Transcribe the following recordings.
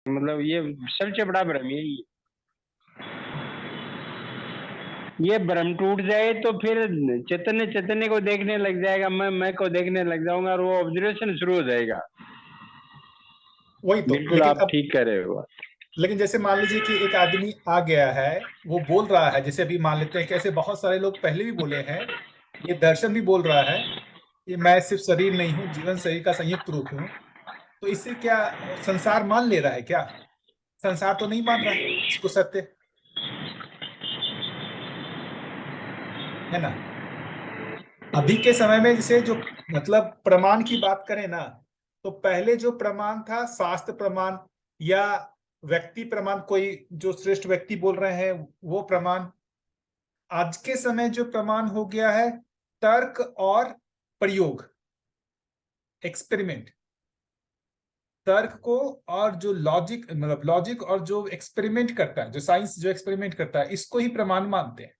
मतलब ये सबसे बड़ा भ्रम यही है। ये भ्रम टूट जाए तो फिर चैतन्य चैतन्य को देखने लग जाएगा, मैं को देखने लग जाऊंगा, और वो ऑब्जर्वेशन शुरू हो जाएगा। वही तो। बिल्कुल, आप ठीक कह रहे हो। लेकिन जैसे मान लीजिए कि एक आदमी आ गया है, वो बोल रहा है, जैसे अभी मान लेते हैं कि ऐसे बहुत सारे लोग पहले भी बोले हैं, ये दर्शन भी बोल रहा है कि मैं सिर्फ शरीर नहीं हूँ, जीवन शरीर का संयुक्त रूप हूँ। तो इससे क्या संसार मान ले रहा है क्या? संसार तो नहीं मान रहा है इसको सत्य, है ना? अभी के समय में जैसे जो मतलब प्रमाण की बात करें ना, तो पहले जो प्रमाण था शास्त्र प्रमाण या व्यक्ति प्रमाण, कोई जो श्रेष्ठ व्यक्ति बोल रहे हैं वो प्रमाण। आज के समय जो प्रमाण हो गया है तर्क और प्रयोग, एक्सपेरिमेंट। तर्क को और जो लॉजिक, मतलब लॉजिक और जो एक्सपेरिमेंट करता है, जो साइंस जो एक्सपेरिमेंट करता है, इसको ही प्रमाण मानते हैं।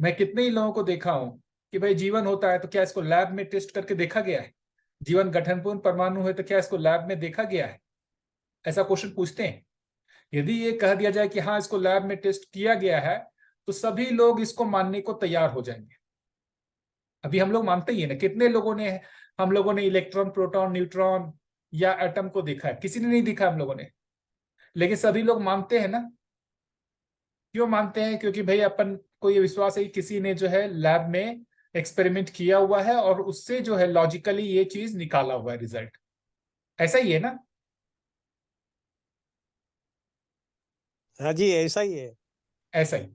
मैं कितने ही लोगों को देखा हूं कि भाई जीवन होता है तो क्या इसको लैब में टेस्ट करके देखा गया है? जीवन गठनपूर्ण परमाणु है तो क्या इसको लैब में देखा गया है? ऐसा क्वेश्चन पूछते हैं। यदि ये कह दिया जाए कि हाँ इसको लैब में टेस्ट किया गया है, तो सभी लोग इसको मानने को तैयार हो जाएंगे। अभी हम लोग मानते ही है ना, कितने लोगों ने, हम लोगों ने इलेक्ट्रॉन प्रोटॉन न्यूट्रॉन या एटम को देखा है? किसी ने नहीं देखा हम लोगों ने, लेकिन सभी लोग मानते हैं ना। क्यों मानते हैं? क्योंकि भाई अपन को ये विश्वास है कि किसी ने जो है लैब में एक्सपेरिमेंट किया हुआ है और उससे जो है लॉजिकली ये चीज निकाला हुआ है रिजल्ट। ऐसा ही है ना? हाँ जी, ऐसा ही है। ऐसा ही।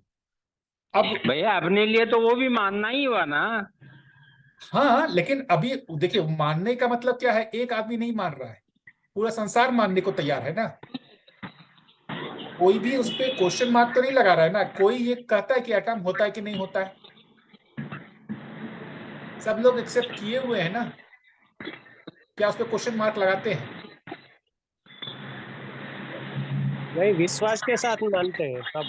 अब भैया अपने लिए तो वो भी मानना ही हुआ ना। हाँ, लेकिन अभी देखिए मानने का मतलब क्या है? एक आदमी नहीं मान रहा है, पूरा संसार मानने को तैयार है ना। कोई भी उस पर क्वेश्चन मार्क तो नहीं लगा रहा है ना। कोई ये कहता है कि एटम होता है कि नहीं होता है, सब लोग एक्सेप्ट किए हुए हैं ना। क्या उस पर क्वेश्चन मार्क लगाते हैं? वही विश्वास के साथ मानते हैं तब।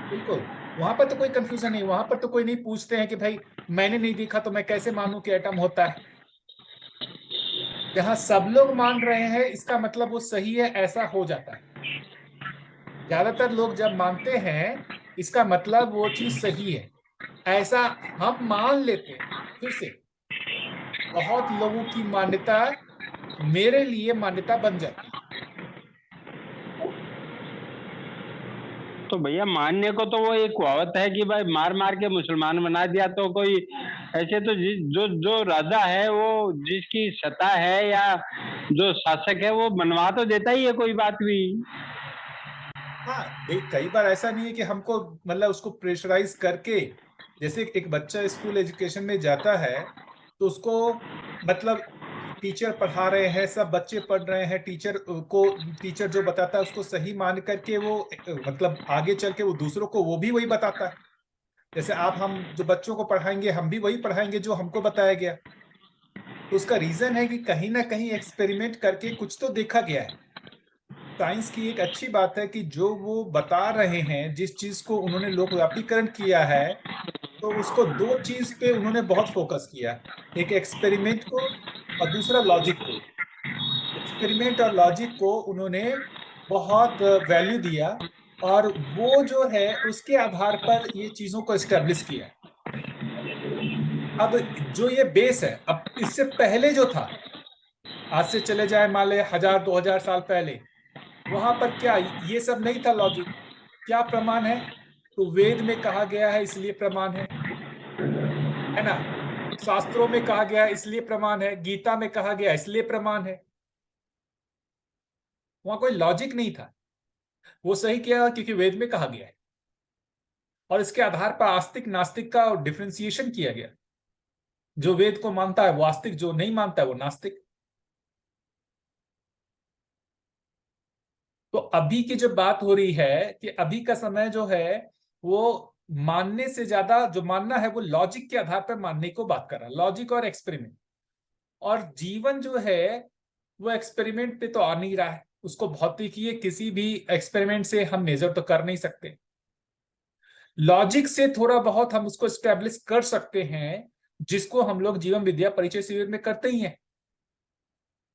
बिल्कुल। वहां पर तो कोई कंफ्यूजन नहीं, वहां पर तो कोई नहीं पूछते हैं कि भाई मैंने नहीं देखा तो मैं कैसे मानूं कि एटम होता है। जहां सब लोग मान रहे हैं इसका मतलब वो सही है, ऐसा हो जाता है। ज्यादातर लोग जब मानते हैं इसका मतलब वो चीज सही है, ऐसा हम मान लेते हैं। फिर से बहुत लोगों की मान्यता मेरे लिए मान्यता बन जाती है। तो भैया मानने को तो वो एक कहावत है कि भाई मार मार के मुसलमान बना दिया, तो कोई ऐसे तो जो जो राजा है वो जिसकी सत्ता है या जो शासक है वो बनवा तो देता ही है कोई बात भी। हाँ देख, कई बार ऐसा नहीं है कि हमको मतलब उसको प्रेशराइज करके, जैसे एक बच्चा स्कूल एजुकेशन में जाता है तो उसको मतलब टीचर पढ़ा रहे हैं, सब बच्चे पढ़ रहे हैं, टीचर को, टीचर जो बताता है उसको सही मान करके वो मतलब आगे चल के वो दूसरों को वो भी वही बताता है। जैसे आप हम जो बच्चों को पढ़ाएंगे हम भी वही पढ़ाएंगे जो हमको बताया गया। तो उसका रीजन है कि कहीं ना कहीं एक्सपेरिमेंट करके कुछ तो देखा गया है। साइंस की एक अच्छी बात है कि जो वो बता रहे हैं, जिस चीज को उन्होंने लोकव्यापीकरण किया है, तो उसको दो चीज पे उन्होंने बहुत फोकस किया। एक एक्सपेरिमेंट को और दूसरा लॉजिक को। एक्सपेरिमेंट और लॉजिक को उन्होंने बहुत वैल्यू दिया, और वो जो है उसके आधार पर ये चीजों को एस्टेब्लिश किया। अब जो ये बेस है, अब इससे पहले जो था, आज से चले जाए मान ले 1000 2000 साल पहले, वहां पर क्या ये सब नहीं था लॉजिक? क्या प्रमाण है? तो वेद में कहा गया है इसलिए प्रमाण है ना। शास्त्रों में कहा गया है इसलिए प्रमाण है, गीता में कहा गया है इसलिए प्रमाण है। वहां कोई लॉजिक नहीं था, वो सही किया क्योंकि वेद में कहा गया है, और इसके आधार पर आस्तिक नास्तिक का डिफरेंशिएशन किया गया। जो वेद को मानता है वो आस्तिक, जो नहीं मानता है वो नास्तिक। तो अभी की जो बात हो रही है कि अभी का समय जो है वो मानने से ज्यादा, जो मानना है वो लॉजिक के आधार पर मानने को बात कर रहा है, लॉजिक और एक्सपेरिमेंट। और जीवन जो है वो एक्सपेरिमेंट पे तो आ नहीं रहा है, उसको भौतिकीय किसी भी एक्सपेरिमेंट से हम मेजर तो कर नहीं सकते। लॉजिक से थोड़ा बहुत हम उसको स्टेब्लिश कर सकते हैं, जिसको हम लोग जीवन विद्या परिचय शिविर में करते ही हैं,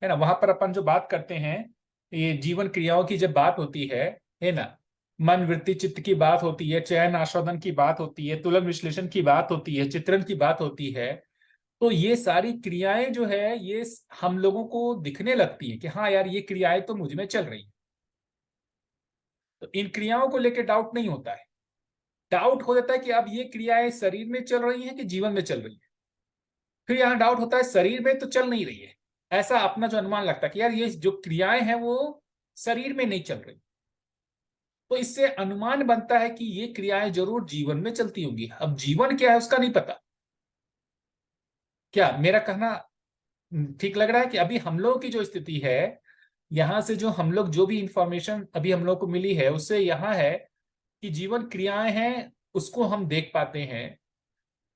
है ना। वहां पर अपन जो बात करते हैं ये जीवन क्रियाओं की जब बात होती है ना, मन वृत्ति चित्त की बात होती है, चयन आस्वादन की बात होती है, तुलन विश्लेषण की बात होती है, चित्रण की बात होती है, तो ये सारी क्रियाएं जो है ये हम लोगों को दिखने लगती है कि हाँ यार ये क्रियाएं तो मुझ में चल रही है। तो इन क्रियाओं को लेकर डाउट नहीं होता है। डाउट हो जाता है कि अब ये क्रियाएं शरीर में चल रही हैं कि जीवन में चल रही है। फिर यहाँ डाउट होता है शरीर में तो चल नहीं रही है, ऐसा अपना जो अनुमान लगता है कि यार ये जो क्रियाएं हैं वो शरीर में नहीं चल रही, तो इससे अनुमान बनता है कि ये क्रियाएं जरूर जीवन में चलती होंगी। अब जीवन क्या है उसका नहीं पता। क्या मेरा कहना ठीक लग रहा है कि अभी हम लोगों की जो स्थिति है, यहां से जो हम लोग जो भी इंफॉर्मेशन अभी हम लोग को मिली है उससे यहां है कि जीवन क्रियाएं हैं उसको हम देख पाते हैं।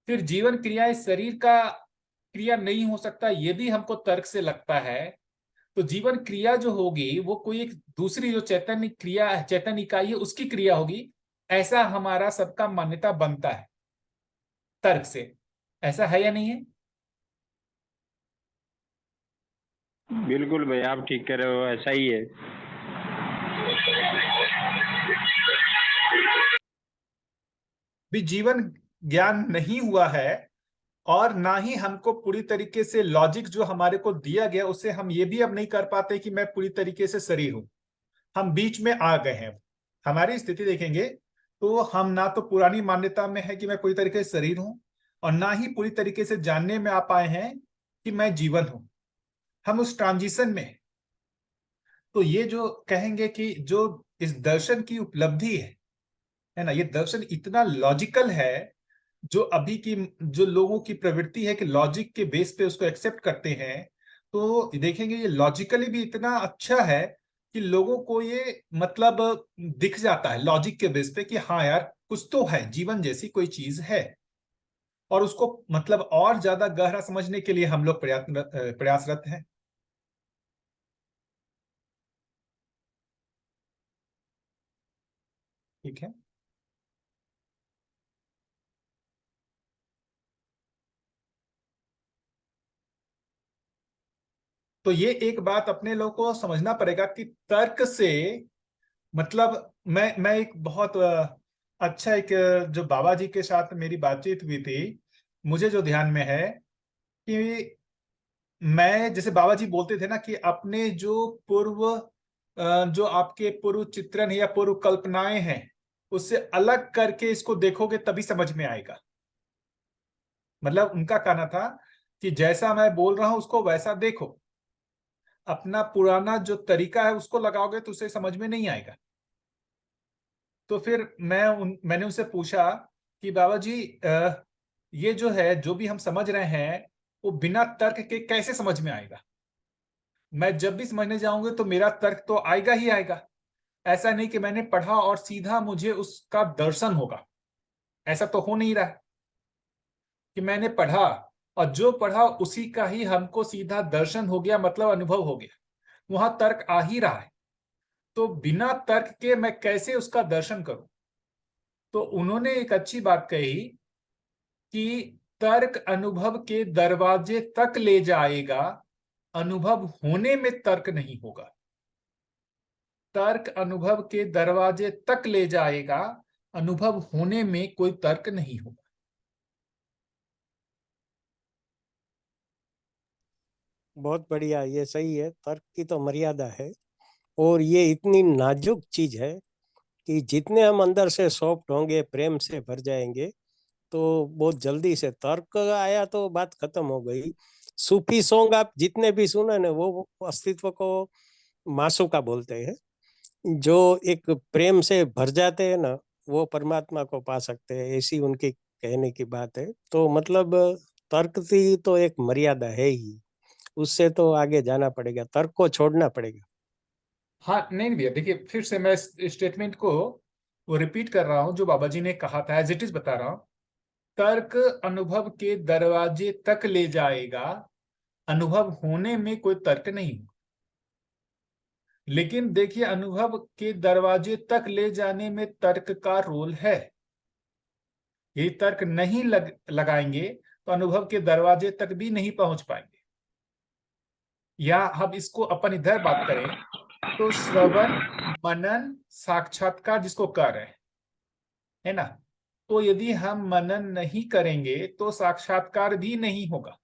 फिर जीवन क्रियाएं शरीर का क्रिया नहीं हो सकता ये भी हमको तर्क से लगता है। तो जीवन क्रिया जो होगी वो कोई एक दूसरी जो चैतन्य क्रिया चैतन्य इकाई है उसकी क्रिया होगी, ऐसा हमारा सबका मान्यता बनता है तर्क से। ऐसा है या नहीं है? बिल्कुल भैया, आप ठीक कह रहे हो, ऐसा ही है। भी जीवन ज्ञान नहीं हुआ है और ना ही हमको पूरी तरीके से लॉजिक जो हमारे को दिया गया उससे हम ये भी अब नहीं कर पाते कि मैं पूरी तरीके से शरीर हूं। हम बीच में आ गए हैं। हमारी स्थिति देखेंगे तो हम ना तो पुरानी मान्यता में है कि मैं पूरी तरीके से शरीर हूं और ना ही पूरी तरीके से जानने में आ पाए हैं कि मैं जीवन हूं। हम उस ट्रांजिशन में हैं। तो ये जो कहेंगे कि जो इस दर्शन की उपलब्धि है ना, ये दर्शन इतना लॉजिकल है, जो अभी की जो लोगों की प्रवृत्ति है कि लॉजिक के बेस पे उसको एक्सेप्ट करते हैं, तो देखेंगे ये लॉजिकली भी इतना अच्छा है कि लोगों को ये मतलब दिख जाता है लॉजिक के बेस पे कि हाँ यार कुछ तो है, जीवन जैसी कोई चीज है। और उसको मतलब और ज्यादा गहरा समझने के लिए हम लोग प्रयासरत हैं। ठीक है। तो ये एक बात अपने लोगों को समझना पड़ेगा कि तर्क से मतलब मैं एक बहुत अच्छा एक जो बाबा जी के साथ मेरी बातचीत हुई थी, मुझे जो ध्यान में है कि मैं जैसे बाबा जी बोलते थे ना कि अपने जो पूर्व जो आपके पूर्व चित्रण या पूर्व कल्पनाएं हैं उससे अलग करके इसको देखोगे तभी समझ में आएगा। मतलब उनका कहना था कि जैसा मैं बोल रहा हूं उसको वैसा देखो, अपना पुराना जो तरीका है उसको लगाओगे तो उसे समझ में नहीं आएगा। तो फिर मैंने उनसे पूछा कि बाबा जी ये जो है जो भी हम समझ रहे हैं वो बिना तर्क के कैसे समझ में आएगा? मैं जब भी समझने जाऊंगा तो मेरा तर्क तो आएगा ही आएगा। ऐसा नहीं कि मैंने पढ़ा और सीधा मुझे उसका दर्शन होगा, ऐसा तो हो नहीं रहा कि मैंने पढ़ा और जो पढ़ा उसी का ही हमको सीधा दर्शन हो गया, मतलब अनुभव हो गया। वहां तर्क आ ही रहा है, तो बिना तर्क के मैं कैसे उसका दर्शन करूं? तो उन्होंने एक अच्छी बात कही कि तर्क अनुभव के दरवाजे तक ले जाएगा, अनुभव होने में तर्क नहीं होगा। तर्क अनुभव के दरवाजे तक ले जाएगा, अनुभव होने में कोई तर्क नहीं होगा। बहुत बढ़िया, ये सही है। तर्क की तो मर्यादा है और ये इतनी नाजुक चीज है कि जितने हम अंदर से सॉफ्ट होंगे, प्रेम से भर जाएंगे, तो बहुत जल्दी से तर्क आया तो बात खत्म हो गई। सूफी सॉन्ग आप जितने भी सुने ना, वो अस्तित्व को मासूका बोलते हैं। जो एक प्रेम से भर जाते हैं ना, वो परमात्मा को पा सकते हैं, ऐसी उनकी कहने की बात है। तो मतलब तर्क की तो एक मर्यादा है ही, उससे तो आगे जाना पड़ेगा, तर्क को छोड़ना पड़ेगा। हाँ नहीं भैया, देखिए फिर से मैं स्टेटमेंट को वो रिपीट कर रहा हूं जो बाबा जी ने कहा था, एज इट इज बता रहा हूं। तर्क अनुभव के दरवाजे तक ले जाएगा, अनुभव होने में कोई तर्क नहीं। लेकिन देखिए अनुभव के दरवाजे तक ले जाने में तर्क का रोल है। यही तर्क नहीं लगाएंगे तो अनुभव के दरवाजे तक भी नहीं पहुंच पाएंगे। या हम इसको अपन इधर बात करें तो श्रवण, मनन, साक्षात्कार जिसको कर रहे हैं, है ना, तो यदि हम मनन नहीं करेंगे तो साक्षात्कार भी नहीं होगा।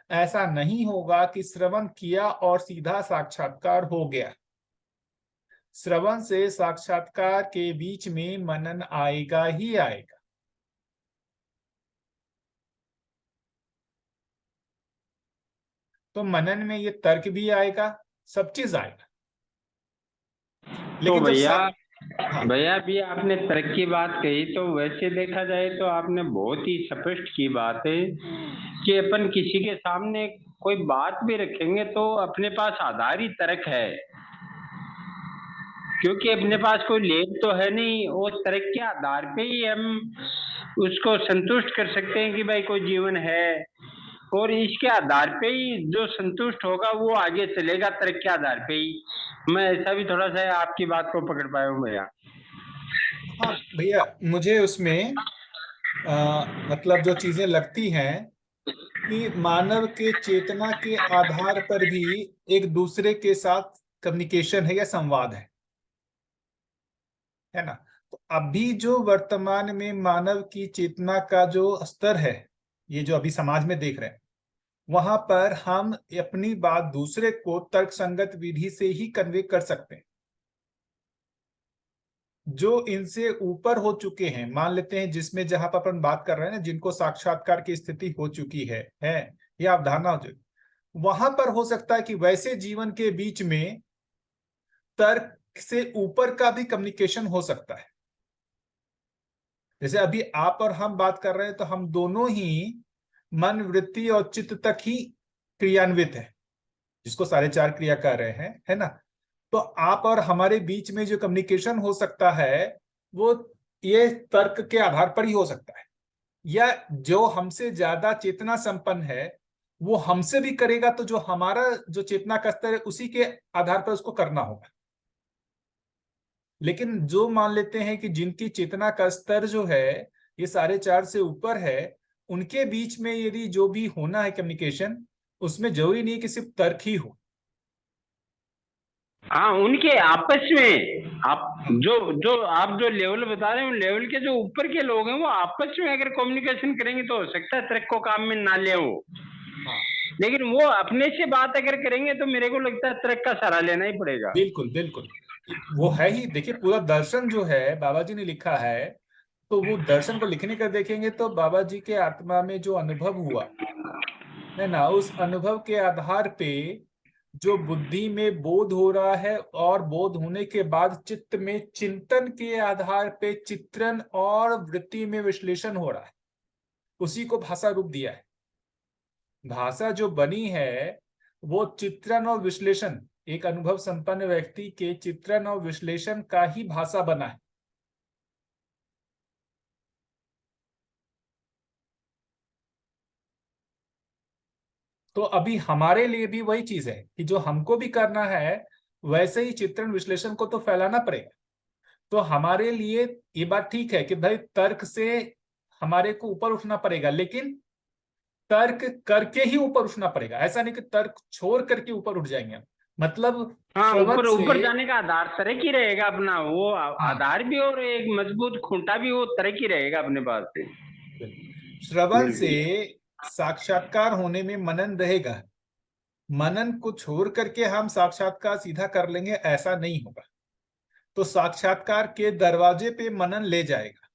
ऐसा नहीं होगा कि श्रवण किया और सीधा साक्षात्कार हो गया। श्रवण से साक्षात्कार के बीच में मनन आएगा ही आएगा। तो मनन में ये तर्क भी आएगा, सब चीज आएगा। तो लेकिन जब भैया, सब, हाँ, भैया भी आपने तर्क की बात कही, तो वैसे देखा जाए तो आपने बहुत ही स्पष्ट की बात है कि अपन किसी के सामने कोई बात भी रखेंगे तो अपने पास आधार ही तर्क है, क्योंकि अपने पास कोई लेब तो है नहीं, वो तर्क के आधार पे ही हम उसको संतुष्ट कर सकते हैं कि भाई कोई जीवन है, और इसके आधार पे ही जो संतुष्ट होगा वो आगे चलेगा, तर्क के आधार पे ही। मैं ऐसा भी थोड़ा सा आपकी बात को पकड़ पाया हूँ भैया। हाँ भैया, मुझे उसमें मतलब जो चीजें लगती हैं कि मानव के चेतना के आधार पर भी एक दूसरे के साथ कम्युनिकेशन है या संवाद है ना। तो अभी जो वर्तमान में मानव की चेतना का जो स्तर है, ये जो अभी समाज में देख रहे हैं, वहां पर हम अपनी बात दूसरे को तर्कसंगत विधि से ही कन्वे कर सकते हैं। जो इनसे ऊपर हो चुके हैं, मान लेते हैं जिसमें जहां पर अपन बात कर रहे हैं ना, जिनको साक्षात्कार की स्थिति हो चुकी है या अवधारणा हो चुकी, वहां पर हो सकता है कि वैसे जीवन के बीच में तर्क से ऊपर का भी कम्युनिकेशन हो सकता है। जैसे अभी आप और हम बात कर रहे हैं तो हम दोनों ही मन, वृत्ति और चित्त तक ही क्रियान्वित है, जिसको साढ़े चार क्रिया कर रहे हैं, है ना। तो आप और हमारे बीच में जो कम्युनिकेशन हो सकता है वो ये तर्क के आधार पर ही हो सकता है, या जो हमसे ज्यादा चेतना संपन्न है वो हमसे भी करेगा, तो जो हमारा जो चेतना का स्तर है उसी के आधार पर उसको करना होगा। लेकिन जो मान लेते हैं कि जिनकी चेतना का स्तर जो है ये साढ़े चार से ऊपर है, उनके बीच में यदि जो भी होना है कम्युनिकेशन, उसमें जरूरी नहीं कि सिर्फ तर्क ही हो। हाँ, उनके आपस में आप हाँ, जो जो आप जो लेवल बता रहे हैं, लेवल के जो ऊपर के लोग हैं वो आपस में अगर कम्युनिकेशन करेंगे तो हो सकता है तर्क को काम में ना ले वो, हाँ, लेकिन वो अपने से बात अगर करेंगे तो मेरे को लगता है तर्क का सहारा लेना ही पड़ेगा। बिल्कुल बिल्कुल। वो है ही, देखिए पूरा दर्शन जो है बाबा जी ने लिखा है, तो वो दर्शन को लिखने का देखेंगे तो बाबा जी के आत्मा में जो अनुभव हुआ है ना, उस अनुभव के आधार पे जो बुद्धि में बोध हो रहा है, और बोध होने के बाद चित्त में चिंतन के आधार पे चित्रण और वृत्ति में विश्लेषण हो रहा है, उसी को भाषा रूप दिया है। भाषा जो बनी है वो चित्रण और विश्लेषण, एक अनुभव संपन्न व्यक्ति के चित्रण और विश्लेषण का ही भाषा बना है। तो अभी हमारे लिए भी वही चीज है कि जो हमको भी करना है वैसे ही चित्रण विश्लेषण को तो फैलाना पड़ेगा। तो हमारे लिए ये बात ठीक है कि भाई तर्क से हमारे को ऊपर उठना पड़ेगा, लेकिन तर्क करके ही ऊपर उठना पड़ेगा। ऐसा नहीं कि तर्क छोड़ करके ऊपर उठ जाएंगे हम। मतलब हाँ, श्रवण ऊपर से, ऊपर जाने का आधार तर्क ही रहेगा अपना, वो हाँ आधार भी और एक मजबूत खूंटा भी वो तर्क ही रहेगा अपने पास से। बिल्कुल, श्रवण से बिल्कुल। साक्षात्कार होने में मनन रहेगा। मनन को छोड़ करके हम साक्षात्कार सीधा कर लेंगे, ऐसा नहीं होगा। तो साक्षात्कार के दरवाजे पे मनन ले जाएगा।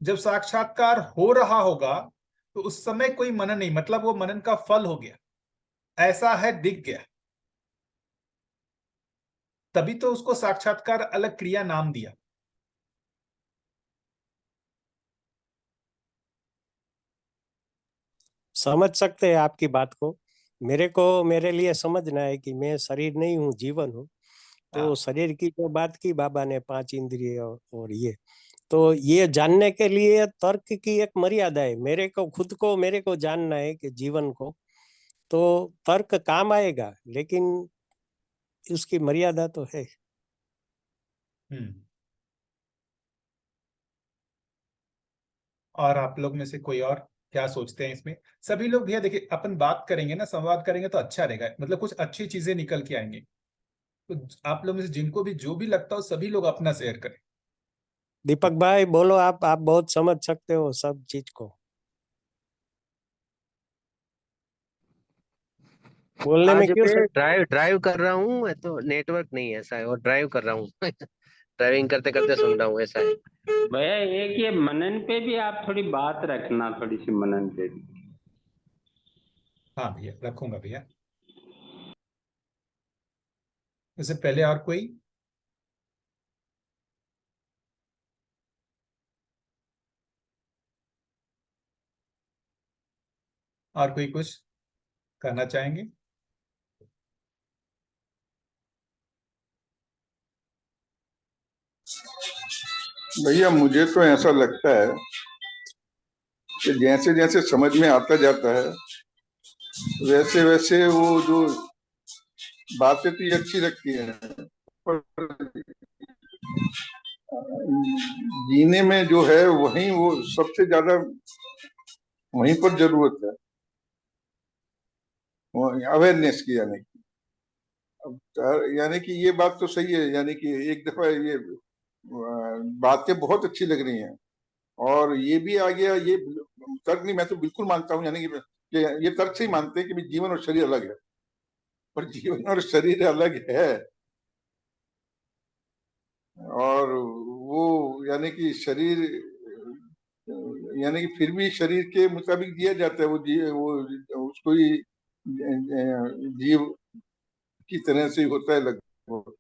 जब साक्षात्कार हो रहा होगा तो उस समय कोई मनन नहीं, मतलब वो मनन का फल हो गया, ऐसा है, दिख गया, तभी तो उसको साक्षात्कार अलग क्रिया नाम दिया। समझ सकते हैं आपकी बात को। मेरे लिए समझना है कि मैं शरीर नहीं हूँ, जीवन हूँ। तो हाँ, शरीर की जो बात की बाबा ने, पांच इंद्रिय और ये, तो ये जानने के लिए तर्क की एक मर्यादा है। मेरे को खुद को, मेरे को जानना है कि जीवन को, तो तर्क काम आएगा, लेकिन उसकी मर्यादा तो है। हम्म। और आप लोग में से कोई और क्या सोचते हैं इसमें? सभी लोग भैया देखिए, अपन बात करेंगे ना, संवाद करेंगे तो अच्छा रहेगा, मतलब कुछ अच्छी चीजें निकल के आएंगे। तो आप लोग में से जिनको भी जो भी लगता हो सभी लोग अपना शेयर करें। दीपक भाई बोलो, आप बहुत समझ सकते हो सब चीज को, बोलने में आज क्यों मैं सर? ड्राइव ड्राइव कर रहा हूँ, मैं तो नेटवर्क नहीं है ऐसा है, और ड्राइव कर रहा हूँ ड्राइविंग करते करते सुन रहा हूँ ऐसा है। भैया एक ये मनन पे भी आप थोड़ी बात रखना, थोड़ी सी मनन पे भी। हाँ भैया, रखूंगा भैया। इससे पहले और कोई? और कोई कुछ कहना चाहेंगे? भैया मुझे तो ऐसा लगता है कि जैसे जैसे समझ में आता जाता है वैसे वैसे वो जो बातें तो ये अच्छी लगती है, पर जीने में जो है वहीं वो सबसे ज्यादा वहीं पर जरूरत है, अवेयरनेस की। यानी कि ये बात तो सही है, यानी कि एक दफा ये बातें बहुत अच्छी लग रही हैं, और ये भी आ गया ये तर्क नहीं, मैं तो बिल्कुल मानता हूँ, यानी कि ये तर्क से ही मानते हैं कि भाई जीवन और शरीर अलग है, पर जीवन और शरीर अलग है। और वो यानी कि शरीर, यानी कि फिर भी शरीर के मुताबिक जिया जाता है, वो उसको ही जीव की तरह से ही होता है लगभग,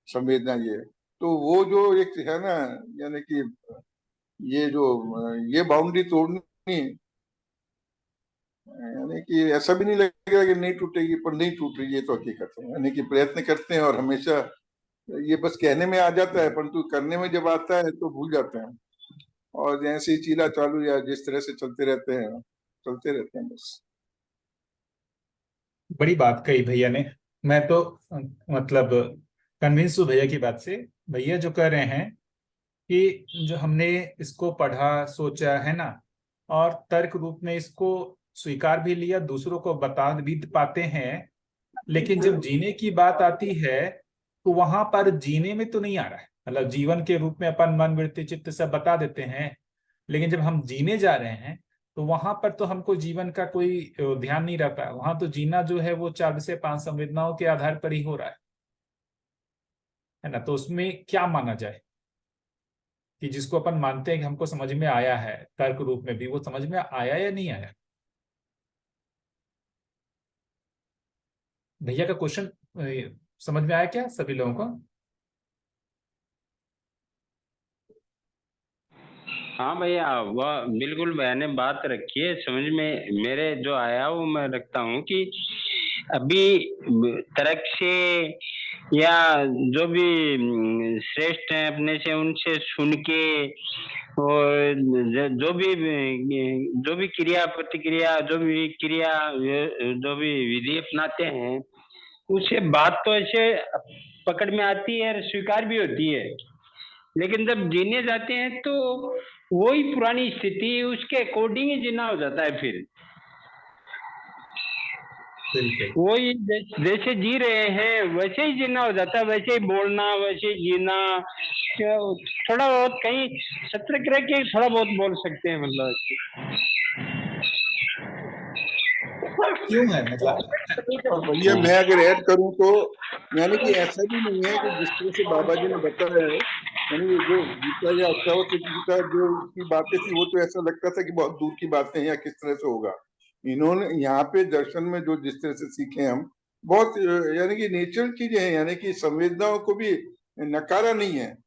संवेदना ये। तो वो जो एक है ना, यानी कि ये जो ये बाउंड्री तोड़नी, यानी कि ऐसा भी नहीं लगेगा कि नहीं टूटेगी, पर नहीं टूट रही, ये तो हकीकत है। यानी कि प्रयत्न करते हैं और हमेशा ये बस कहने में आ जाता है, परंतु करने में जब आता है तो भूल जाते हैं, और जैसे ही चीला चालू या जिस तरह से चलते रहते हैं बस। बड़ी बात कही भैया ने। मैं तो मतलब कन्विंस हूँ भैया की बात से। भैया जो कह रहे हैं कि जो हमने इसको पढ़ा सोचा है ना, और तर्क रूप में इसको स्वीकार भी लिया, दूसरों को बता भी पाते हैं, लेकिन जब जीने की बात आती है तो वहां पर जीने में तो नहीं आ रहा है। मतलब जीवन के रूप में अपन मन वृत्ति चित्त सब बता देते हैं, लेकिन जब हम जीने जा रहे हैं तो वहां पर तो हमको जीवन का कोई ध्यान नहीं रहता है। वहां तो जीना जो है वो 4 से 5 संवेदनाओं के आधार पर ही हो रहा है ना। तो उसमें क्या माना जाए कि जिसको अपन मानते हैं कि हमको समझ में आया है, तर्क रूप में भी वो समझ में आया या नहीं आया? भैया का क्वेश्चन समझ में आया क्या सभी लोगों को? हाँ भैया, वह बिल्कुल मैंने बात रखी है समझ में, मेरे जो आया वो मैं रखता हूँ कि अभी तर्क से या जो भी श्रेष्ठ हैं अपने से, उनसे सुन के, और जो भी क्रिया प्रतिक्रिया, जो भी विधि अपनाते हैं, उसे बात तो ऐसे पकड़ में आती है और स्वीकार भी होती है, लेकिन जब जीने जाते हैं तो वही पुरानी स्थिति उसके अकॉर्डिंग ही जीना हो जाता है। फिर बिल्कुल वही जैसे जी रहे हैं वैसे ही जीना हो जाता है, वैसे ही बोलना, वैसे ही जीना। थोड़ा बहुत कहीं सत्याग्रह के थोड़ा बहुत बोल सकते हैं, मतलब क्यों है मतलब? और भैया मैं अगर ऐड करूं तो, यानी कि ऐसा भी नहीं है कि जिस तरह से बाबा जी ने बताया है, यानी ये जो गीता या अष्टावक्र गीता जो की बातें थी, वो तो ऐसा लगता था कि बहुत दूर की बातें हैं या किस तरह से होगा। इन्होंने यहाँ पे दर्शन में जो जिस तरह से सीखे हम, बहुत यानी कि नेचुरल चीजें हैं, यानी कि संवेदनाओं को भी नकारा नहीं है।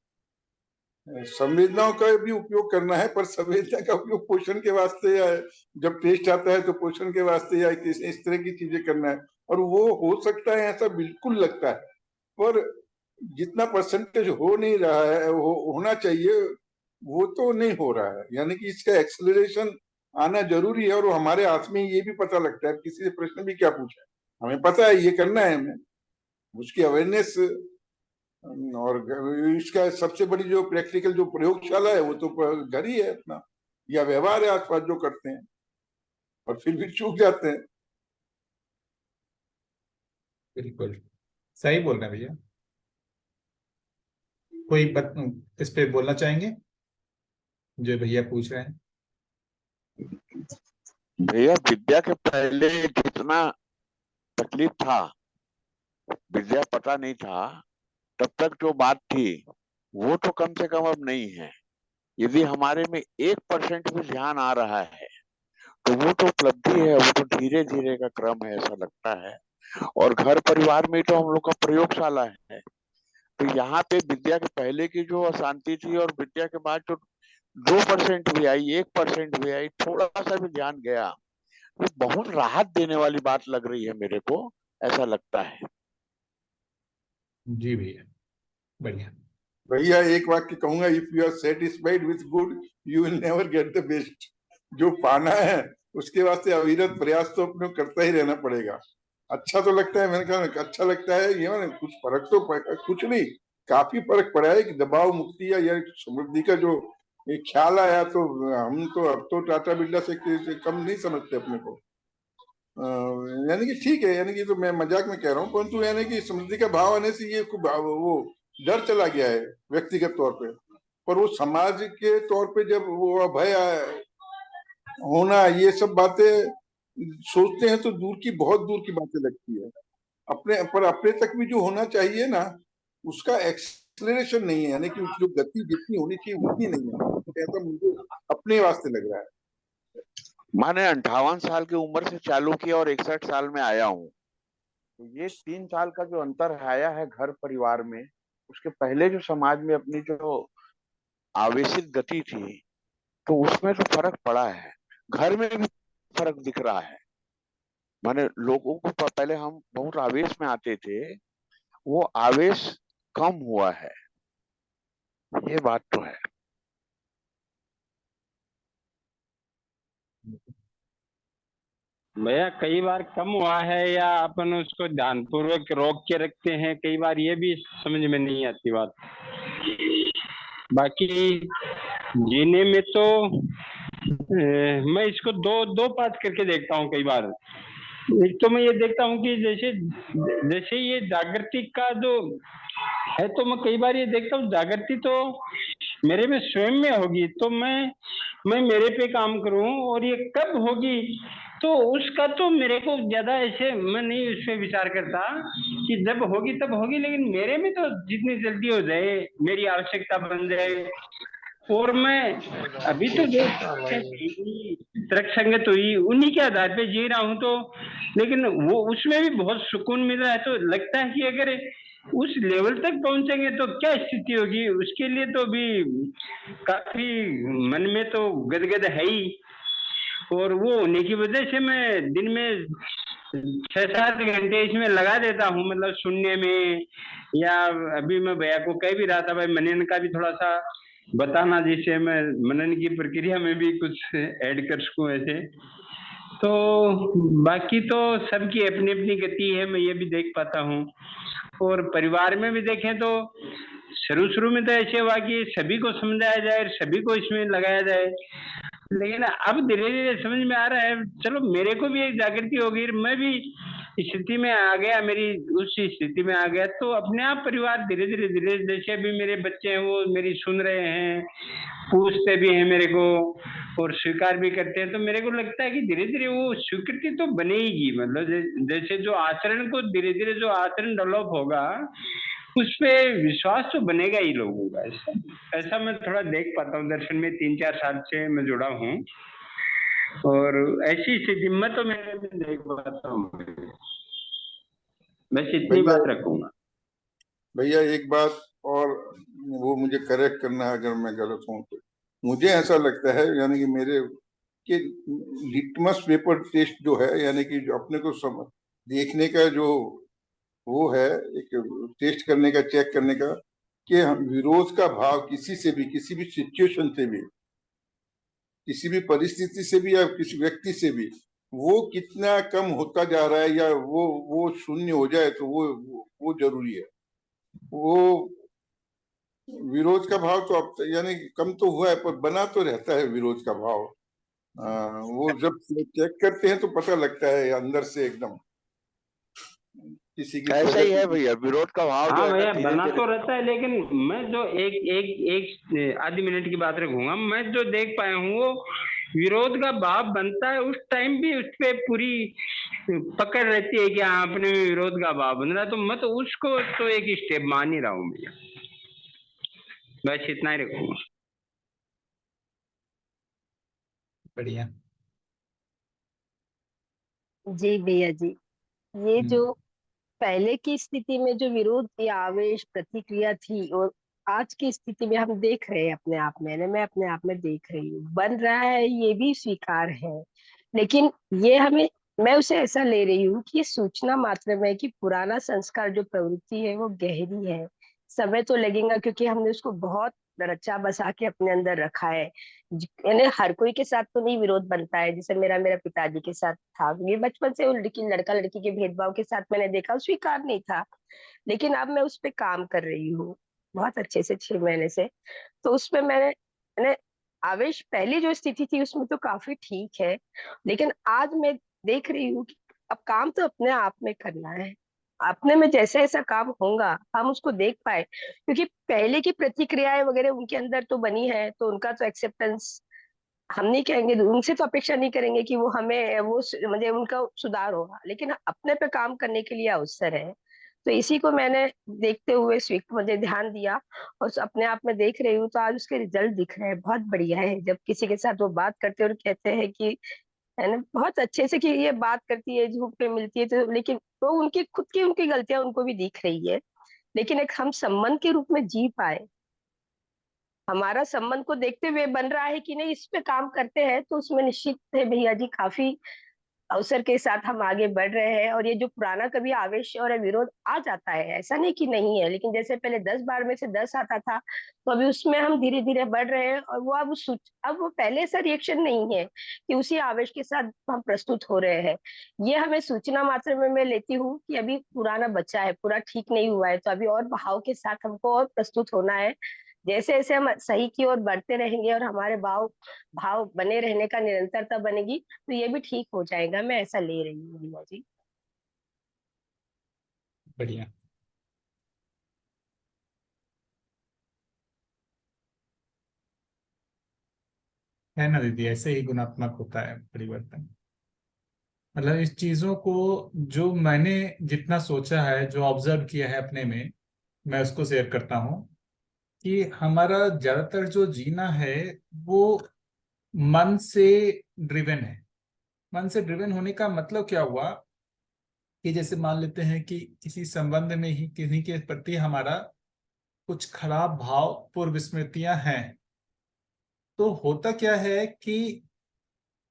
संवेदनाओं का भी उपयोग करना है, पर संवेदना का उपयोग पोषण के वास्ते, या जब टेस्ट आता है तो पोषण के वास्ते, या इस तरह की चीजें करना है। और वो हो सकता है, ऐसा बिल्कुल लगता है, पर जितना परसेंटेज हो नहीं रहा है, होना चाहिए, वो तो नहीं हो रहा है। यानी कि इसका एक्सेलरेशन आना जरूरी है, और वो हमारे हाथ में ये भी पता लगता है। किसी से प्रश्न भी क्या पूछा है, हमें पता है ये करना है हमें, उसकी अवेयरनेस। और इसका सबसे बड़ी जो प्रैक्टिकल जो प्रयोगशाला है वो तो घर ही है अपना, या व्यवहार है आसपास जो करते हैं, और फिर भी चूक जाते हैं। बिल्कुल सही बोल रहे हैं भैया। कोई इस पे बोलना चाहेंगे जो भैया पूछ रहे हैं? भैया विद्या के पहले जितना तकलीफ था, विद्या पता नहीं था, तब तक जो बात थी वो तो कम से कम अब नहीं है। यदि हमारे में 1% भी ध्यान आ रहा है तो वो तो उपलब्धि है, वो तो धीरे धीरे का क्रम है, ऐसा लगता है। और घर परिवार में तो हम लोग का प्रयोगशाला है, तो यहाँ पे विद्या के पहले की जो अशांति थी और विद्या के बाद जो 2% भी आई, 1% भी आई, थोड़ा सा भी ध्यान गया, ये बहुत राहत देने वाली बात लग रही है मेरे को, ऐसा लगता है। जी भैया, बढ़िया। भैया एक वाक्य कहूंगा, if you are satisfied with good you will never get the best. जो पाना है उसके वास्ते अविरत प्रयास तो अपने को करता ही रहना पड़ेगा। अच्छा तो लगता है, मैंने कहा अच्छा लगता है ये, मैंने कुछ फर्क तो कुछ नहीं, काफी फर्क पड़ा है कि दबाव मुक्ति या समृद्धि का जो एक ख्याल आया, तो हम तो अब तो टाटा बिरला से कम नहीं समझते अपने को। यानी कि ठीक है, यानी कि तो मैं मजाक में कह रहा हूँ, परंतु यानी कि समृद्धि का भाव आने से ये वो डर चला गया है व्यक्तिगत तौर पे, पर वो समाज के तौर पे जब वो अभय होना, ये सब बातें सोचते हैं तो दूर की, बहुत दूर की बातें लगती है। अपने तक भी जो होना चाहिए ना, उसका एक्सेलरेशन नहीं है, यानी कि जो गति जितनी होनी चाहिए उतनी नहीं है, ऐसा मुझे अपने वास्ते लग रहा है। मैंने 58 साल की उम्र से चालू किया और 61 साल में आया हूँ, तो ये 3 साल का जो अंतर आया है घर परिवार में, उसके पहले जो समाज में अपनी जो आवेशित गति थी, तो उसमें तो फर्क पड़ा है। घर में भी फर्क दिख रहा है। माने लोगों को पहले हम बहुत आवेश में आते थे, वो आवेश कम हुआ है, ये बात तो है। भैया कई बार कम हुआ है या अपन उसको ध्यानपूर्वक रोक के रखते हैं, कई बार ये भी समझ में नहीं आती बात। बाकी जीने में तो मैं इसको दो दो पार्ट करके देखता हूँ कई बार। एक तो मैं ये देखता हूँ कि जैसे जैसे ये जागृति का जो है, तो मैं कई बार ये देखता हूँ जागृति तो मेरे में स्वयं में होगी, तो मैं मेरे पे काम करूं, और ये कब होगी तो उसका तो मेरे को ज्यादा ऐसे मैं नहीं उस पर विचार करता कि जब होगी तब होगी, लेकिन मेरे में तो जितनी जल्दी हो जाए, मेरी आवश्यकता बन जाए। और मैं अभी तो जो तर्क संगत हुई उन्हीं के आधार पे जी रहा हूं, तो लेकिन वो उसमें भी बहुत सुकून मिल रहा है। तो लगता है कि अगर उस लेवल तक पहुंचेंगे तो क्या स्थिति होगी, उसके लिए तो भी काफी मन में तो गदगद है ही। और वो होने की वजह से मैं दिन में 6-7 घंटे इसमें लगा देता हूँ, मतलब सुनने में। या अभी मैं भैया को कह भी रहा था भाई मनन का भी थोड़ा सा बताना, जिससे मैं मनन की प्रक्रिया में भी कुछ ऐड कर सकूं ऐसे। तो बाकी तो सबकी अपनी अपनी गति है, मैं ये भी देख पाता हूँ। और परिवार में भी देखें तो शुरू शुरू में तो ऐसे हुआ कि सभी को समझाया जाए, सभी को इसमें लगाया जाए, लेकिन अब धीरे धीरे समझ में आ रहा है, चलो मेरे को भी एक जागृति हो गई, मैं भी स्थिति में आ गया, मेरी उस स्थिति में आ गया, तो अपने आप परिवार धीरे धीरे धीरे, जैसे अभी मेरे बच्चे हैं वो मेरी सुन रहे हैं, पूछते भी हैं मेरे को और स्वीकार भी करते हैं, तो मेरे को लगता है कि धीरे धीरे वो स्वीकृति तो बनेगी। मतलब जैसे जो आचरण को धीरे धीरे जो आचरण डेवलप होगा उस पे विश्वास तो बनेगा ही लोगों का। ऐसा मैं थोड़ा देख पाता हूँ, दर्शन में 3-4 साल से मैं जुड़ा हूँ, और ऐसी स्थिति में तो मैं देख पाता हूँ। बस इतनी बात रखूंगा। भैया एक बात और, वो मुझे करेक्ट करना है अगर मैं गलत हूँ तो। मुझे ऐसा लगता है, यानी कि मेरे कि लिटमस पेपर टेस्ट जो है, यानी कि जो अपने को देखने का जो वो है, एक टेस्ट करने का, चेक करने का, कि हम विरोध का भाव किसी से भी, किसी भी सिचुएशन से भी, किसी भी परिस्थिति से भी या किसी व्यक्ति से भी, वो कितना कम होता जा रहा है या वो शून्य हो जाए, तो वो जरूरी है। वो विरोध का भाव तो अब यानी कम तो हुआ है, पर बना तो रहता है विरोध का भाव। वो जब चेक करते हैं तो पता लगता है अंदर से एकदम। किसी की ऐसा ही है प्रगति की। भैया, विरोध का भाव जो हाँ है ना भैया धीरे बना धीरे। तो रहता है, लेकिन मैं जो एक एक एक आधी मिनट की बात रखूंगा, मैं जो देख पाया हूँ वो विरोध का भाव बनता है उस टाइम भी उस पे पूरी पकड़ रहती है कि हाँ अपने में विरोध का भाव बन रहा है, तो मैं तो उसको तो एक स्टेप मान ही रहा हूँ भैया। बस इतना ही रखूंगा। बढ़िया। जी भैया जी, ये हम्म, जो पहले की स्थिति में जो विरोध या आवेश प्रतिक्रिया थी और आज की स्थिति में हम देख रहे हैं अपने आप में, मैं अपने आप में देख रही हूँ बन रहा है, ये भी स्वीकार है। लेकिन ये हमें, मैं उसे ऐसा ले रही हूँ कि ये सूचना मात्र में है कि पुराना संस्कार जो प्रवृत्ति है वो गहरी है। समय तो लगेगा क्योंकि हमने उसको बहुत रचा बसा के अपने अंदर रखा है। यानी हर कोई के साथ तो नहीं विरोध बनता है, जैसे मेरा मेरा पिताजी के साथ था, ये बचपन से वो लड़का लड़की के भेदभाव के साथ मैंने देखा, स्वीकार नहीं था। लेकिन अब मैं उस पे काम कर रही हूँ बहुत अच्छे से 6 महीने से। तो उसमें मैंने आवेश, पहली जो स्थिति थी उसमें तो काफी ठीक है, लेकिन आज मैं देख रही हूँ कि अब काम तो अपने आप में करना है। अपने में जैसे ऐसा काम होगा हम उसको देख पाए, क्योंकि पहले की प्रतिक्रियाएं वगैरह उनके अंदर तो बनी है, तो उनका तो एक्सेप्टेंस हम नहीं कहेंगे, उनसे तो अपेक्षा नहीं करेंगे कि वो हमें मतलब उनका सुधार होगा, लेकिन अपने पे काम करने के लिए अवसर है। तो इसी को मैंने देखते हुए स्विफ्ट मुझे ध्यान दिया और अपने आप में देख रही हूँ, तो आज उसके रिजल्ट दिख रहे हैं। बहुत बढ़िया है जब किसी के साथ वो बात करते हैं और कहते हैं कि, है ना, बहुत अच्छे से कि ये बात करती है, झूठ पे मिलती है, तो लेकिन तो उनकी खुद की उनकी गलतियां उनको भी दिख रही है, लेकिन एक हम संबंध के रूप में जी पाए, हमारा संबंध को देखते हुए बन रहा है कि नहीं, इस पे काम करते हैं, तो उसमें निश्चित है भैया जी काफी अवसर के साथ हम आगे बढ़ रहे हैं। और ये जो पुराना कभी आवेश और विरोध आ जाता है, ऐसा नहीं कि नहीं है, लेकिन जैसे पहले 10 बार में से 10 आता था, तो अभी उसमें हम धीरे धीरे बढ़ रहे हैं, और वो अब वो पहले ऐसा रिएक्शन नहीं है कि उसी आवेश के साथ हम प्रस्तुत हो रहे हैं। ये हमें सूचना मात्र में मैं लेती हूँ कि अभी पुराना बचा है, पूरा ठीक नहीं हुआ है, तो अभी और भाव के साथ हमको और प्रस्तुत होना है। जैसे जैसे हम सही की ओर बढ़ते रहेंगे और हमारे भाव भाव बने रहने का निरंतरता बनेगी, तो ये भी ठीक हो जाएगा, मैं ऐसा ले रही हूँ मीना जी। बढ़िया। है ना दीदी, ऐसे ही गुणात्मक होता है परिवर्तन। मतलब इस चीजों को जो मैंने जितना सोचा है, जो ऑब्जर्व किया है अपने में, मैं उसको शेयर करता हूँ कि हमारा ज्यादातर जो जीना है वो मन से ड्रिवन है। मन से ड्रिवन होने का मतलब क्या हुआ कि जैसे मान लेते हैं कि किसी संबंध में ही किसी के प्रति हमारा कुछ खराब भाव, पूर्व स्मृतियां हैं, तो होता क्या है कि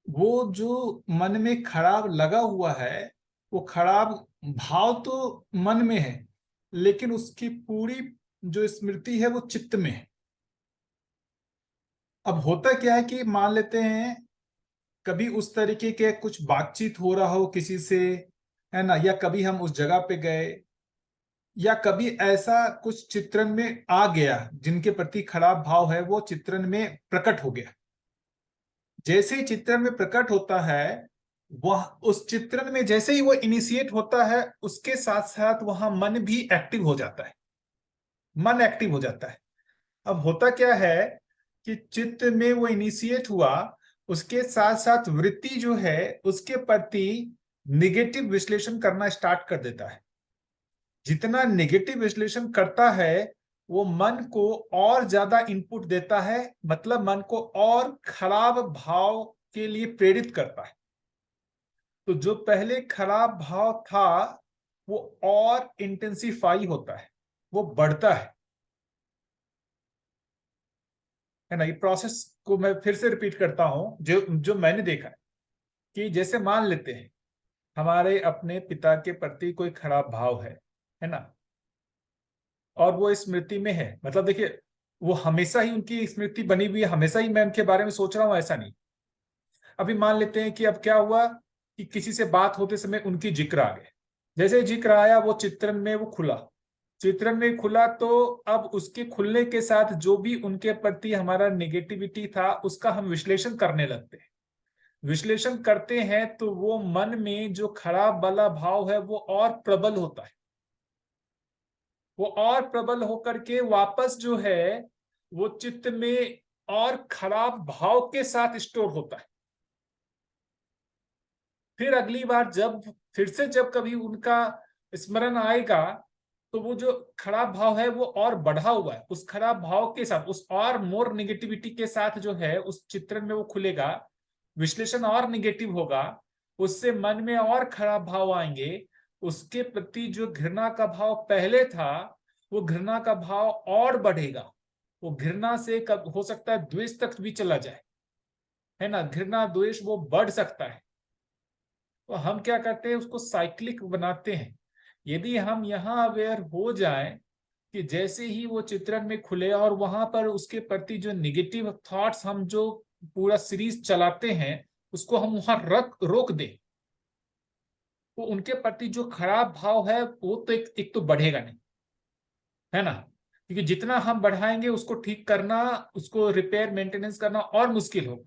वो जो मन में खराब लगा हुआ है, वो खराब भाव तो मन में है, लेकिन उसकी पूरी जो स्मृति है वो चित्त में है। अब होता क्या है कि मान लेते हैं कभी उस तरीके के कुछ बातचीत हो रहा हो किसी से, है ना, या कभी हम उस जगह पे गए, या कभी ऐसा कुछ चित्रण में आ गया जिनके प्रति खराब भाव है, वो चित्रण में प्रकट हो गया। जैसे ही चित्रण में प्रकट होता है, वह उस चित्रण में जैसे ही वो इनिशिएट होता है, उसके साथ साथ वहां मन भी एक्टिव हो जाता है। मन एक्टिव हो जाता है। अब होता क्या है कि चित्त में वो इनिशिएट हुआ, उसके साथ साथ वृत्ति जो है उसके प्रति निगेटिव विश्लेषण करना स्टार्ट कर देता है। जितना नेगेटिव विश्लेषण करता है, वो मन को और ज्यादा इनपुट देता है, मतलब मन को और खराब भाव के लिए प्रेरित करता है। तो जो पहले खराब भाव था वो और इंटेंसिफाई होता है, वो बढ़ता है ना। ये प्रोसेस को मैं फिर से रिपीट करता हूं, जो जो मैंने देखा है कि जैसे मान लेते हैं हमारे अपने पिता के प्रति कोई खराब भाव है ना, और वो स्मृति में है, मतलब देखिए वो हमेशा ही उनकी स्मृति बनी हुई है, हमेशा ही मैं उनके बारे में सोच रहा हूं, ऐसा नहीं। अभी मान लेते हैं कि अब क्या हुआ कि किसी से बात होते समय उनकी जिक्र आ गए, जैसे जिक्र आया वो चित्रण में वो खुला, चित्रण में खुला, तो अब उसके खुलने के साथ जो भी उनके प्रति हमारा नेगेटिविटी था उसका हम विश्लेषण करने लगते हैं। विश्लेषण करते हैं तो वो मन में जो खराब वाला भाव है वो और प्रबल होता है, वो और प्रबल होकर के वापस जो है वो चित्त में और खराब भाव के साथ स्टोर होता है। फिर अगली बार जब कभी उनका स्मरण आएगा तो वो जो खराब भाव है वो और बढ़ा हुआ है, उस खराब भाव के साथ, उस और मोर निगेटिविटी के साथ जो है उस चित्रण में वो खुलेगा, विश्लेषण और निगेटिव होगा, उससे मन में और खराब भाव आएंगे, उसके प्रति जो घृणा का भाव पहले था वो घृणा का भाव और बढ़ेगा, वो घृणा से कब हो सकता है द्वेष तक भी चला जाए, है ना, घृणा द्वेष वो बढ़ सकता है। तो हम क्या करते हैं, उसको साइक्लिक बनाते हैं। यदि हम यहाँ अवेयर हो जाएं कि जैसे ही वो चित्रण में खुले और वहां पर उसके प्रति जो निगेटिव थॉट्स हम जो पूरा सीरीज चलाते हैं उसको हम वहां रोक दें, तो उनके प्रति जो खराब भाव है वो तो एक तो बढ़ेगा नहीं, है ना, क्योंकि जितना हम बढ़ाएंगे उसको ठीक करना, उसको रिपेयर मेंटेनेंस करना और मुश्किल होगा।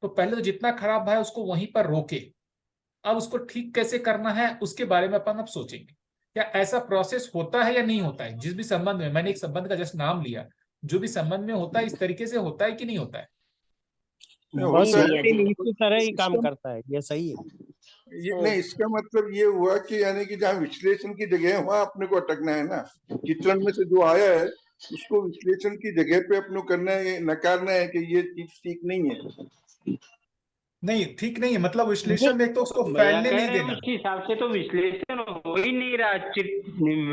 तो पहले तो जितना खराब भाव है उसको वहीं पर रोके, अब उसको ठीक कैसे करना है उसके बारे में अपन अब सोचेंगे। क्या ऐसा प्रोसेस होता है या नहीं होता है, जिस भी संबंध में, मैंने एक संबंध का जस्ट नाम लिया, जो भी संबंध में होता है इस तरीके से होता है कि नहीं होता है? होता जी है। भैया जी। इसी तरह ही काम इसका करता है, ये सही है। ये नहीं, इसका मतलब ये हुआ कि यानी कि जहाँ विश्लेषण की जगह है वहां अपने को अटकना है ना। चित्रण में से जो आया है उसको विश्लेषण की जगह पे अपने को करना है, नकारना है कि ये चीज ठीक नहीं है। नहीं, ठीक नहीं है, मतलब जी विश्लेषण में एक तो उसको भैया फैलने कह नहीं रहे हैं देना। उस हिसाब से तो विश्लेषण हो ही नहीं रहा,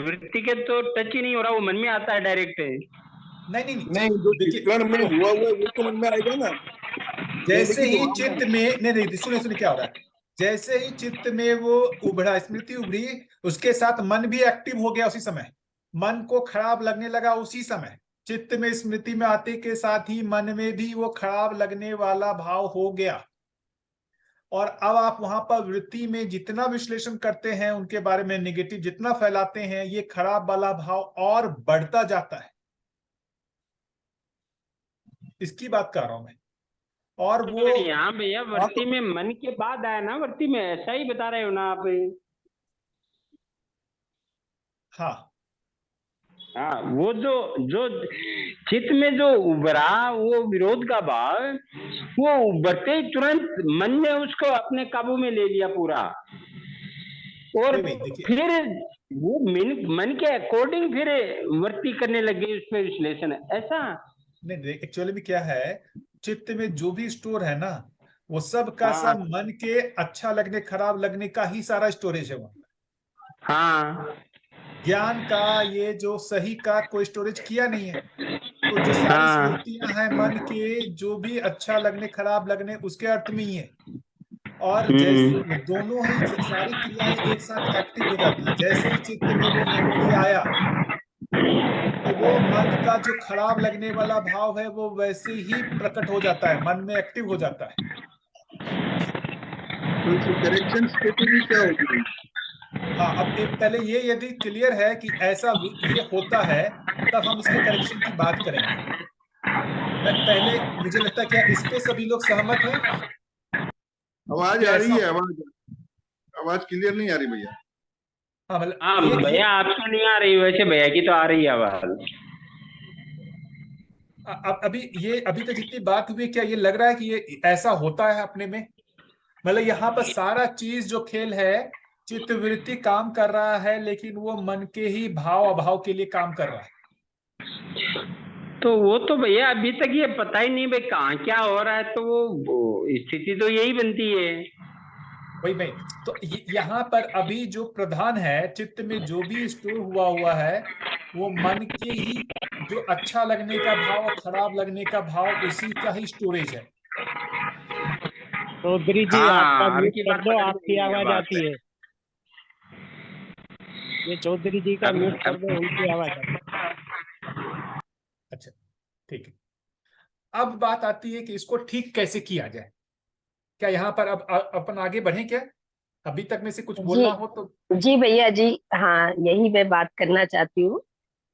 वृत्ति के तो टच ही नहीं हो रहा, वो मन में आता है डायरेक्ट। नहीं नहीं नहीं, जो देखिए, चित्रण में हुआ हुआ है वो तो मन में आएगा ना। पहले जैसे की जो ही चित्त में, नहीं सुनिए सुनिए क्या हो रहा है, जैसे ही चित्त में वो उभरा, स्मृति उभरी, उसके साथ मन भी एक्टिव हो गया उसी समय, मन को खराब लगने लगा उसी समय, चित्त में स्मृति में आते के साथ ही मन में भी वो खराब लगने वाला भाव हो गया। और अब आप वहां पर वृत्ति में जितना विश्लेषण करते हैं उनके बारे में नेगेटिव जितना फैलाते हैं, ये खराब वाला भाव और बढ़ता जाता है, इसकी बात कर रहा हूं मैं। और वो यहाँ भैया वृत्ति में मन के बाद आया ना, वृत्ति में ऐसा ही बता रहे हो ना आप? हाँ हाँ, वो जो जो चित्त में जो उभरा वो विरोध का भाव, वो उभरते ही तुरंत मन ने उसको अपने काबू में ले लिया पूरा, और नहीं देखिए, फिर वो मन के अकॉर्डिंग फिर वृत्ति करने लगे उस पर विश्लेषण, ऐसा नहीं एक्चुअली में क्या है, चित्त में जो भी स्टोर है ना वो सब का हाँ सब मन के अच्छा लगने खराब लगने का ही सारा स्टोरेज है वो। हाँ ज्ञान का ये जो सही का कोई स्टोरेज किया नहीं है, तो जो सारी हाँ स्मृतियां हैं मन के जो भी अच्छा लगने खराब लगने उसके अर्थ में ही है। और जैसे दोनों ही सारी क्रियाएं एक साथ एक्टिव हो जाती है, जैसे ही चित्त में वो मेमोरी आया तो वो मन का जो खराब लगने वाला भाव है वो वैसे ही प्रकट हो जाता है, मन में एक्टिव हो जाता है। तो इसकी करेक्शन स्ट्रेटेजी क्या होगी? हाँ, अब पहले ये यदि क्लियर है कि ऐसा ये होता है तब हम इसके करेक्शन की बात करेंगे। मैं पहले, मुझे लगता है क्या इस पे सभी लोग सहमत हैं? आवाज आ रही है? आवाज क्लियर नहीं आ रही भैया। हाँ मतलब हाँ भैया आपको नहीं आ रही, वैसे भैया की तो आ रही है आवाज। अभी तो जितनी बात हुई, क्या ये लग रहा है कि ये ऐसा होता है अपने में? मतलब यहाँ पर सारा चीज जो खेल है, चित्त वृत्ति काम कर रहा है लेकिन वो मन के ही भाव अभाव के लिए काम कर रहा है। तो वो तो भैया अभी तक ये पता ही नहीं भाई कहाँ क्या हो रहा है, तो वो स्थिति तो यही बनती है। वही भाई, तो यहाँ पर अभी जो प्रधान है, चित्त में जो भी स्टोर हुआ है वो मन के ही जो अच्छा लगने का भाव और खराब लगने का भाव उसी का ही स्टोरेज है। चौधरी जी आपका हाँ, अब म्यूट की कर बार दो, पकड़ में आपकी नहीं आवाज बात आती है। ये चौधरी जी का म्यूट कर दो, उनकी आवाज आती है। अच्छा ठीक है, अब बात आती है कि इसको ठीक कैसे किया जाए। क्या यहाँ पर अब अपन आगे बढ़े क्या? अभी तक में से कुछ बोलना जी हो तो। जी भैया जी, हाँ यही मैं बात करना चाहती हूँ।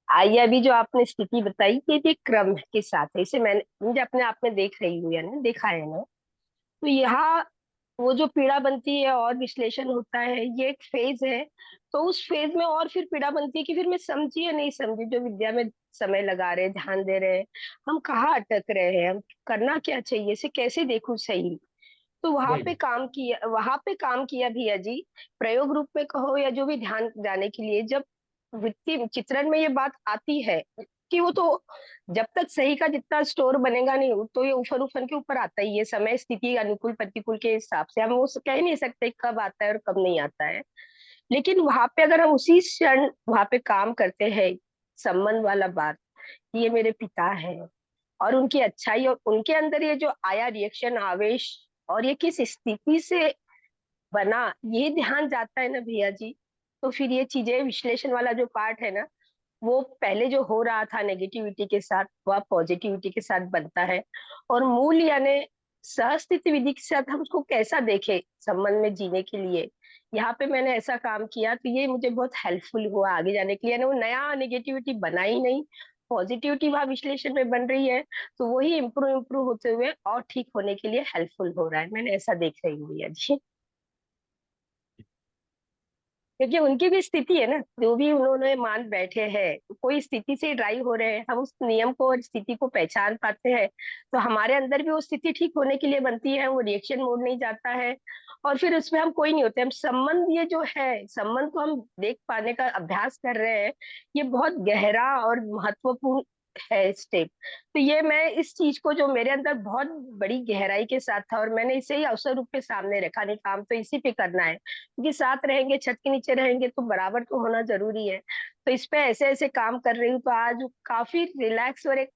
आइए, अभी जो आपने स्थिति बताई ये क्रम के साथ है, इसे मैंने मुझे अपने आप में देख रही हूँ, या ना देखा है ना, तो यहाँ वो जो पीड़ा बनती है और विश्लेषण होता है, ये एक फेज है। तो उस फेज में और फिर पीड़ा बनती है कि फिर मैं समझी या नहीं समझी, जो विद्या में समय लगा रहे हैं, ध्यान दे रहे हैं, हम कहाँ अटक रहे हैं, हम करना क्या चाहिए, इसे कैसे देखूं सही। तो वही वहां पे काम किया भैया जी। प्रयोग रूप में कहो या जो भी ध्यान जाने के लिए, जब वृत्ति चित्रण में ये बात आती है कि वो तो जब तक सही का जितना स्टोर बनेगा नहीं, तो ये उफर उफर के ऊपर आता ही है, समय स्थिति अनुकूल प्रतिकूल के हिसाब से हम वो कह ही नहीं सकते कब आता है और कब नहीं आता है। लेकिन वहां पे अगर हम उसी क्षण वहां पे काम करते हैं, संबंध वाला बात, कि ये मेरे पिता है और उनकी अच्छाई और उनके अंदर ये जो आया रिएक्शन, आवेश, और ये किस स्थिति से बना, ये ध्यान जाता है ना भैया जी, तो फिर ये चीजें विश्लेषण वाला जो पार्ट है ना, वो पहले जो हो रहा था नेगेटिविटी के साथ, वह पॉजिटिविटी के साथ बनता है। और मूल यानी सहस्तित्व विधि के साथ हम उसको कैसा देखे संबंध में जीने के लिए, यहाँ पे मैंने ऐसा काम किया तो ये मुझे बहुत हेल्पफुल हुआ आगे जाने के लिए। यानी वो नया नेगेटिविटी बना ही नहीं, पॉजिटिविटी वहाँ विश्लेषण में बन रही है, तो वही इम्प्रूव होते हुए और ठीक होने के लिए हेल्पफुल हो रहा है। मैंने ऐसा देख रही हूँ भैया जी, क्योंकि उनकी भी स्थिति है ना, जो भी उन्होंने मान बैठे हैं, कोई स्थिति से ड्राइव हो रहे हैं, हम उस नियम को और स्थिति को पहचान पाते हैं, तो हमारे अंदर भी वो स्थिति ठीक होने के लिए बनती है, वो रिएक्शन मोड नहीं जाता है। और फिर उसमें हम कोई नहीं होते, हम संबंध, ये जो है संबंध को हम देख पाने का अभ्यास कर रहे हैं, ये बहुत गहरा और महत्वपूर्ण है स्टेप। तो ये मैं इस चीज को जो मेरे अंदर बहुत बड़ी गहराई के साथ था, और मैंने इसे ही अवसर रूप में सामने रखा, नहीं काम तो इसी पे करना है, क्योंकि साथ रहेंगे, छत के नीचे रहेंगे तो बराबर तो होना जरूरी है। तो इस पे ऐसे ऐसे काम कर रही हूँ, तो आज काफी रिलैक्स और एक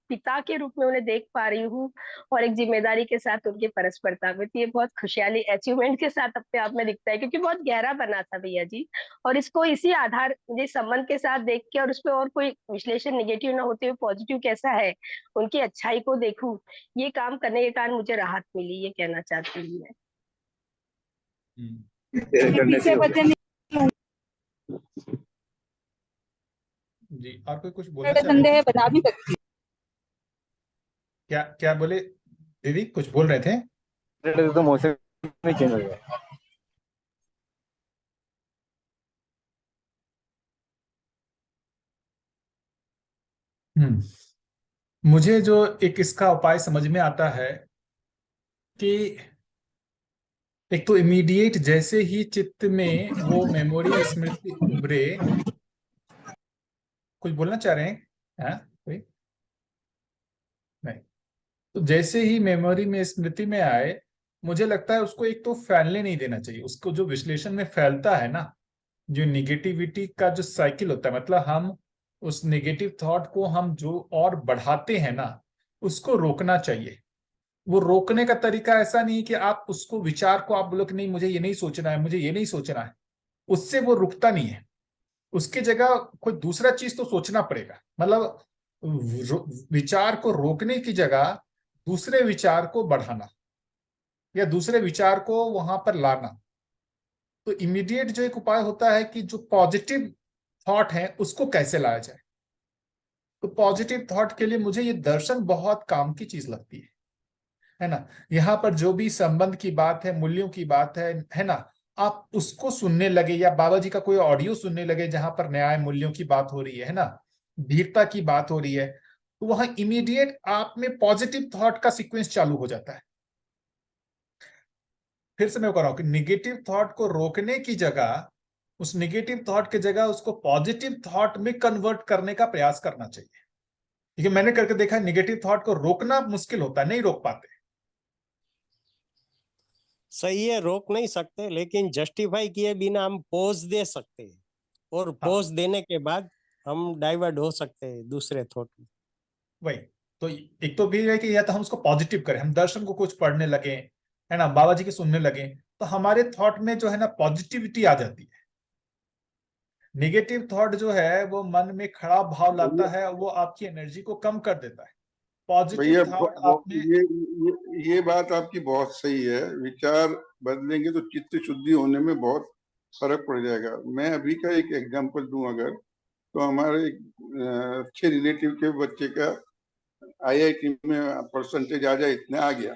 पिता के रूप में उन्हें देख पा रही हूँ, और एक जिम्मेदारी के साथ उनकी परस्परता में, तो ये बहुत खुशहाली अचीवमेंट के साथ अपने आप में दिखता है, क्योंकि बहुत गहरा बना था भैया जी। और इसको इसी आधार, ये संबंध के साथ देख के, और उसमें और कोई विश्लेषण निगेटिव ना होते हुए पॉजिटिव कैसा है, उनकी अच्छाई को देखूं, ये काम करने के कारण मुझे राहत मिली, ये कहना चाहती हूँ मैं। तेरे करने से हो गया। जी, और कोई कुछ बोलना चाह रहे थे? बना भी सकती क्या क्या बोले दीदी, कुछ बोल रहे थे? है, तो मौसम में चेंज हो गया। मुझे जो एक इसका उपाय समझ में आता है कि एक तो इमीडिएट जैसे ही चित्त में वो मेमोरी स्मृति उभरे, कुछ बोलना चाह रहे हैं? हाँ, कोई नहीं। तो जैसे ही मेमोरी में स्मृति में आए, मुझे लगता है उसको एक तो फैलने नहीं देना चाहिए। उसको जो विश्लेषण में फैलता है ना, जो निगेटिविटी का जो साइकिल होता है, मतलब हम उस निगेटिव थॉट को हम जो और बढ़ाते हैं ना, उसको रोकना चाहिए। वो रोकने का तरीका ऐसा नहीं कि आप उसको विचार को आप बोलो कि नहीं मुझे ये नहीं सोचना है, मुझे ये नहीं सोचना है, उससे वो रुकता नहीं है। उसकी जगह कोई दूसरा चीज तो सोचना पड़ेगा। मतलब विचार को रोकने की जगह दूसरे विचार को बढ़ाना या दूसरे विचार को वहां पर लाना। तो इमीडिएट जो एक उपाय होता है कि जो पॉजिटिव थॉट है उसको कैसे लाया जाए। तो पॉजिटिव थॉट के लिए मुझे ये दर्शन बहुत काम की चीज लगती है ना। यहाँ पर जो भी संबंध की बात है, मूल्यों की बात है ना, आप उसको सुनने लगे या बाबा जी का कोई ऑडियो सुनने लगे जहां पर न्याय मूल्यों की बात हो रही है ना, धीरता की बात हो रही है, तो वहां इमीडिएट आप में पॉजिटिव थॉट का सीक्वेंस चालू हो जाता है। फिर से मैं कह रहा हूं कि निगेटिव थॉट को रोकने की जगह, उस निगेटिव थॉट की जगह उसको पॉजिटिव थॉट में कन्वर्ट करने का प्रयास करना चाहिए। क्योंकि मैंने करके देखा है, निगेटिव थॉट को रोकना मुश्किल होता है, नहीं रोक पाते। सही है, रोक नहीं सकते, लेकिन जस्टिफाई किए बिना हम पोज दे सकते हैं, और पोज देने के बाद हम डाइवर्ट हो सकते हैं दूसरे थॉट में। वही तो एक तो भी है कि या तो हम उसको पॉजिटिव करें, हम दर्शन को कुछ पढ़ने लगे, है ना, बाबा जी के सुनने लगे, तो हमारे थॉट में जो है ना पॉजिटिविटी आ जाती है। नेगेटिव थॉट जो है वो मन में खराब भाव लाता है, वो आपकी एनर्जी को कम कर देता है। भैया पॉजिटिव थॉट आप में ये बात आपकी बहुत सही है। विचार बदलेंगे तो चित्त शुद्धि होने में बहुत फर्क पड़ जाएगा। मैं अभी का एक एग्जांपल दूं अगर, तो हमारे एक अच्छे रिलेटिव के बच्चे का IIT में परसेंटेज आ जाए इतना आ गया।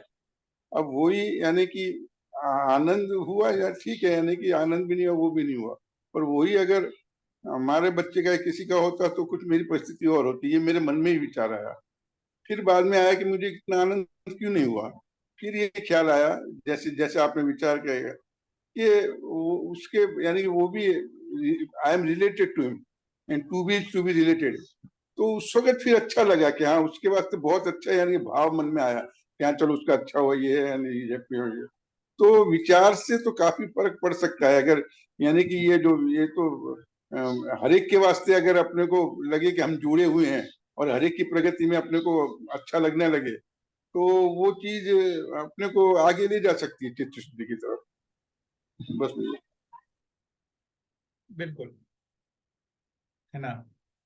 अब वही यानी कि आनंद हुआ या ठीक है, यानी कि आनंद भी नहीं हुआ वो भी नहीं हुआ, पर वही अगर हमारे बच्चे का या किसी का होता तो कुछ मेरी परिस्थिति और होती। ये मेरे मन में ही विचार आया। फिर बाद में आया कि मुझे इतना आनंद क्यों नहीं हुआ। फिर ये ख्याल आया, जैसे जैसे आपने विचार किया कि उसके यानी कि वो भी I am related to him and to be related. तो उस वक्त फिर अच्छा लगा कि हाँ उसके वास्ते बहुत अच्छा, यानी भाव मन में आया कि हाँ चलो उसका अच्छा हुआ, ये है यानी हैप्पी हो गया। तो विचार से तो काफी फर्क पड़ सकता है। अगर यानी कि ये तो हर एक के वास्ते अगर अपने को लगे कि हम जुड़े हुए हैं और हर एक की प्रगति में अपने को अच्छा लगने लगे, तो वो चीज अपने को आगे ले जा सकती है चित्त शुद्धि की तरफ। बस बिल्कुल, है ना।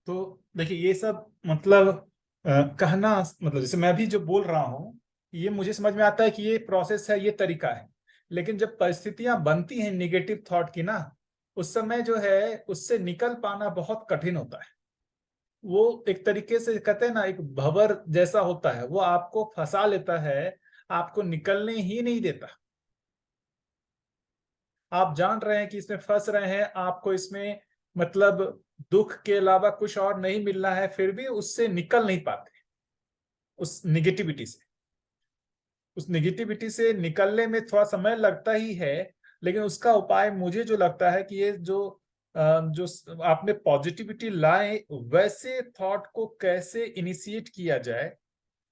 तो देखिए ये सब मतलब कहना, मतलब जैसे मैं भी जो बोल रहा हूँ, ये मुझे समझ में आता है कि ये प्रोसेस है, ये तरीका है। लेकिन जब परिस्थितियां बनती हैं निगेटिव थॉट की ना, उस समय जो है उससे निकल पाना बहुत कठिन होता है। वो एक तरीके से कहते हैं ना, एक भंवर जैसा होता है, वो आपको फंसा लेता है, आपको निकलने ही नहीं देता। आप जान रहे हैं कि इसमें फंस रहे हैं, आपको इसमें मतलब दुख के अलावा कुछ और नहीं मिल रहा है, फिर भी उससे निकल नहीं पाते। उस निगेटिविटी से निकलने में थोड़ा समय लगता ही है। लेकिन उसका उपाय मुझे जो लगता है कि ये जो आपने पॉजिटिविटी लाए, वैसे थॉट को कैसे इनिशिएट किया जाए,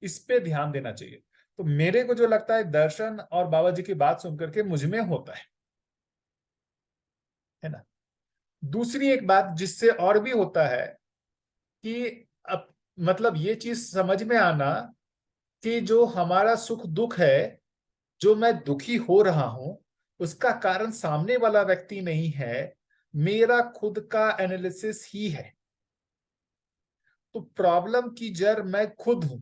इस पे ध्यान देना चाहिए। तो मेरे को जो लगता है, दर्शन और बाबा जी की बात सुन करके मुझ में होता है ना। दूसरी एक बात जिससे और भी होता है कि अब मतलब ये चीज समझ में आना कि जो हमारा सुख दुख है, जो मैं दुखी हो रहा हूं, उसका कारण सामने वाला व्यक्ति नहीं है, मेरा खुद का एनालिसिस ही है। तो प्रॉब्लम की जड़ मैं खुद हूं,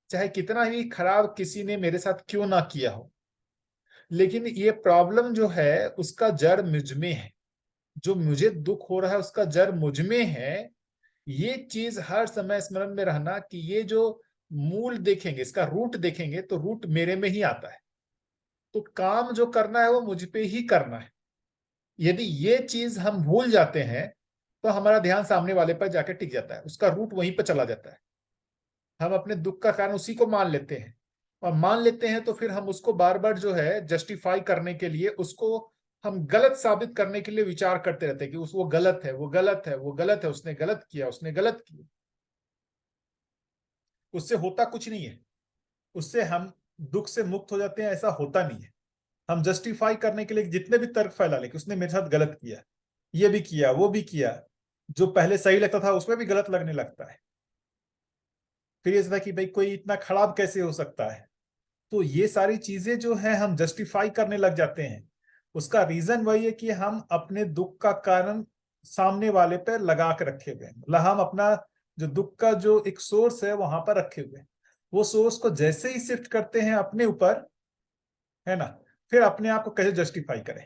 चाहे कितना ही खराब किसी ने मेरे साथ क्यों ना किया हो, लेकिन ये प्रॉब्लम जो है उसका जड़ मुझ में है। जो मुझे दुख हो रहा है उसका जड़ मुझ में है। ये चीज हर समय स्मरण में रहना कि ये जो मूल देखेंगे, इसका रूट देखेंगे, तो रूट मेरे में ही आता है। तो काम जो करना है वो मुझ पे ही करना है। यदि ये चीज हम भूल जाते हैं तो हमारा ध्यान सामने वाले पर जाके टिक जाता है, उसका रूट वहीं पर चला जाता है। हम अपने दुख का कारण उसी को मान लेते हैं, और मान लेते हैं तो फिर हम उसको बार बार जो है जस्टिफाई करने के लिए, उसको हम गलत साबित करने के लिए विचार करते रहते हैं कि वो गलत है, वो गलत है, वो गलत है, उसने गलत किया, उसने गलत किया। उससे होता कुछ नहीं है। उससे हम दुख से मुक्त हो जाते हैं, ऐसा होता नहीं है। हम जस्टिफाई करने के लिए जितने भी तर्क फैला ले कि उसने मेरे साथ गलत किया, ये भी किया, वो भी किया, जो पहले सही लगता था उसमें भी गलत लगने लगता है। फिर ये था कि भाई कोई इतना खराब कैसे हो सकता है। तो ये सारी चीजें जो है हम जस्टिफाई करने लग जाते हैं। उसका रीजन वही है कि हम अपने दुख का कारण सामने वाले पर लगा के रखे हुए हैं। मतलब हम अपना जो दुख का जो एक सोर्स है वहां पर रखे हुए हैं। वो सोर्स को जैसे ही शिफ्ट करते हैं अपने ऊपर, है ना, फिर अपने आप को कैसे जस्टिफाई करें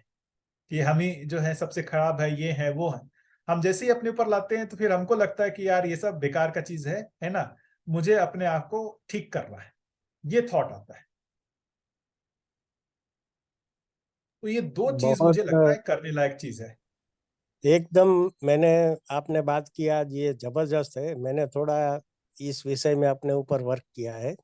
कि हम ही जो है सबसे खराब है, ये है वो है। हम जैसे ही अपने ऊपर लाते हैं तो फिर हमको लगता है कि यार ये सब बेकार का चीज है ना, मुझे अपने आप को ठीक करना है, ये थॉट आता है। तो ये दो चीज मुझे लगता है बहुत करने लायक चीज है। एकदम, मैंने आपने बात किया ये जबरदस्त है। मैंने थोड़ा इस विषय में अपने ऊपर वर्क किया है।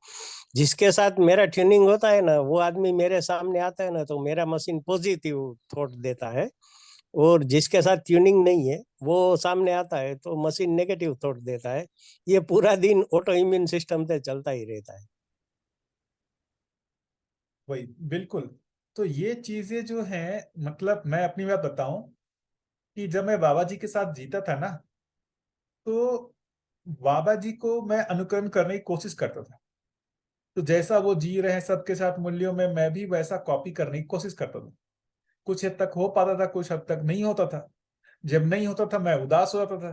जिसके साथ मेरा ट्यूनिंग होता है ना, वो आदमी मेरे सामने आता है ना, तो मेरा मशीन पॉजिटिव थॉट देता है। और जिसके साथ ट्यूनिंग नहीं है वो सामने आता है तो मशीन नेगेटिव थॉट देता है। ये पूरा दिन ऑटो इम्यून सिस्टम से चलता ही रहता है। वही बिल्कुल। तो ये चीजें जो हैं, मतलब मैं अपनी बात बताऊं कि जब मैं बाबा जी के साथ जीता था ना, तो बाबा जी को मैं अनुकरण करने की कोशिश करता था। तो जैसा वो जी रहे हैं सबके साथ मूल्यों में, मैं भी वैसा कॉपी करने की कोशिश करता था। कुछ हद तक हो पाता था, कुछ हद तक नहीं होता था। जब नहीं होता था मैं उदास हो जाता था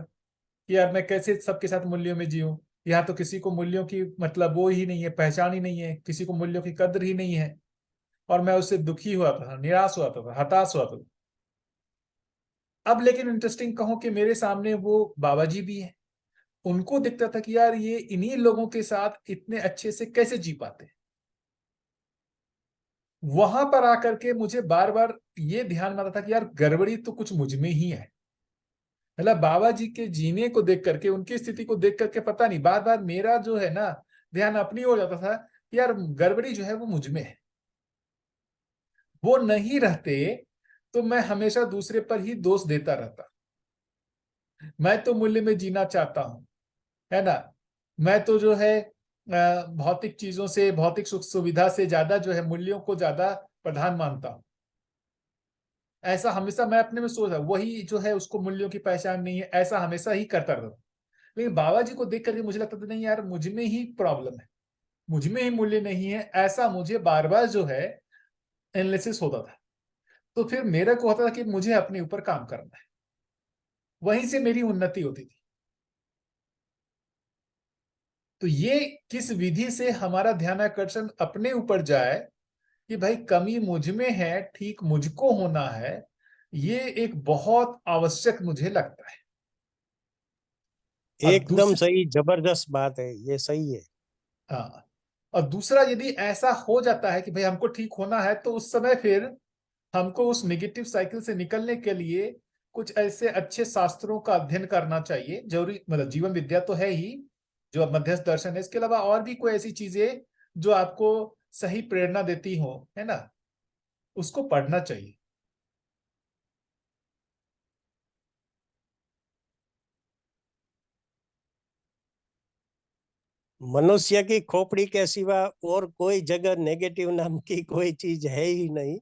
कि यार मैं कैसे सबके साथ मूल्यों में जीऊं। यहाँ तो किसी को मूल्यों की मतलब वो ही नहीं है, पहचान ही नहीं है, किसी को मूल्यों की कद्र ही नहीं है। और मैं उससे दुखी हुआ था, निराश हुआ था, हताश हुआ था। अब लेकिन इंटरेस्टिंग कहूं कि मेरे सामने वो बाबा जी भी हैं। उनको दिखता था कि यार ये इन्हीं लोगों के साथ इतने अच्छे से कैसे जी पाते हैं। वहां पर आकर के मुझे बार बार ये ध्यान में आता था कि यार गड़बड़ी तो कुछ मुझ में ही है। मतलब बाबा जी के जीने को देख करके, उनकी स्थिति को देख करके पता नहीं बार बार मेरा जो है ना ध्यान अपनी ओर जाता था कि यार गड़बड़ी जो है वो मुझ में है। वो नहीं रहते तो मैं हमेशा दूसरे पर ही दोष देता रहता। मैं तो मूल्य में जीना चाहता हूं, है ना। मैं तो जो है भौतिक चीजों से, भौतिक सुख सुविधा से ज्यादा जो है मूल्यों को ज्यादा प्रधान मानता हूं। ऐसा हमेशा मैं अपने में सोचा, वही जो है उसको मूल्यों की पहचान नहीं है, ऐसा हमेशा ही करता रहता। लेकिन बाबा जी को देख करके मुझे लगता था नहीं यार, मुझ में ही प्रॉब्लम है, मुझ में ही मूल्य नहीं है, ऐसा मुझे बार बार जो है एनालिसिस होता था। तो फिर मेरे को होता था कि मुझे अपने ऊपर काम करना है, वहीं से मेरी उन्नति होती थी। तो ये किस विधि से हमारा ध्यानाकर्षण अपने ऊपर जाए कि भाई कमी मुझ में है, ठीक मुझको होना है, ये एक बहुत आवश्यक मुझे लगता है। और एकदम सही, जबरदस्त बात है, ये सही है। हाँ, और दूसरा यदि ऐसा हो जाता है कि भाई हमको ठीक होना है, तो उस समय फिर हमको उस नेगेटिव साइकिल से निकलने के लिए कुछ ऐसे अच्छे शास्त्रों का अध्ययन करना चाहिए, जरूरी मतलब जीवन विद्या तो है ही, जो मध्यस्थ दर्शन है, इसके अलावा और भी कोई ऐसी चीजें जो आपको सही प्रेरणा देती हो, है ना, उसको पढ़ना चाहिए। मनुष्य की खोपड़ी के सिवा और कोई जगह नेगेटिव नाम की कोई चीज है ही नहीं,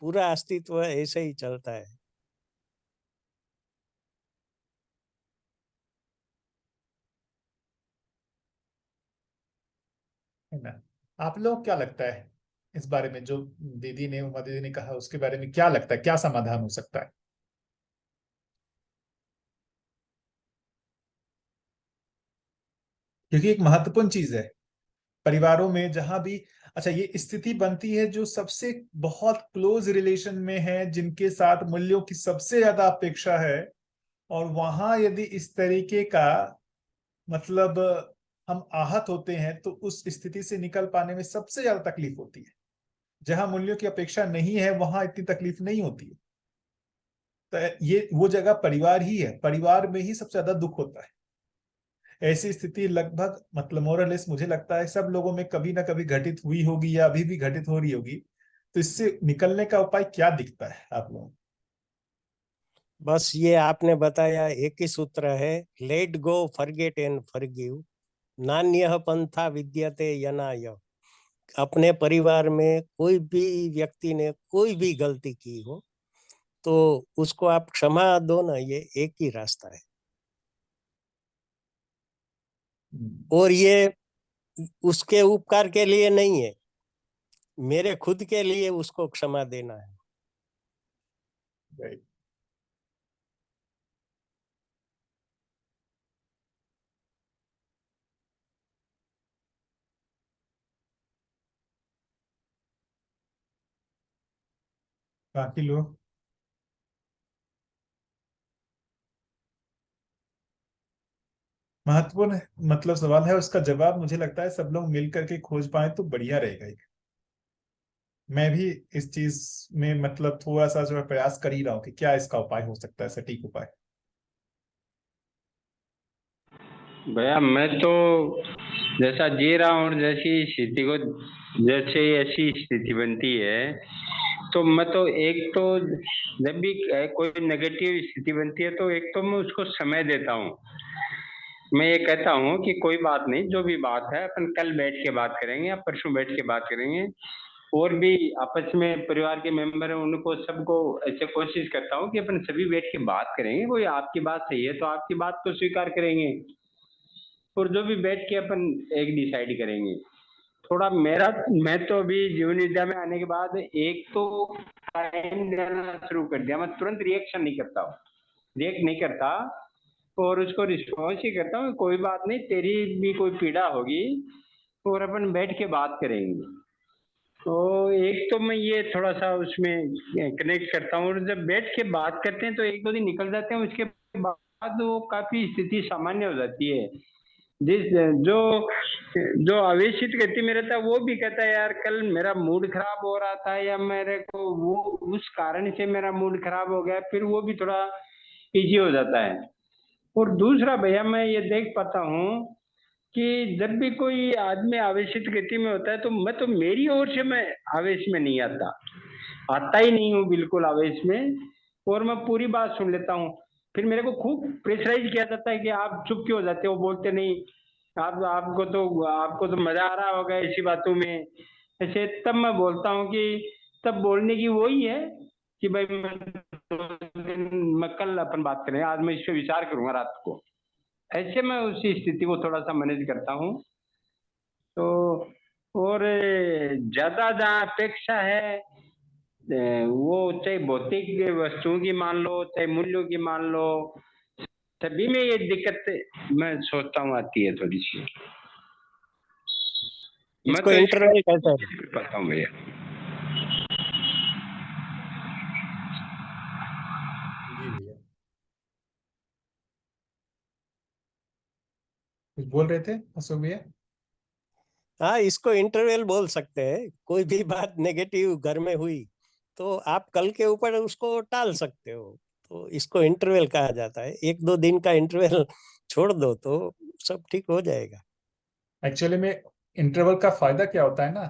पूरा अस्तित्व ऐसे ही चलता है। है ना। आप लोगों को क्या लगता है इस बारे में, जो दीदी ने, उमा दीदी ने कहा, उसके बारे में क्या लगता है, क्या समाधान हो सकता है? क्योंकि एक महत्वपूर्ण चीज है परिवारों में जहां भी, अच्छा, ये स्थिति बनती है जो सबसे बहुत क्लोज रिलेशन में है, जिनके साथ मूल्यों की सबसे ज्यादा अपेक्षा है, और वहां यदि इस तरीके का मतलब हम आहत होते हैं, तो उस स्थिति से निकल पाने में सबसे ज्यादा तकलीफ होती है। जहां मूल्यों की अपेक्षा नहीं है वहां इतनी तकलीफ नहीं होती है। तो ये वो जगह परिवार ही है, परिवार में ही सबसे ज्यादा दुख होता है। ऐसी स्थिति लगभग मतलब मोरलेस मुझे लगता है सब लोगों में कभी ना कभी घटित हुई होगी या अभी भी घटित हो रही होगी। तो इससे निकलने का उपाय क्या दिखता है आप लोगों को? बस ये आपने बताया, एक ही सूत्र है, let go, forget and forgive, नान्यः पंथा विद्यते यनाय। अपने परिवार में कोई भी व्यक्ति ने कोई भी गलती की हो तो उसको आप क्षमा दो ना, ये एक ही रास्ता है। और ये उसके उपकार के लिए नहीं है, मेरे खुद के लिए उसको क्षमा देना है। Right. बाकी लोग महत्वपूर्ण मतलब सवाल है, उसका जवाब मुझे लगता है सब लोग मिल करके खोज पाए तो बढ़िया रहेगा। मैं भी इस चीज में मतलब थोड़ा सा जो है प्रयास कर ही रहा हूँ कि क्या इसका उपाय हो सकता है, सटीक उपाय। भैया मैं तो जैसा जी रहा हूँ और जैसी स्थिति को, जैसे ऐसी स्थिति बनती है, तो मैं तो एक तो जब भी कोई नेगेटिव स्थिति बनती है तो एक तो मैं उसको समय देता हूँ। मैं ये कहता हूँ कि कोई बात नहीं, जो भी बात है अपन कल बैठ के बात करेंगे या परसों बैठ के बात करेंगे। और भी आपस में परिवार के मेंबर हैं, उनको सबको ऐसे कोशिश करता हूँ कि अपन सभी बैठ के बात करेंगे। कोई आपकी बात सही है तो आपकी बात को स्वीकार करेंगे, और जो भी बैठ के अपन एक डिसाइड करेंगे। थोड़ा मेरा, मैं तो अभी जीवन विद्या में आने के बाद एक तो टाइम देना शुरू कर दिया। मैं तुरंत रिएक्शन नहीं करता हूँ, रिएक्ट नहीं करता, और उसको रिस्पॉन्स ही करता हूँ। कोई बात नहीं, तेरी भी कोई पीड़ा होगी और अपन बैठ के बात करेंगे। तो एक तो मैं ये थोड़ा सा उसमें कनेक्ट करता हूँ, और जब बैठ के बात करते हैं तो एक दो दिन निकल जाते हैं, उसके बाद वो काफी स्थिति सामान्य हो जाती है। जिस जो जो आवेशित गति में रहता है वो भी कहता है यार कल मेरा मूड खराब हो रहा था, या मेरे को वो उस कारण से मेरा मूड खराब हो गया, फिर वो भी थोड़ा इजी हो जाता है। और दूसरा भैया मैं ये देख पाता हूँ कि जब भी कोई आदमी आवेशित गति में होता है तो मैं तो मेरी ओर से मैं आवेश में नहीं आता, आता ही नहीं हूँ बिल्कुल आवेश में। और मैं पूरी बात सुन लेता हूँ। फिर मेरे को खूब प्रेशराइज किया जाता है कि आप चुप क्यों हो जाते हो, बोलते नहीं। आप आपको तो मजा आ रहा होगा ऐसी बातों में। ऐसे तब मैं बोलता हूँ कि तब बोलने की वही है कि भाई मैं कल अपन बात करें, आज मैं इस पे विचार करूंगा रात को। ऐसे मैं उसी स्थिति को थोड़ा सा मैनेज करता हूँ। तो और ज्यादा जहाँ अपेक्षा है, वो चाहे भौतिक वस्तुओं की मान लो चाहे मूल्यों की मान लो, सभी में ये दिक्कत मैं सोचता हूँ आती है थोड़ी सी। मैं इसको तो इंटरवल कहते हैं। इसका पाता हूँ भैया। जी भैया, कुछ बोल रहे थे अशोक भैया? हाँ, इसको इंटरवल बोल सकते हैं। कोई भी बात नेगेटिव घर में हुई तो आप कल के ऊपर उसको टाल सकते हो, तो इसको इंटरवल कहा जाता है। 1-2 दिन का इंटरवल छोड़ दो तो सब ठीक हो जाएगा। एक्चुअली में इंटरवल का फायदा क्या होता है ना,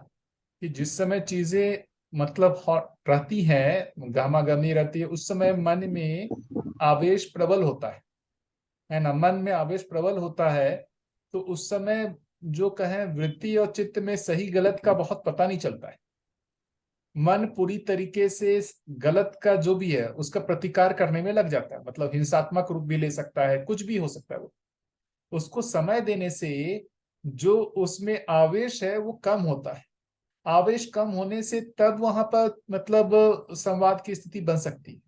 कि जिस समय चीजें मतलब रहती हैं, गहमागहमी रहती है, उस समय मन में आवेश प्रबल होता है ना, मन में आवेश प्रबल होता है। तो उस समय जो कहें वृत्ति और चित्त में सही गलत का बहुत पता नहीं चलता है। मन पूरी तरीके से गलत का जो भी है उसका प्रतिकार करने में लग जाता है, मतलब हिंसात्मक रूप भी ले सकता है, कुछ भी हो सकता है। वो उसको समय देने से जो उसमें आवेश है वो कम होता है। आवेश कम होने से तब वहां पर मतलब संवाद की स्थिति बन सकती है।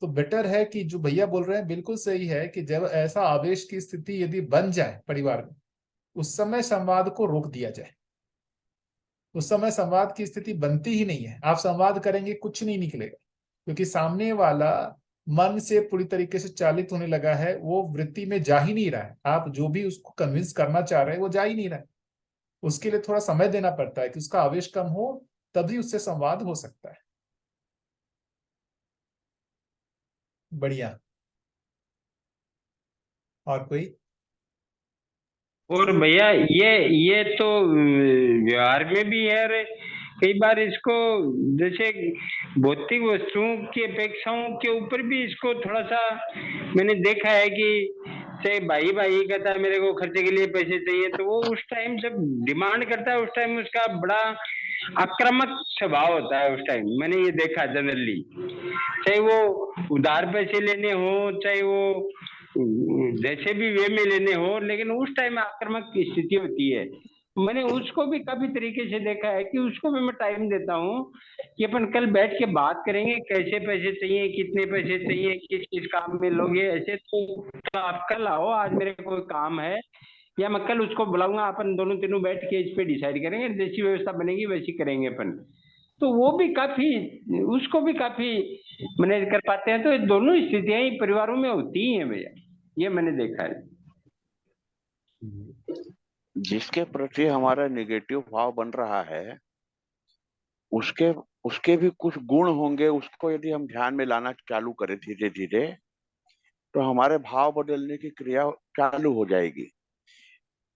तो बेटर है कि जो भैया बोल रहे हैं बिल्कुल सही है, कि जब ऐसा आवेश की स्थिति यदि बन जाए परिवार में, उस समय संवाद को रोक दिया जाए। उस समय संवाद की स्थिति बनती ही नहीं है। आप संवाद करेंगे कुछ नहीं निकलेगा, क्योंकि सामने वाला मन से पूरी तरीके से चालित होने लगा है, वो वृत्ति में जा ही नहीं रहा है। आप जो भी उसको कन्विंस करना चाह रहे हैं वो जा ही नहीं रहा है। उसके लिए थोड़ा समय देना पड़ता है कि उसका आवेश कम हो, तभी उससे संवाद हो सकता है। बढ़िया। और कोई? और भैया ये तो व्यवहार में भी है। अरे कई बार इसको जैसे भौतिक वस्तुओं की अपेक्षाओं के ऊपर भी इसको थोड़ा सा मैंने देखा है कि चाहे भाई भाई कहता है मेरे को खर्चे के लिए पैसे चाहिए, तो वो उस टाइम जब डिमांड करता है उस टाइम उसका बड़ा आक्रामक स्वभाव होता है। उस टाइम मैंने ये देखा जनरली, चाहे वो उधार पैसे लेने हो चाहे वो जैसे भी वे में लेने हो, लेकिन उस टाइम आक्रामक की स्थिति होती है। मैंने उसको भी काफी तरीके से देखा है कि उसको भी मैं टाइम देता हूँ कि अपन कल बैठ के बात करेंगे, कैसे पैसे चाहिए, कितने पैसे चाहिए, किस किस काम में लोगे। ऐसे तो आप कल आओ, आज मेरे को कोई काम है, या मैं कल उसको बुलाऊंगा, अपन दोनों तीनों बैठ के इस पे डिसाइड करेंगे, जैसी व्यवस्था बनेगी वैसी करेंगे अपन। तो वो भी काफी, उसको भी काफी मैनेज कर पाते हैं। तो ये दोनों स्थितियां ही परिवारों में होती ही हैं भैया, ये मैंने देखा है। जिसके प्रति हमारा निगेटिव भाव बन रहा है उसके उसके भी कुछ गुण होंगे। उसको यदि हम ध्यान में लाना चालू करें धीरे धीरे, तो हमारे भाव बदलने की क्रिया चालू हो जाएगी।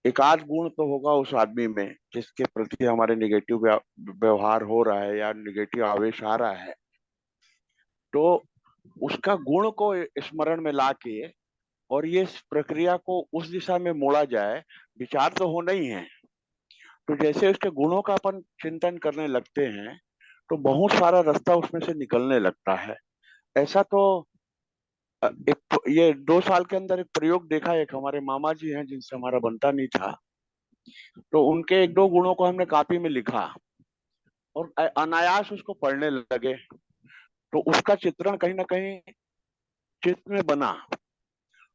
एक आध गुण तो होगा उस आदमी में जिसके प्रति हमारे निगेटिव व्यवहार हो रहा है या निगेटिव आवेश आ रहा है, तो उसका गुण को स्मरण में लाके और ये प्रक्रिया को उस दिशा में मोड़ा जाए। विचार तो होना ही है, तो जैसे उसके गुणों का अपन चिंतन करने लगते हैं तो बहुत सारा रास्ता उसमें से निकलने लगता है। ऐसा तो एक ये 2 साल के अंदर एक प्रयोग देखा। एक हमारे मामा जी हैं जिनसे हमारा बनता नहीं था, तो उनके 1-2 गुणों को हमने कॉपी में लिखा और अनायास उसको पढ़ने लगे, तो उसका चित्रण कहीं ना कहीं चित्त में बना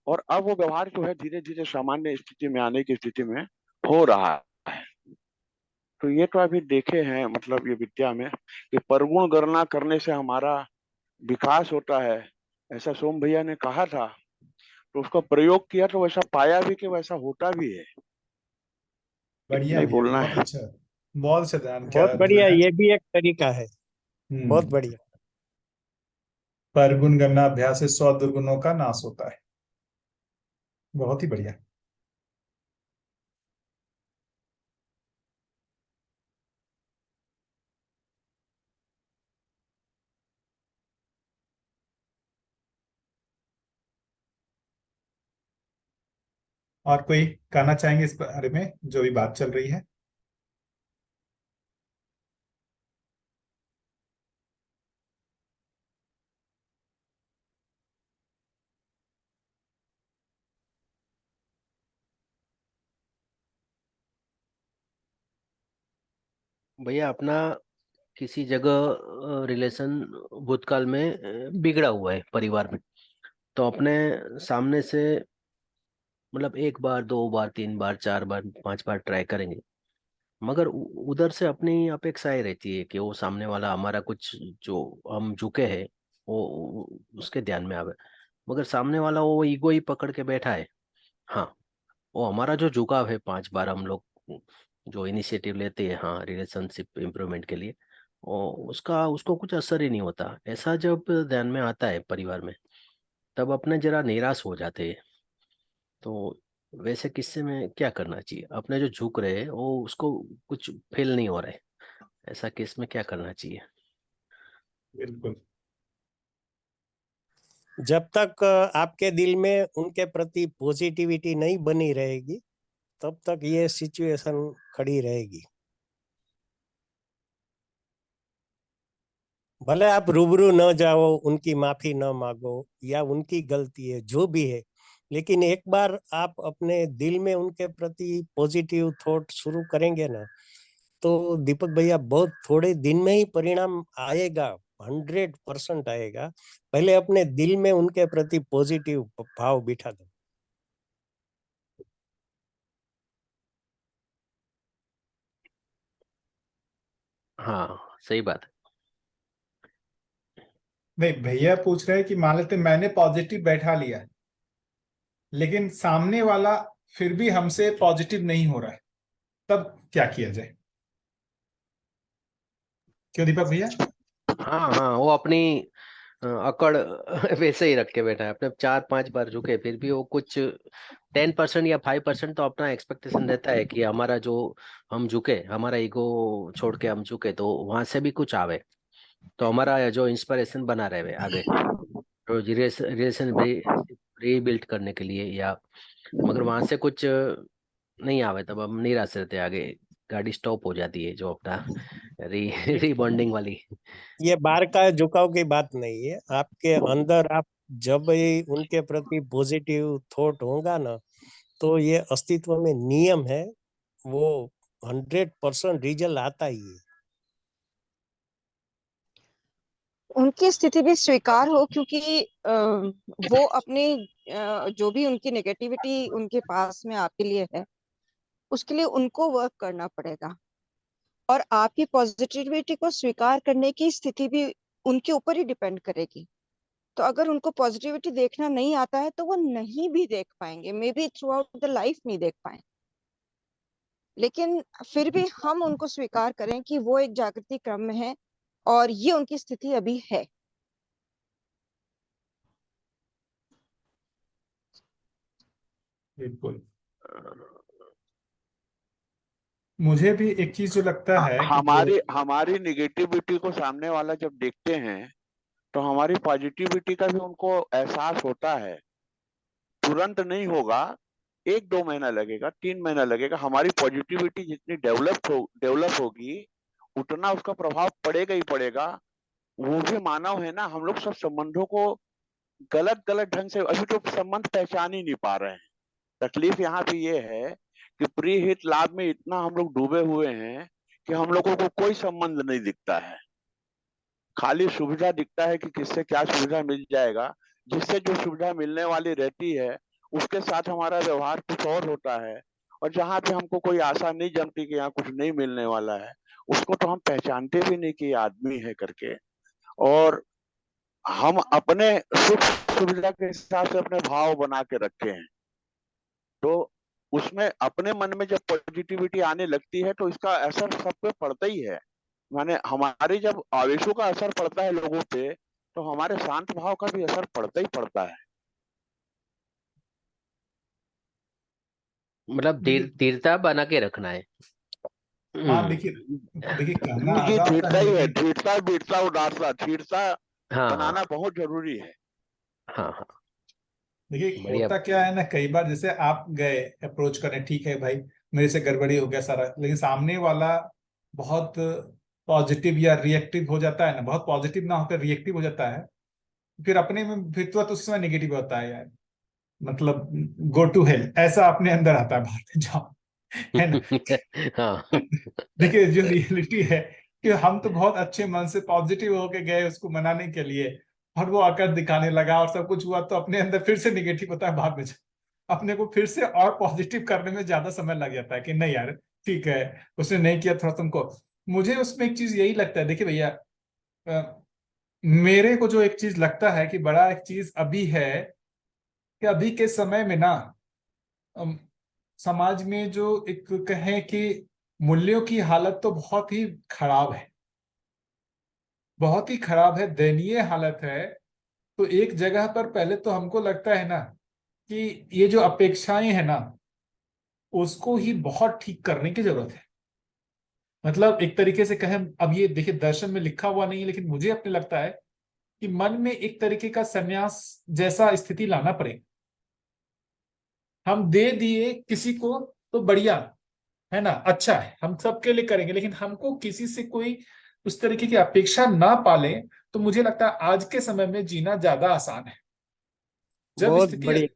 और अब वो व्यवहार जो है धीरे धीरे सामान्य स्थिति में आने की स्थिति में हो रहा है। तो ये तो अभी देखे हैं, मतलब ये विद्या में कि परगुण गणना करने से हमारा विकास होता है, ऐसा सोम भैया ने कहा था। तो उसका प्रयोग किया तो वैसा पाया भी कि वैसा होता भी है। बढ़िया नहीं भैया, बोलना बहुत है। अच्छा, बहुत अच्छा ध्यान बहुत क्या बढ़िया, दिया है। ये भी एक तरीका है। बहुत हम्म। बढ़िया। पर गुण गणना अभ्यास से 100 दुर्गुणों का नाश होता है। बहुत ही बढ़िया। और कोई कहना चाहेंगे इस बारे में, जो भी बात चल रही है? भैया अपना किसी जगह रिलेशन भूतकाल में बिगड़ा हुआ है परिवार में, तो अपने सामने से मतलब एक बार, दो बार, तीन बार, चार बार, पांच बार ट्राई करेंगे, मगर उधर से अपनी अपेक्षाएं रहती है कि वो सामने वाला हमारा कुछ जो हम झुके हैं वो उसके ध्यान में आवे। मगर सामने वाला वो ईगो ही पकड़ के बैठा है। हाँ, वो हमारा जो झुकाव है, पांच बार हम लोग जो इनिशिएटिव लेते हैं हाँ रिलेशनशिप इम्प्रूवमेंट के लिए, उसका उसको कुछ असर ही नहीं होता। ऐसा जब ध्यान में आता है परिवार में, तब अपने जरा निराश हो जाते हैं। तो वैसे किस्से में क्या करना चाहिए? अपने जो झुक रहे हैं वो उसको कुछ फील नहीं हो रहा है, ऐसा केस में क्या करना चाहिए? बिल्कुल। जब तक आपके दिल में उनके प्रति पॉजिटिविटी नहीं बनी रहेगी, तब तक ये सिचुएशन खड़ी रहेगी। भले आप रूबरू न जाओ, उनकी माफी न मांगो, या उनकी गलती है जो भी है, लेकिन एक बार आप अपने दिल में उनके प्रति पॉजिटिव थॉट शुरू करेंगे ना, तो दीपक भैया बहुत थोड़े दिन में ही परिणाम आएगा। 100% आएगा। पहले अपने दिल में उनके प्रति पॉजिटिव भाव बिठा दो। हाँ सही बात है। नहीं, भैया पूछ रहे हैं कि मान लेते मैंने पॉजिटिव बैठा लिया, लेकिन सामने वाला फिर भी हमसे पॉजिटिव नहीं हो रहा है, तब क्या किया जाए? क्यों दीपक भैया? हाँ हाँ, वो अपनी अकड़ वैसे ही रख के बैठा है। अपने चार पांच बार झुके फिर भी वो कुछ 10% या 5% तो अपना एक्सपेक्टेशन रहता है कि हमारा जो हम झुके, हमारा ईगो छोड़ के हम झुके तो वहां से भी कुछ आवे, तो हमारा जो इंस्पिरेशन बना रहे आगे तो रिलेशन रीबिल्ड करने के लिए या, मगर वहां से कुछ नहीं आवे तब हम निराश रहते हैं। आगे गाड़ी स्टॉप हो जाती है जो अपना रीबॉन्डिंग वाली। ये बाहर का झुकाव की बात नहीं है, आपके अंदर आप जब ही उनके प्रति पॉजिटिव थॉट होगा ना, तो ये अस्तित्व में नियम है, वो 100% रिजल्ट आता ही है। उनकी स्थिति भी स्वीकार हो, क्योंकि वो अपने जो भी उनकी नेगेटिविटी उनके पास में आपके लिए है, उसके लिए उनको वर्क करना पड़ेगा। और आपकी पॉजिटिविटी को स्वीकार करने की स्थिति भी उनके ऊपर ही डिपेंड करेगी। तो अगर उनको पॉजिटिविटी देखना नहीं आता है तो वो नहीं भी देख पाएंगे, may be through out the life नहीं देख पाए, लेकिन फिर भी हम उनको स्वीकार करें कि वो एक जागृति क्रम में है और ये उनकी स्थिति अभी है। बिल्कुल। मुझे भी एक चीज जो लगता है कि जो हमारी हमारी निगेटिविटी को सामने वाला जब देखते हैं तो हमारी पॉजिटिविटी का भी उनको एहसास होता है। तुरंत नहीं होगा, एक दो महीना लगेगा, 3 महीना लगेगा। हमारी पॉजिटिविटी जितनी डेवलप होगी उतना उसका प्रभाव पड़ेगा ही पड़ेगा। वो भी मानव है ना, हम लोग सब संबंधों को गलत गलत ढंग से अभी तो संबंध पहचान ही नहीं पा रहे हैं। तकलीफ यहाँ पे ये है कि प्री हित लाभ में इतना हम लोग डूबे हुए हैं कि हम लोगों को कोई संबंध नहीं दिखता है। खाली सुविधा दिखता है कि किससे क्या सुविधा मिल जाएगा। जिससे जो सुविधा मिलने वाली रहती है उसके साथ हमारा व्यवहार कुछ और होता है। और जहाँ पे हमको कोई आशा नहीं जमती कि यहाँ कुछ नहीं मिलने वाला है, उसको तो हम पहचानते भी नहीं कि ये आदमी है करके। और हम अपने सुख सुविधा के हिसाब से अपने भाव बना के रखे हैं। तो उसमें अपने मन में जब पॉजिटिविटी आने लगती है तो इसका असर सब पे पड़ता ही है। माने हमारे जब आवेशों का असर पड़ता है लोगों पे, तो हमारे शांत भाव का भी असर पड़ता ही पड़ता है। मतलब धीरता बना के रखना है। हाँ देखिए, देखिए कहना ये आसान होता धीरता है ही है, लेकिन धीरता वीरता उदारता, धीरता हाँ बनाना हाँ बहुत जरूरी है। हाँ हाँ देखिए बढ़िया। होता क्या है ना, कई बार जैसे आप गए अप्रोच करने, ठीक है भाई मेरे से गड़बड़ी हो गया सारा, लेकिन सामने वाला बहुत पॉजिटिव या रिएक्टिव हो जाता है ना, बहुत पॉजिटिव ना होकर रिएक्टिव हो जाता है, फिर अपने में फिर तो उस समय नेगेटिव होता है यार, मतलब गो टू हेल ऐसा अपने अंदर आता है, बाहर में जाओ, है ना। हाँ देखिए जो रियलिटी है कि हम तो बहुत अच्छे मन से पॉजिटिव होके गए उसको मनाने के लिए, और वो आकर दिखाने लगा और सब कुछ हुआ, तो अपने अंदर फिर से निगेटिव होता है, बाद में अपने को फिर से और पॉजिटिव करने में ज्यादा समय लग जाता है कि नहीं यार ठीक है, उसने नहीं किया थोड़ा तुमको। मुझे उसमें एक चीज यही लगता है, देखिए भैया, मेरे को जो एक चीज लगता है कि बड़ा एक चीज अभी है कि अभी के समय में ना, अम, समाज में जो एक कहें कि मूल्यों की हालत तो बहुत ही खराब है, बहुत ही खराब है, दयनीय हालत है। तो एक जगह पर पहले तो हमको लगता है ना कि ये जो अपेक्षाएं है ना, उसको ही बहुत ठीक करने की जरूरत है। मतलब एक तरीके से कहें, अब ये देखिए दर्शन में लिखा हुआ नहीं है, लेकिन मुझे अपने लगता है कि मन में एक तरीके का संन्यास जैसा स्थिति लाना पड़ेगा। हम दे दिए किसी को तो बढ़िया है ना, अच्छा है, हम सबके लिए करेंगे, लेकिन हमको किसी से कोई उस तरीके की अपेक्षा ना पाले, तो मुझे लगता है आज के समय में जीना ज्यादा आसान है। जब बहुत स्थिति बढ़िया।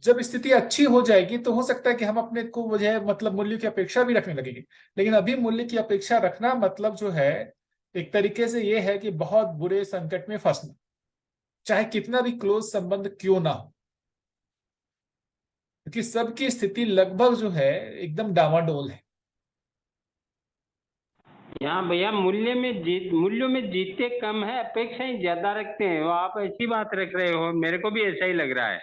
जब स्थिति अच्छी हो जाएगी तो हो सकता है कि हम अपने को वजह मतलब मूल्य की अपेक्षा भी रखने लगेंगे, लेकिन अभी मूल्य की अपेक्षा रखना मतलब जो है एक तरीके से ये है कि बहुत बुरे संकट में फंसना, चाहे कितना भी क्लोज संबंध क्यों ना हो, क्योंकि सबकी स्थिति लगभग जो है एकदम डामाडोल है। यहाँ भैया मूल्यों में जीतते कम है, अपेक्षाएं ज्यादा रखते हैं, वो आप ऐसी बात रख रहे हो, मेरे को भी ऐसा ही लग रहा है।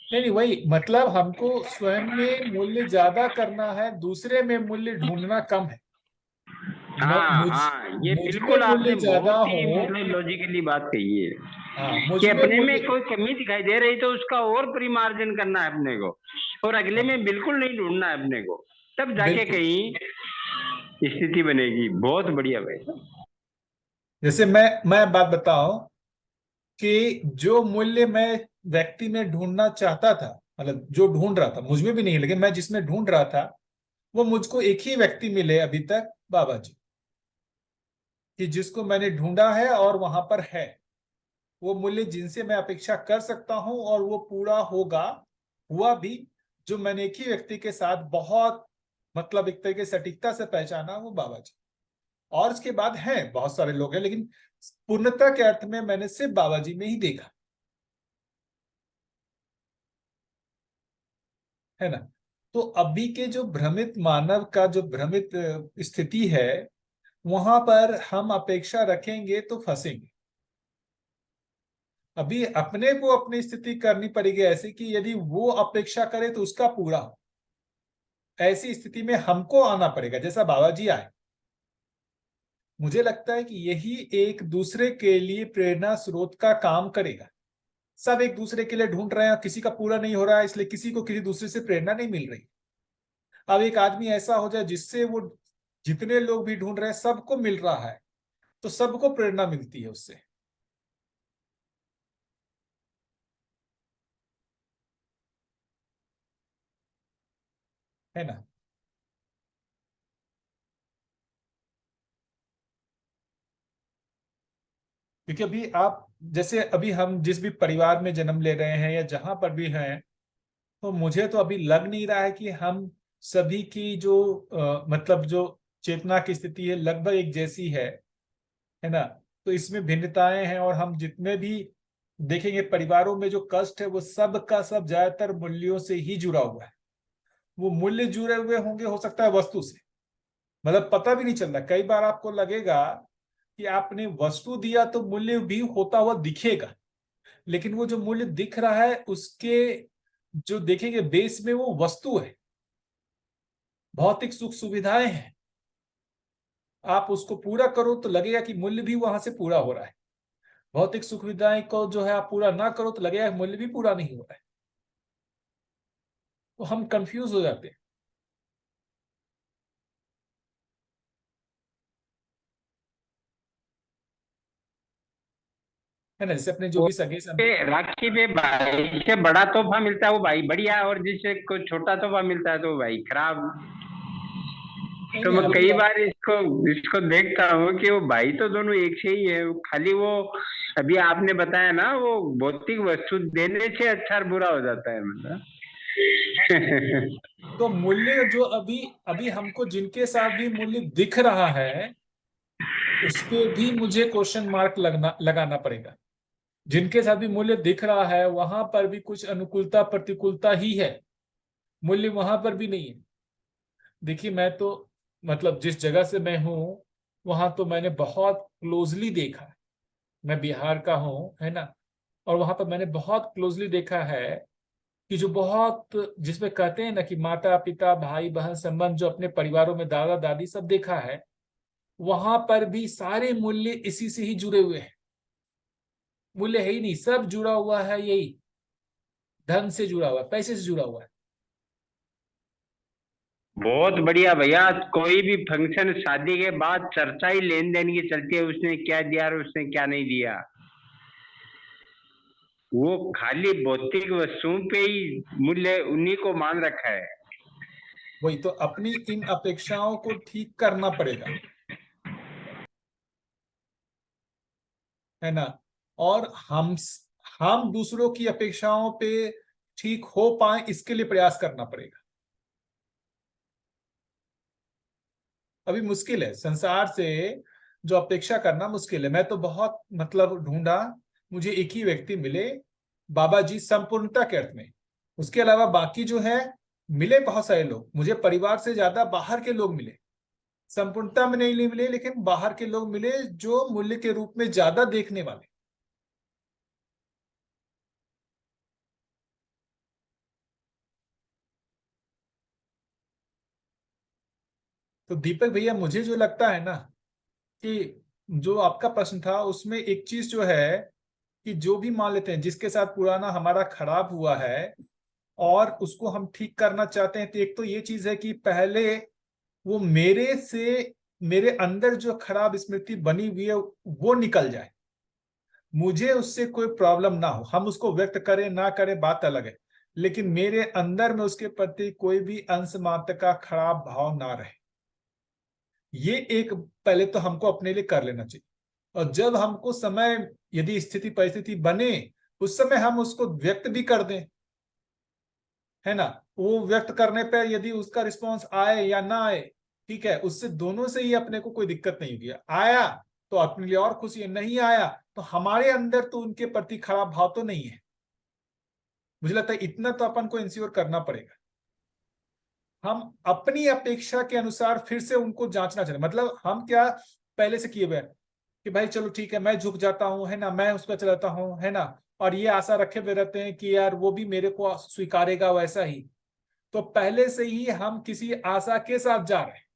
नहीं नहीं, वही मतलब हमको स्वयं में मूल्य ज्यादा करना है, दूसरे में मूल्य ढूंढना कम है। हाँ मुझ हाँ, ये मुझ में बिल्कुल मूल्य आपने ज्यादा बहुत ही हो, मतलब लॉजिकली बात कही है हाँ मुझ कि में अपने में मूल्य, कोई कमी दिखाई दे रही तो उसका और परिमार्जन करना है अपने को, और अगले में बिल्कुल नहीं ढूंढना है अपने को, तब जाके बिल्कुल। कहीं स्थिति बनेगी। बहुत बढ़िया भाई। जैसे मैं बात बताऊं कि जो मूल्य मैं व्यक्ति में ढूंढना चाहता था, मतलब जो ढूंढ रहा था, मुझ में भी नहीं है, लेकिन मैं जिसमें ढूंढ रहा था, वो मुझको एक ही व्यक्ति मिले अभी तक, बाबा जी, कि जिसको मैंने ढूंढा है और वहां पर है वो मूल्य जिनसे मैं अपेक्षा कर सकता हूं, और वो पूरा होगा, हुआ भी। जो मैंने एक ही व्यक्ति के साथ बहुत मतलब एक तरीके से सटीकता से पहचाना, वो बाबा जी। और उसके बाद हैं बहुत सारे लोग हैं, लेकिन पूर्णता के अर्थ में मैंने सिर्फ बाबा जी में ही देखा, है ना। तो अभी के जो भ्रमित मानव का जो भ्रमित स्थिति है, वहां पर हम अपेक्षा रखेंगे तो फंसेंगे। अभी अपने को अपनी स्थिति करनी पड़ेगी ऐसी कि यदि वो अपेक्षा करे तो उसका पूरा हो, ऐसी स्थिति में हमको आना पड़ेगा जैसा बाबा जी आए। मुझे लगता है कि यही एक दूसरे के लिए प्रेरणा स्रोत का काम करेगा। सब एक दूसरे के लिए ढूंढ रहे हैं, किसी का पूरा नहीं हो रहा है, इसलिए किसी को किसी दूसरे से प्रेरणा नहीं मिल रही। अब एक आदमी ऐसा हो जाए जिससे वो जितने लोग भी ढूंढ रहे हैं सबको मिल रहा है, तो सबको प्रेरणा मिलती है उससे, है ना। क्योंकि अभी आप जैसे अभी हम जिस भी परिवार में जन्म ले रहे हैं या जहां पर भी हैं, तो मुझे तो अभी लग नहीं रहा है कि हम सभी की जो मतलब जो चेतना की स्थिति है लगभग एक जैसी है ना। तो इसमें भिन्नताएं हैं, और हम जितने भी देखेंगे परिवारों में जो कष्ट है वो सब का सब ज्यादातर मूल्यों से ही जुड़ा हुआ है। वो मूल्य जुड़े हुए होंगे हो सकता है वस्तु से, मतलब पता भी नहीं चलता। कई बार आपको लगेगा कि आपने वस्तु दिया तो मूल्य भी होता हुआ दिखेगा, लेकिन वो जो मूल्य दिख रहा है उसके जो देखेंगे बेस में वो वस्तु है, भौतिक सुख सुविधाएं हैं। आप उसको पूरा करो तो लगेगा कि मूल्य भी वहां से पूरा हो रहा है, भौतिक सुख सुविधाएं को जो है आप पूरा ना करो तो लगेगा मूल्य भी पूरा नहीं हो रहा है। तो हम कंफ्यूज हो जाते हैं। है ना, जैसे अपने जो भी सगे राखी पे भाई से बड़ा तोहफा मिलता है वो भाई बढ़िया, और जिससे कोई छोटा तोहफा मिलता है तो वो भाई खराब। नहीं तो नहीं मैं अभी कई बार इसको इसको देखता हूँ कि वो भाई तो दोनों एक से ही है, खाली वो अभी आपने बताया ना वो भौतिक वस्तु देने से अच्छा और बुरा हो जाता है मतलब। तो मूल्य जो अभी अभी हमको जिनके साथ भी मूल्य दिख रहा है उस पे भी मुझे क्वेश्चन मार्क लगाना पड़ेगा। जिनके साथ भी मूल्य दिख रहा है वहां पर भी कुछ अनुकूलता प्रतिकूलता ही है, मूल्य वहां पर भी नहीं है। देखिए मैं तो मतलब जिस जगह से मैं हूं वहां तो मैंने बहुत क्लोजली देखा है। मैं बिहार का हूं, है ना, और वहां पर मैंने बहुत क्लोजली देखा है कि जो बहुत, जिसमें कहते हैं ना कि माता पिता भाई बहन संबंध जो अपने परिवारों में दादा दादी सब देखा है, वहां पर भी सारे मूल्य इसी से ही जुड़े हुए हैं। मूल्य है ही नहीं, सब जुड़ा हुआ है, यही धन से जुड़ा हुआ है, पैसे से जुड़ा हुआ है। बहुत बढ़िया भैया, कोई भी फंक्शन शादी के बाद चर्चा ही लेन देन की चलती है, उसने क्या दिया और उसने क्या नहीं दिया। वो खाली भौतिक वस्तुओं पे ही मूल्य उन्हीं को मान रखा है। वही तो, अपनी इन अपेक्षाओं को ठीक करना पड़ेगा, है ना। और हम दूसरों की अपेक्षाओं पे ठीक हो पाए इसके लिए प्रयास करना पड़ेगा। अभी मुश्किल है संसार से जो अपेक्षा करना मुश्किल है। मैं तो बहुत मतलब ढूंढा, मुझे एक ही व्यक्ति मिले, बाबा जी संपूर्णता के अर्थ में। उसके अलावा बाकी जो है मिले बहुत सारे लोग, मुझे परिवार से ज्यादा बाहर के लोग मिले। संपूर्णता में नहीं मिले लेकिन बाहर के लोग मिले जो मूल्य के रूप में ज्यादा देखने वाले। तो दीपक भैया मुझे जो लगता है ना कि जो आपका प्रश्न था उसमें एक चीज जो है कि जो भी मान लेते हैं जिसके साथ पुराना हमारा खराब हुआ है और उसको हम ठीक करना चाहते हैं, तो एक तो ये चीज है कि पहले वो मेरे अंदर जो खराब स्मृति बनी हुई है वो निकल जाए, मुझे उससे कोई प्रॉब्लम ना हो। हम उसको व्यक्त करें ना करें बात अलग है, लेकिन मेरे अंदर में उसके प्रति कोई भी अंश मात्र का खराब भाव ना रहे। ये एक पहले तो हमको अपने लिए कर लेना चाहिए। और जब हमको समय, यदि स्थिति परिस्थिति बने, उस समय हम उसको व्यक्त भी कर दें, है ना। वो व्यक्त करने पर यदि उसका रिस्पॉन्स आए या ना आए, ठीक है, उससे दोनों से ही अपने को कोई दिक्कत नहीं होगी। आया तो अपने लिए और खुशी है, नहीं आया तो हमारे अंदर तो उनके प्रति खराब भाव तो नहीं है। मुझे लगता है इतना तो अपन को इंश्योर करना पड़ेगा। हम अपनी अपेक्षा के अनुसार फिर से उनको जांचना चाहिए। मतलब हम क्या पहले से किए हुए हैं कि भाई चलो ठीक है मैं झुक जाता हूँ, है ना, मैं उसका चलाता हूँ, है ना, और ये आशा रखे हुए रहते हैं कि यार वो भी मेरे को स्वीकारेगा वैसा ही। तो पहले से ही हम किसी आशा के साथ जा रहे हैं,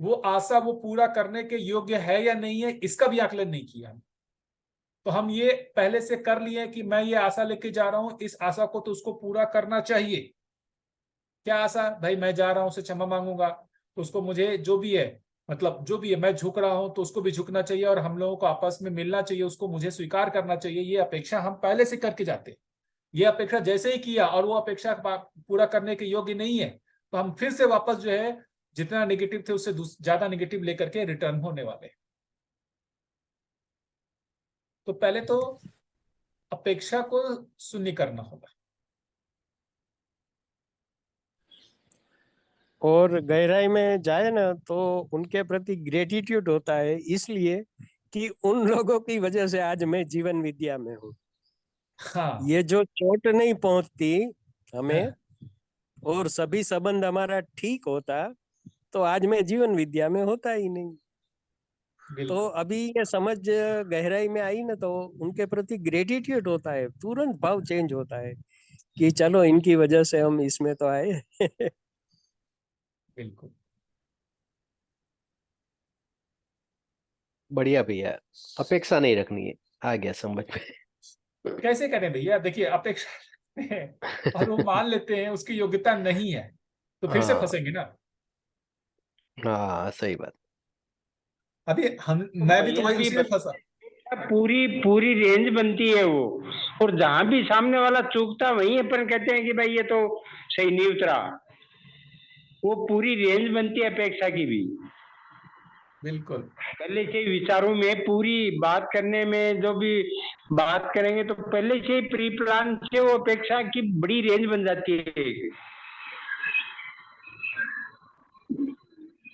वो आशा वो पूरा करने के योग्य है या नहीं है इसका भी आकलन नहीं किया। तो हम ये पहले से कर लिए कि मैं ये आशा लेके जा रहा हूं, इस आशा को तो उसको पूरा करना चाहिए। क्या आशा, भाई मैं जा रहा हूं उससे क्षमा मांगूंगा तो उसको मुझे जो भी है, मतलब जो भी है मैं झुक रहा हूं तो उसको भी झुकना चाहिए और हम लोगों को आपस में मिलना चाहिए, उसको मुझे स्वीकार करना चाहिए। ये अपेक्षा हम पहले से करके जाते हैं। ये अपेक्षा जैसे ही किया और वो अपेक्षा पूरा करने के योग्य नहीं है तो हम फिर से वापस जो है जितना नेगेटिव थे उससे ज्यादा नेगेटिव लेकर के रिटर्न होने वाले। तो पहले तो अपेक्षा को शून्य करना होगा। और गहराई में जाए ना तो उनके प्रति ग्रेटिट्यूड होता है, इसलिए कि उन लोगों की वजह से आज मैं जीवन विद्या में हूँ। हाँ ये जो चोट नहीं पहुंचती हमें हाँ, और सभी संबंध हमारा ठीक होता तो आज मैं जीवन विद्या में होता ही नहीं। तो बिल्कुल अभी ये समझ गहराई में आई ना तो उनके प्रति ग्रेटिट्यूड होता है, तुरंत भाव चेंज होता है कि चलो इनकी वजह से हम इसमें तो आए। बिल्कुल। बढ़िया भैया, अपेक्षा नहीं रखनी है, आ गया समझ में। कैसे करें भैया, देखिए अपेक्षा रखते हैं और वो मान लेते हैं उसकी योग्यता नहीं है, तो फिर से हाँ फंसेंगे ना। हाँ, सही बात। अभी तो मैं भी तो भैया वही अभी उसी में फंसा। पूरी पूरी रेंज बनती है वो, और जहां भी सामने वाला चूकता वहीं अपन कहते हैं कि भाई ये तो सही नहीं उतरा। वो पूरी रेंज बनती है अपेक्षा की भी। बिल्कुल। पहले से ही विचारों में पूरी बात करने में जो भी बात करेंगे तो पहले से ही प्री प्लान से वो अपेक्षा की बड़ी रेंज बन जाती है।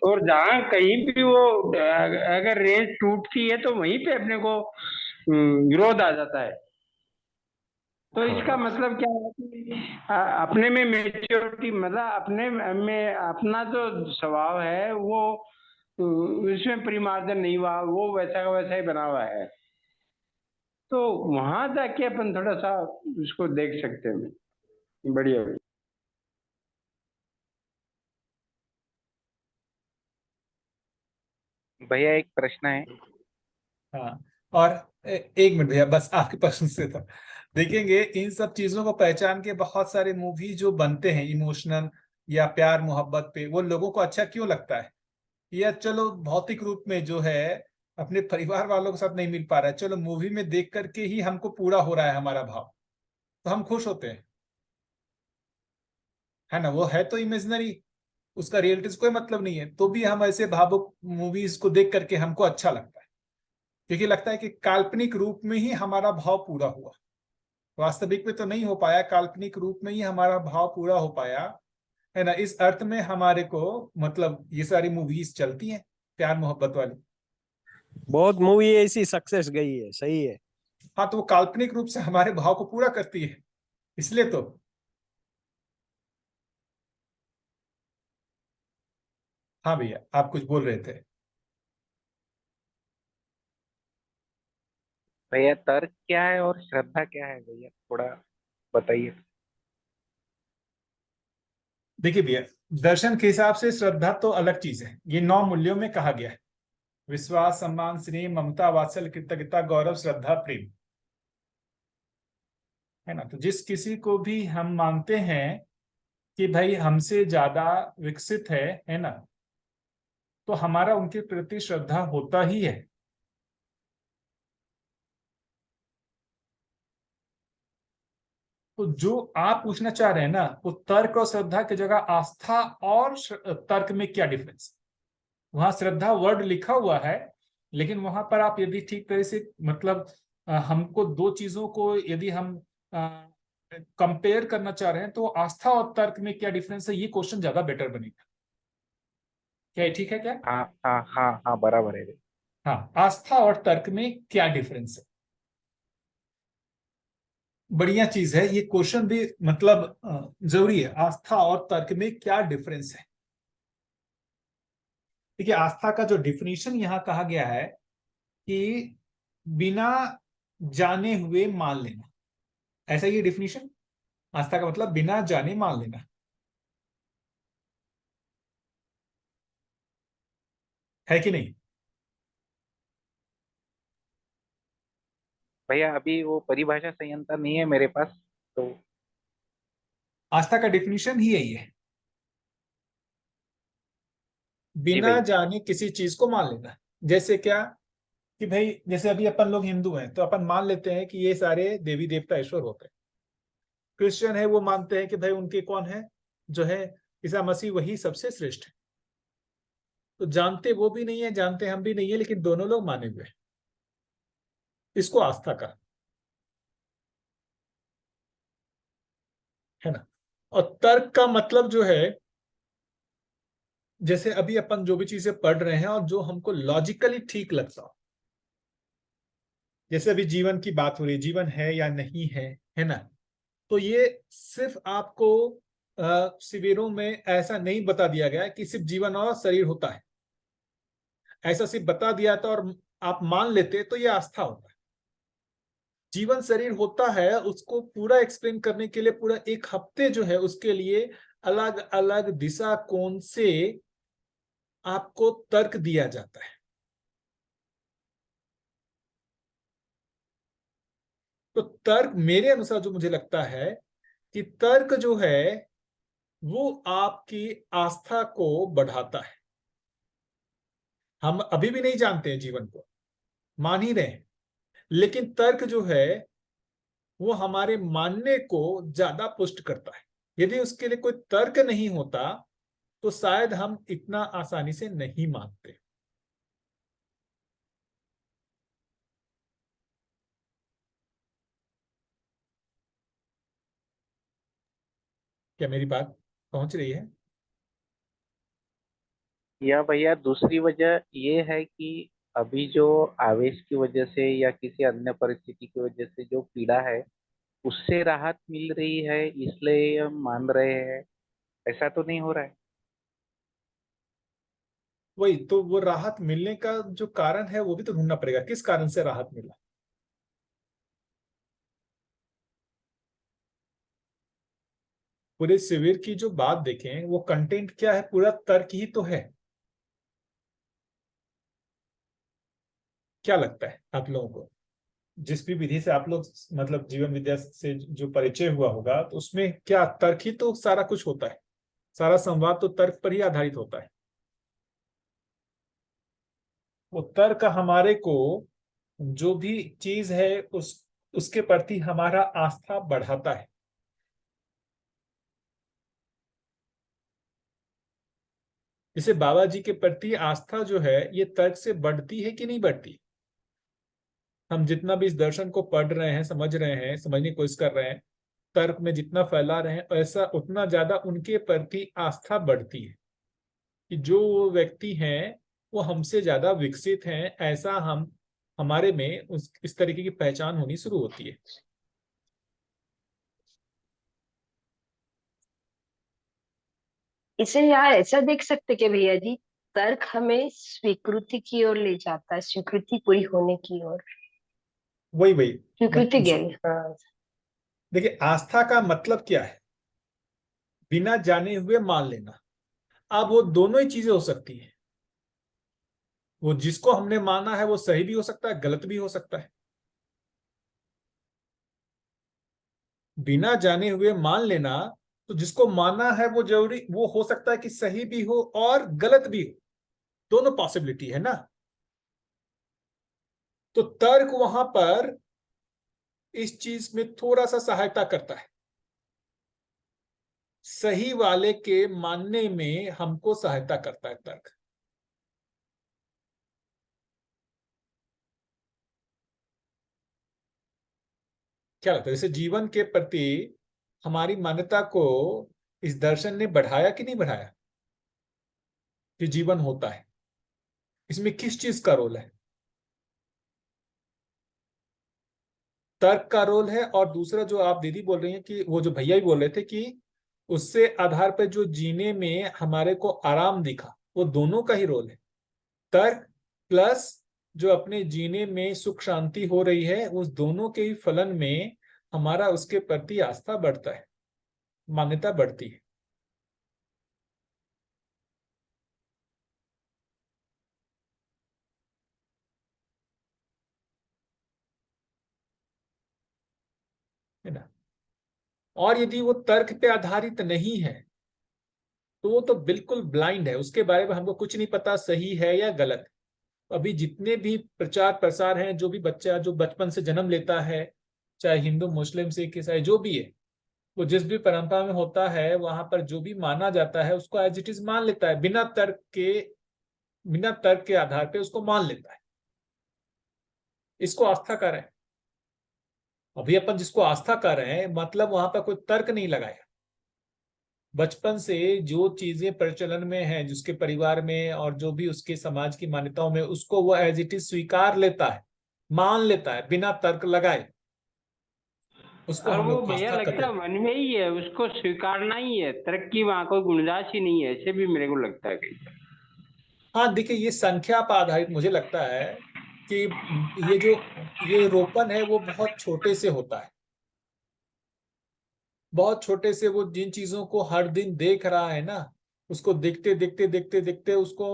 और जहाँ कहीं भी वो अगर रेंज टूटती है तो वहीं पे अपने को विरोध आ जाता है। तो इसका हाँ मतलब क्या है कि अपने में मेच्योरिटी, मतलब अपने में अपना जो स्वभाव है वो उसमें परिमार्जन नहीं हुआ, वो वैसा का वैसा ही बना हुआ है। तो वहां जाके अपन थोड़ा सा उसको देख सकते हैं। बढ़िया बढ़िया। भैया एक प्रश्न है। हाँ, और एक मिनट भैया, बस आपके प्रश्न से तो देखेंगे इन सब चीजों को पहचान के बहुत सारे मूवी जो बनते हैं इमोशनल या प्यार मोहब्बत पे, वो लोगों को अच्छा क्यों लगता है। या चलो भौतिक रूप में जो है अपने परिवार वालों के साथ नहीं मिल पा रहा है, चलो मूवी में देख करके ही हमको पूरा हो रहा है हमारा भाव, तो हम खुश होते हैं, है ना। वो है तो इमेजिनरी, उसका रियलिटी से कोई मतलब नहीं है, तो भी हम ऐसे भावुक मूवीज को देख करके हमको अच्छा लगता है, क्योंकि लगता है कि काल्पनिक रूप में ही हमारा भाव पूरा हुआ, वास्तविक में तो नहीं हो पाया, काल्पनिक रूप में ही हमारा भाव पूरा हो पाया, है ना। इस अर्थ में हमारे को मतलब ये सारी मूवीज चलती हैं प्यार मोहब्बत वाली। बहुत मूवी ऐसी सक्सेस गई है, सही है। हाँ, तो वो काल्पनिक रूप से हमारे भाव को पूरा करती है, इसलिए तो। हाँ भैया, आप कुछ बोल रहे थे। भैया तर्क क्या है और श्रद्धा क्या है भैया, थोड़ा बताइए। देखिए भैया, दर्शन के हिसाब से श्रद्धा तो अलग चीज है, ये 9 मूल्यों में कहा गया है। विश्वास, सम्मान, स्नेह, ममता, वात्सल्य, कृतज्ञता, गौरव, श्रद्धा, प्रेम, है ना। तो जिस किसी को भी हम मानते हैं कि भाई हमसे ज्यादा विकसित है ना, तो हमारा उनके प्रति श्रद्धा होता ही है। तो जो आप पूछना चाह रहे हैं ना, वो तर्क और श्रद्धा की जगह आस्था और तर्क में क्या डिफरेंस। वहां श्रद्धा वर्ड लिखा हुआ है, लेकिन वहां पर आप यदि ठीक तरह से मतलब हमको दो चीजों को यदि हम कंपेयर करना चाह रहे हैं, तो आस्था और तर्क में क्या डिफरेंस है, ये क्वेश्चन ज्यादा बेटर बनेगा। क्या ये ठीक है क्या। हाँ हाँ हाँ हाँ, बराबर है भैया। हाँ, आस्था और तर्क में क्या डिफरेंस है, बढ़िया चीज है ये क्वेश्चन भी, मतलब जरूरी है। आस्था और तर्क में क्या डिफरेंस है। देखिए, आस्था का जो डिफिनीशन यहाँ कहा गया है कि बिना जाने हुए मान लेना, ऐसा ये डिफिनीशन। आस्था का मतलब बिना जाने मान लेना, है कि नहीं। भैया अभी वो परिभाषा संयंत्र नहीं है मेरे पास, तो आस्था का डिफिनीशन ही यही है, जी बिना भैया। जाने किसी चीज को मान लेना। जैसे क्या, कि भाई जैसे अभी अपन लोग हिंदू हैं तो अपन मान लेते हैं कि ये सारे देवी देवता ईश्वर होते हैं। क्रिश्चियन है, वो मानते हैं कि भाई उनके कौन है, जो है ईसा मसीह, वही सबसे श्रेष्ठ है। तो जानते वो भी नहीं है, जानते हम भी नहीं है, लेकिन दोनों लोग माने हुए हैं, इसको आस्था का, है ना। और तर्क का मतलब जो है, जैसे अभी अपन जो भी चीजें पढ़ रहे हैं और जो हमको लॉजिकली ठीक लगता हो, जैसे अभी जीवन की बात हो रही है, जीवन है या नहीं है ना। तो ये सिर्फ आपको शिविरों में ऐसा नहीं बता दिया गया है कि सिर्फ जीवन और शरीर होता है, ऐसा सिर्फ बता दिया था और आप मान लेते तो ये आस्था होता है। जीवन शरीर होता है, उसको पूरा एक्सप्लेन करने के लिए पूरा 1 हफ्ते जो है उसके लिए अलग अलग दिशा कोण से आपको तर्क दिया जाता है। तो तर्क मेरे अनुसार जो मुझे लगता है कि तर्क जो है वो आपकी आस्था को बढ़ाता है। हम अभी भी नहीं जानते हैं जीवन को, मान ही रहे हैं, लेकिन तर्क जो है वो हमारे मानने को ज्यादा पुष्ट करता है। यदि उसके लिए कोई तर्क नहीं होता तो शायद हम इतना आसानी से नहीं मानते। क्या मेरी बात पहुंच रही है? या भैया दूसरी वजह ये है कि अभी जो आवेश की वजह से या किसी अन्य परिस्थिति की वजह से जो पीड़ा है उससे राहत मिल रही है, इसलिए हम मान रहे हैं। ऐसा तो नहीं हो रहा है? वही तो, वो राहत मिलने का जो कारण है वो भी तो ढूंढना पड़ेगा, किस कारण से राहत मिला। पूरे शिविर की जो बात देखें वो कंटेंट क्या है, पूरा तर्क ही तो है। क्या लगता है आप लोगों को? जिस भी विधि से आप लोग मतलब जीवन विद्या से जो परिचय हुआ होगा तो उसमें क्या तर्क ही तो सारा कुछ होता है, सारा संवाद तो तर्क पर ही आधारित होता है। वो तर्क हमारे को जो भी चीज है उसके प्रति हमारा आस्था बढ़ाता है। जैसे बाबा जी के प्रति आस्था जो है ये तर्क से बढ़ती है कि नहीं बढ़ती? हम जितना भी इस दर्शन को पढ़ रहे हैं, समझ रहे हैं, समझने की कोशिश कर रहे हैं, तर्क में जितना फैला रहे हैं ऐसा उतना ज्यादा उनके प्रति आस्था बढ़ती है कि जो वो व्यक्ति हैं वो हमसे ज्यादा विकसित हैं, ऐसा हम हमारे में इस तरीके की पहचान होनी शुरू होती है। इसे यहाँ ऐसा देख सकते कि भैया जी, तर्क हमें स्वीकृति की ओर ले जाता है, स्वीकृति पूरी होने की ओर, वही वही स्वीकृति ज्ञान। हाँ, देखिए आस्था का मतलब क्या है? बिना जाने हुए मान लेना। अब वो दोनों ही चीजें हो सकती है। वो जिसको हमने माना है वो सही भी हो सकता है, गलत भी हो सकता है। बिना जाने हुए मान लेना, तो जिसको माना है वो जरूरी वो हो सकता है कि सही भी हो और गलत भी हो, दोनों पॉसिबिलिटी है ना। तो तर्क वहां पर इस चीज में थोड़ा सा सहायता करता है, सही वाले के मानने में हमको सहायता करता है तर्क। क्या लगता है, जैसे जीवन के प्रति हमारी मान्यता को इस दर्शन ने बढ़ाया कि नहीं बढ़ाया कि जीवन होता है? इसमें किस चीज का रोल है? तर्क का रोल है, और दूसरा जो आप दीदी बोल रही हैं कि वो जो भैया ही बोल रहे थे कि उससे आधार पर जो जीने में हमारे को आराम दिखा, वो दोनों का ही रोल है। तर्क प्लस जो अपने जीने में सुख शांति हो रही है, उस दोनों के ही फलन में हमारा उसके प्रति आस्था बढ़ता है, मान्यता बढ़ती है ना। और यदि वो तर्क पे आधारित नहीं है तो वो तो बिल्कुल ब्लाइंड है, उसके बारे में हमको कुछ नहीं पता सही है या गलत। अभी जितने भी प्रचार प्रसार हैं, जो भी बच्चा जो बचपन से जन्म लेता है, चाहे हिंदू मुस्लिम सिख ईसाई जो भी है, वो जिस भी परंपरा में होता है वहां पर जो भी माना जाता है उसको एज इट इज मान लेता है, बिना तर्क के आधार पे उसको मान लेता है। इसको आस्था कर रहे हैं। अभी अपन जिसको आस्था कर रहे हैं मतलब वहां पर कोई तर्क नहीं लगाया। बचपन से जो चीजें प्रचलन में हैं, जिसके परिवार में और जो भी उसके समाज की मान्यताओं में, उसको वो एज इट इज स्वीकार लेता है, मान लेता है बिना तर्क लगाए। उसको और हम वो लोग भैया आस्था लगता करते है हैं। मन में ही है, उसको स्वीकारना ही है, तर्क की वहां कोई गुंजाइश ही नहीं है, ऐसे भी मेरे को लगता है कई बार। हाँ देखिए, ये संख्या पर आधारित मुझे लगता है कि ये रोपण है वो बहुत छोटे से होता है, बहुत छोटे से। वो जिन चीजों को हर दिन देख रहा है ना, उसको देखते देखते देखते देखते उसको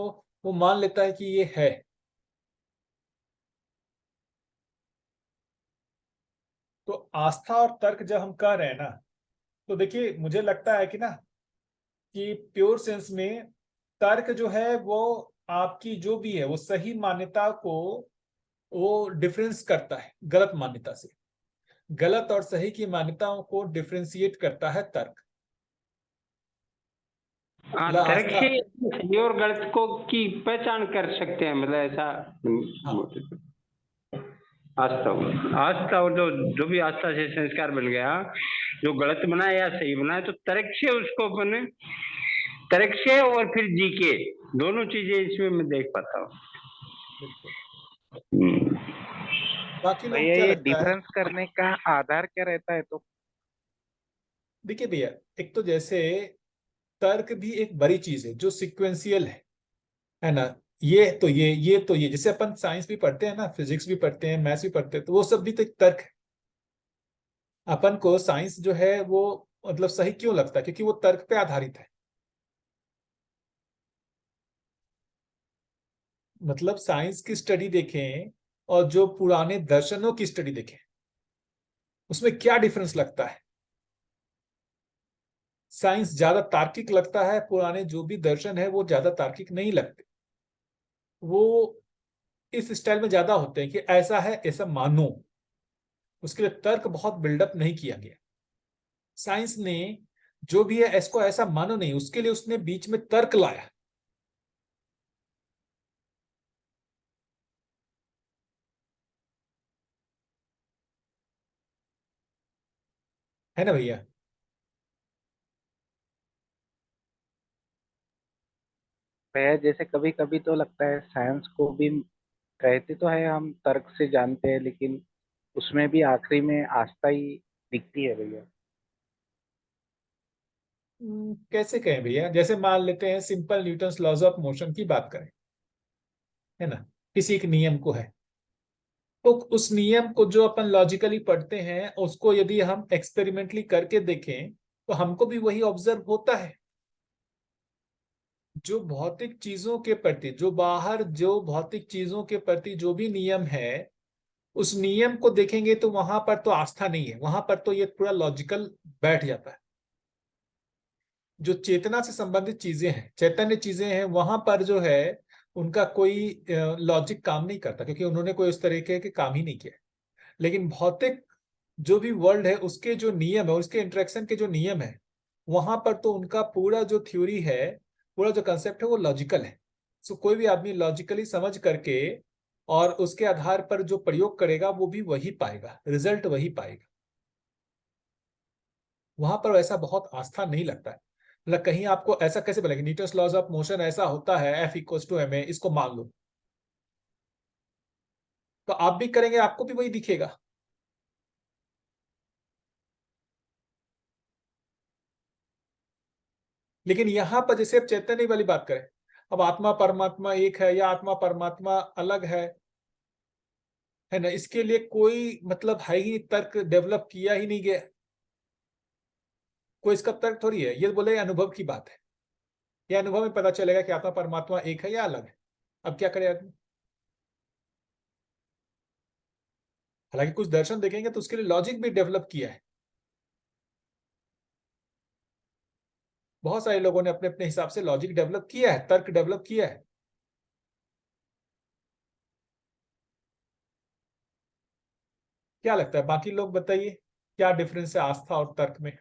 वो मान लेता है कि ये है। तो आस्था और तर्क जब हम कह रहे हैं ना, तो देखिए मुझे लगता है कि ना, कि प्योर सेंस में तर्क जो है वो आपकी जो भी है वो सही मान्यता को वो डिफरेंस करता है गलत मान्यता से। गलत और सही की मान्यताओं को डिफरेंशिएट करता है तर्क। हाँ, मतलब तर्क आस्था, से सही और गलत को की पहचान कर सकते हैं, मतलब ऐसा। हाँ आस्था आस्था और जो भी आस्था से संस्कार बन गया, जो गलत बना है या सही बना है, तो तर्क से उसको अपने तर्क से और फिर जी के दोनों चीजें इसमें मैं देख पाता हूँ। बिल्कुल। बाकी लोग भैया क्या ये लगता है? डिफरेंस करने का आधार क्या रहता है? तो देखिए भैया, एक तो जैसे तर्क भी एक बड़ी चीज है जो सिक्वेंशियल है ना। ये तो ये जैसे अपन साइंस भी पढ़ते हैं ना, फिजिक्स भी पढ़ते हैं, मैथ्स भी पढ़ते हैं, तो वो सब भी तो एक तर्क है। अपन को साइंस जो है वो मतलब सही क्यों लगता है? क्योंकि वो तर्क पे आधारित है। मतलब साइंस की स्टडी देखें और जो पुराने दर्शनों की स्टडी देखें, उसमें क्या डिफरेंस लगता है? साइंस ज्यादा तार्किक लगता है, पुराने जो भी दर्शन है वो ज्यादा तार्किक नहीं लगते। वो इस स्टाइल में ज्यादा होते हैं कि ऐसा है ऐसा मानो, उसके लिए तर्क बहुत बिल्डअप नहीं किया गया। साइंस ने जो भी है इसको ऐसा मानो नहीं, उसके लिए उसने बीच में तर्क लाया। है ना भैया? भैया जैसे कभी कभी तो लगता है साइंस को भी कहते तो है हम तर्क से जानते हैं, लेकिन उसमें भी आखिरी में आस्था ही दिखती है भैया। कैसे कहें भैया? जैसे मान लेते हैं simple Newton's laws of motion की बात करें, है ना, किसी एक नियम को है, तो उस नियम को जो अपन लॉजिकली पढ़ते हैं उसको यदि हम एक्सपेरिमेंटली करके देखें तो हमको भी वही ऑब्जर्व होता है। जो भौतिक चीजों के प्रति, जो बाहर जो भौतिक चीजों के प्रति जो भी नियम है, उस नियम को देखेंगे तो वहां पर तो आस्था नहीं है, वहां पर तो ये पूरा लॉजिकल बैठ जाता है। जो चेतना से संबंधित चीजें हैं, चैतन्य चीजें हैं, वहां पर जो है उनका कोई लॉजिक काम नहीं करता, क्योंकि उन्होंने कोई उस तरीके के काम ही नहीं किया। लेकिन भौतिक जो भी वर्ल्ड है उसके जो नियम है, उसके इंटरेक्शन के जो नियम है, वहां पर तो उनका पूरा जो थ्योरी है, पूरा जो कंसेप्ट है वो लॉजिकल है। सो कोई भी आदमी लॉजिकली समझ करके और उसके आधार पर जो प्रयोग करेगा वो भी वही पाएगा, रिजल्ट वही पाएगा। वहां पर ऐसा बहुत आस्था नहीं लगता है। मतलब कहीं आपको ऐसा कैसे बोलेंगे न्यूटन्स लॉज ऑफ मोशन ऐसा होता है, F=ma, इसको मान लो, तो आप भी करेंगे आपको भी वही दिखेगा। लेकिन यहां पर जैसे अब चैतन्य वाली बात करें, अब आत्मा परमात्मा एक है या आत्मा परमात्मा अलग है ना, इसके लिए कोई मतलब है ही, तर्क डेवलप किया ही नहीं गया। कोई इसका तर्क थोड़ी है, ये बोले अनुभव की बात है, ये अनुभव में पता चलेगा कि आत्मा परमात्मा एक है या अलग है। अब क्या करे आदमी? हालांकि कुछ दर्शन देखेंगे तो उसके लिए लॉजिक भी डेवलप किया है। बहुत सारे लोगों ने अपने अपने हिसाब से लॉजिक डेवलप किया है, तर्क डेवलप किया है। क्या लगता है बाकी लोग बताइए, क्या डिफरेंस है आस्था और तर्क में?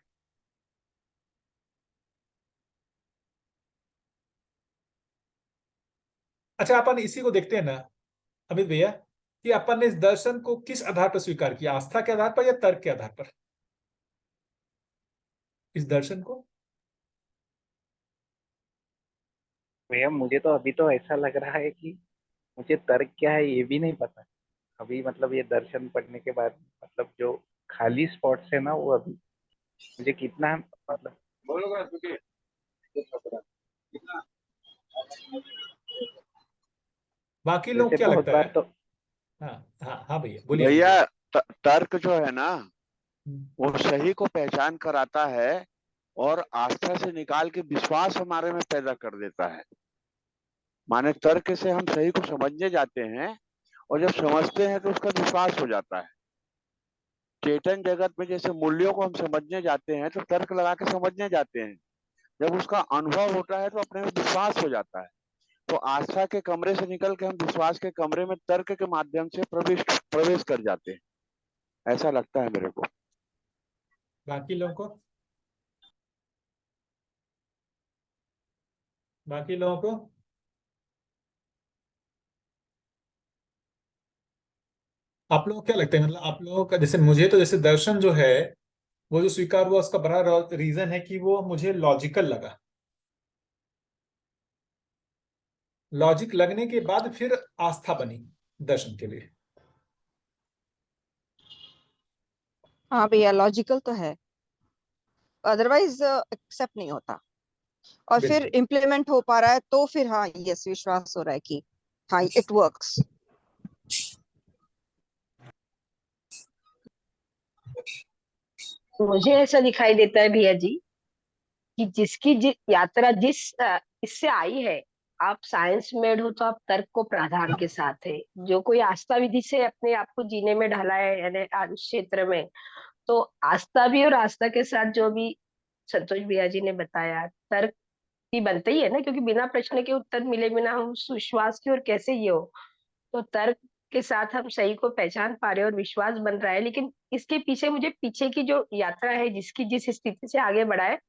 अच्छा, अपन इसी को देखते हैं ना अमित भैया, कि अपन ने इस दर्शन को किस आधार पर स्वीकार किया, आस्था के आधार पर या तर्क के आधार पर? इस दर्शन को भैया मुझे तो अभी तो ऐसा लग रहा है कि मुझे तर्क क्या है ये भी नहीं पता अभी। मतलब ये दर्शन पढ़ने के बाद मतलब जो खाली स्पॉट्स है ना, वो अभी मुझे कितना मतलब बाकी लोग जैसे क्या बहुत लगता बार है? तो हाँ हाँ भैया बोलिए भैया तर्क जो है ना, हम्म, वो सही को पहचान कराता है और आस्था से निकाल के विश्वास हमारे में पैदा कर देता है। माने तर्क से हम सही को समझने जाते हैं, और जब समझते हैं तो उसका विश्वास हो जाता है। चेतन जगत में जैसे मूल्यों को हम समझने जाते हैं तो तर्क लगा के समझने जाते हैं, जब उसका अनुभव होता है तो अपने में विश्वास हो जाता है। तो आस्था के कमरे से निकल के हम विश्वास के कमरे में तर्क के माध्यम से प्रवेश प्रवेश कर जाते हैं, ऐसा लगता है मेरे को। बाकी लोगों को बाकी लोगों को आप लोगों को क्या लगता है, मतलब आप लोगों का, जैसे मुझे तो जैसे दर्शन जो है वो जो स्वीकार हुआ उसका बड़ा रीजन है कि वो मुझे लॉजिकल लगा। लॉजिक लगने के बाद फिर आस्था बनी दर्शन के लिए। हाँ भैया, लॉजिकल तो है, अदरवाइज एक्सेप्ट नहीं होता। और फिर बिल्कुल। इम्प्लीमेंट हो पा रहा है तो फिर हाँ, यस, विश्वास हो रहा है कि हाँ, इट वर्क्स। मुझे ऐसा दिखाई देता है भैया जी कि जिसकी यात्रा इससे आई है, आप साइंस मेड हो तो आप तर्क को प्राधान्य के साथ है। जो कोई आस्था विधि से अपने आप को जीने में ढला है, यानी आज उस क्षेत्र में, तो आस्था भी और आस्था के साथ जो भी संतोष भैया जी ने बताया, तर्क भी बनते ही है ना, क्योंकि बिना प्रश्न के उत्तर मिले बिना हम उस विश्वास की ओर कैसे ये हो। तो तर्क के साथ हम सही को पहचान पा रहे हैं और विश्वास बन रहा है, लेकिन इसके पीछे मुझे पीछे की जो यात्रा है, जिसकी जिस स्थिति से आगे बढ़ा है,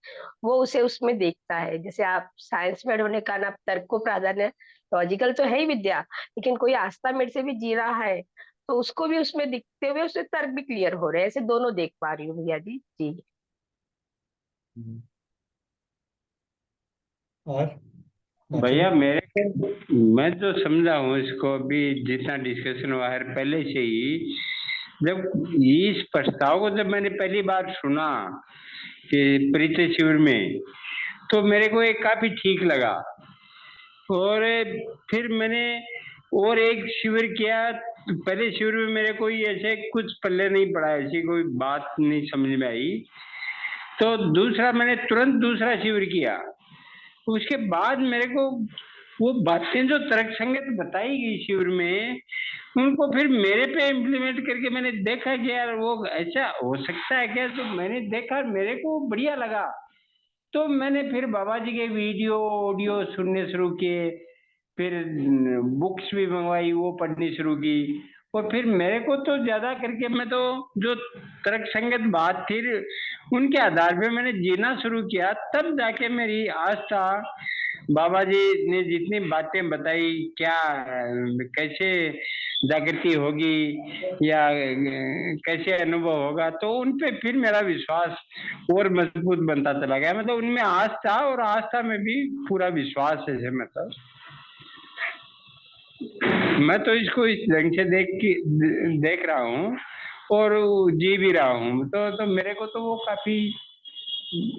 वो उसे उसमें देखता है। जैसे आप साइंस में होने का आप तर्क को प्राधान्य, लॉजिकल तो है ही विद्या, लेकिन कोई आस्था मेड से भी जी रहा है तो उसको भी उसमें दिखते हुए उससे तर्क भी क्लियर हो रहे हैं। ऐसे दोनों देख पा रही हूँ भैया जी। जी हम्म। और बाकी भैया लोग। मैं तो समझा हूँ इसको, अभी जितना डिस्कशन हुआ है पहले से ही, जब इस प्रस्ताव को जब मैंने पहली बार सुना कि परिचय शिविर में, तो मेरे को एक काफी ठीक लगा। और फिर मैंने और एक शिविर किया। पहले शिविर में मेरे को ये ऐसे कुछ पल्ले नहीं पड़ा, ऐसी कोई बात नहीं समझ में आई। तो दूसरा मैंने तुरंत दूसरा शिविर किया। उसके बाद मेरे को वो बातें जो तर्क संगत बताई गई शिविर में, उनको फिर मेरे पे इम्प्लीमेंट करके मैंने देखा कि यार वो ऐसा हो सकता है क्या। तो मैंने देखा, मेरे को बढ़िया लगा। तो मैंने फिर बाबा जी के वीडियो ऑडियो सुनने शुरू किए, फिर बुक्स भी मंगवाई, वो पढ़नी शुरू की। और फिर मेरे को तो ज्यादा करके मैं तो जो तर्क संगत बात थी उनके आधार पे मैंने जीना शुरू किया। तब जाके मेरी आस्था, बाबा जी ने जितनी बातें बताई, क्या कैसे जागृति होगी या कैसे अनुभव होगा, तो उन पे फिर मेरा विश्वास और मजबूत बनता चला गया। मतलब उनमें आस्था, और आस्था में भी पूरा विश्वास है। मतलब मैं तो इसको इस ढंग से देख रहा हूँ और जी भी रहा हूँ। तो मेरे को तो वो काफी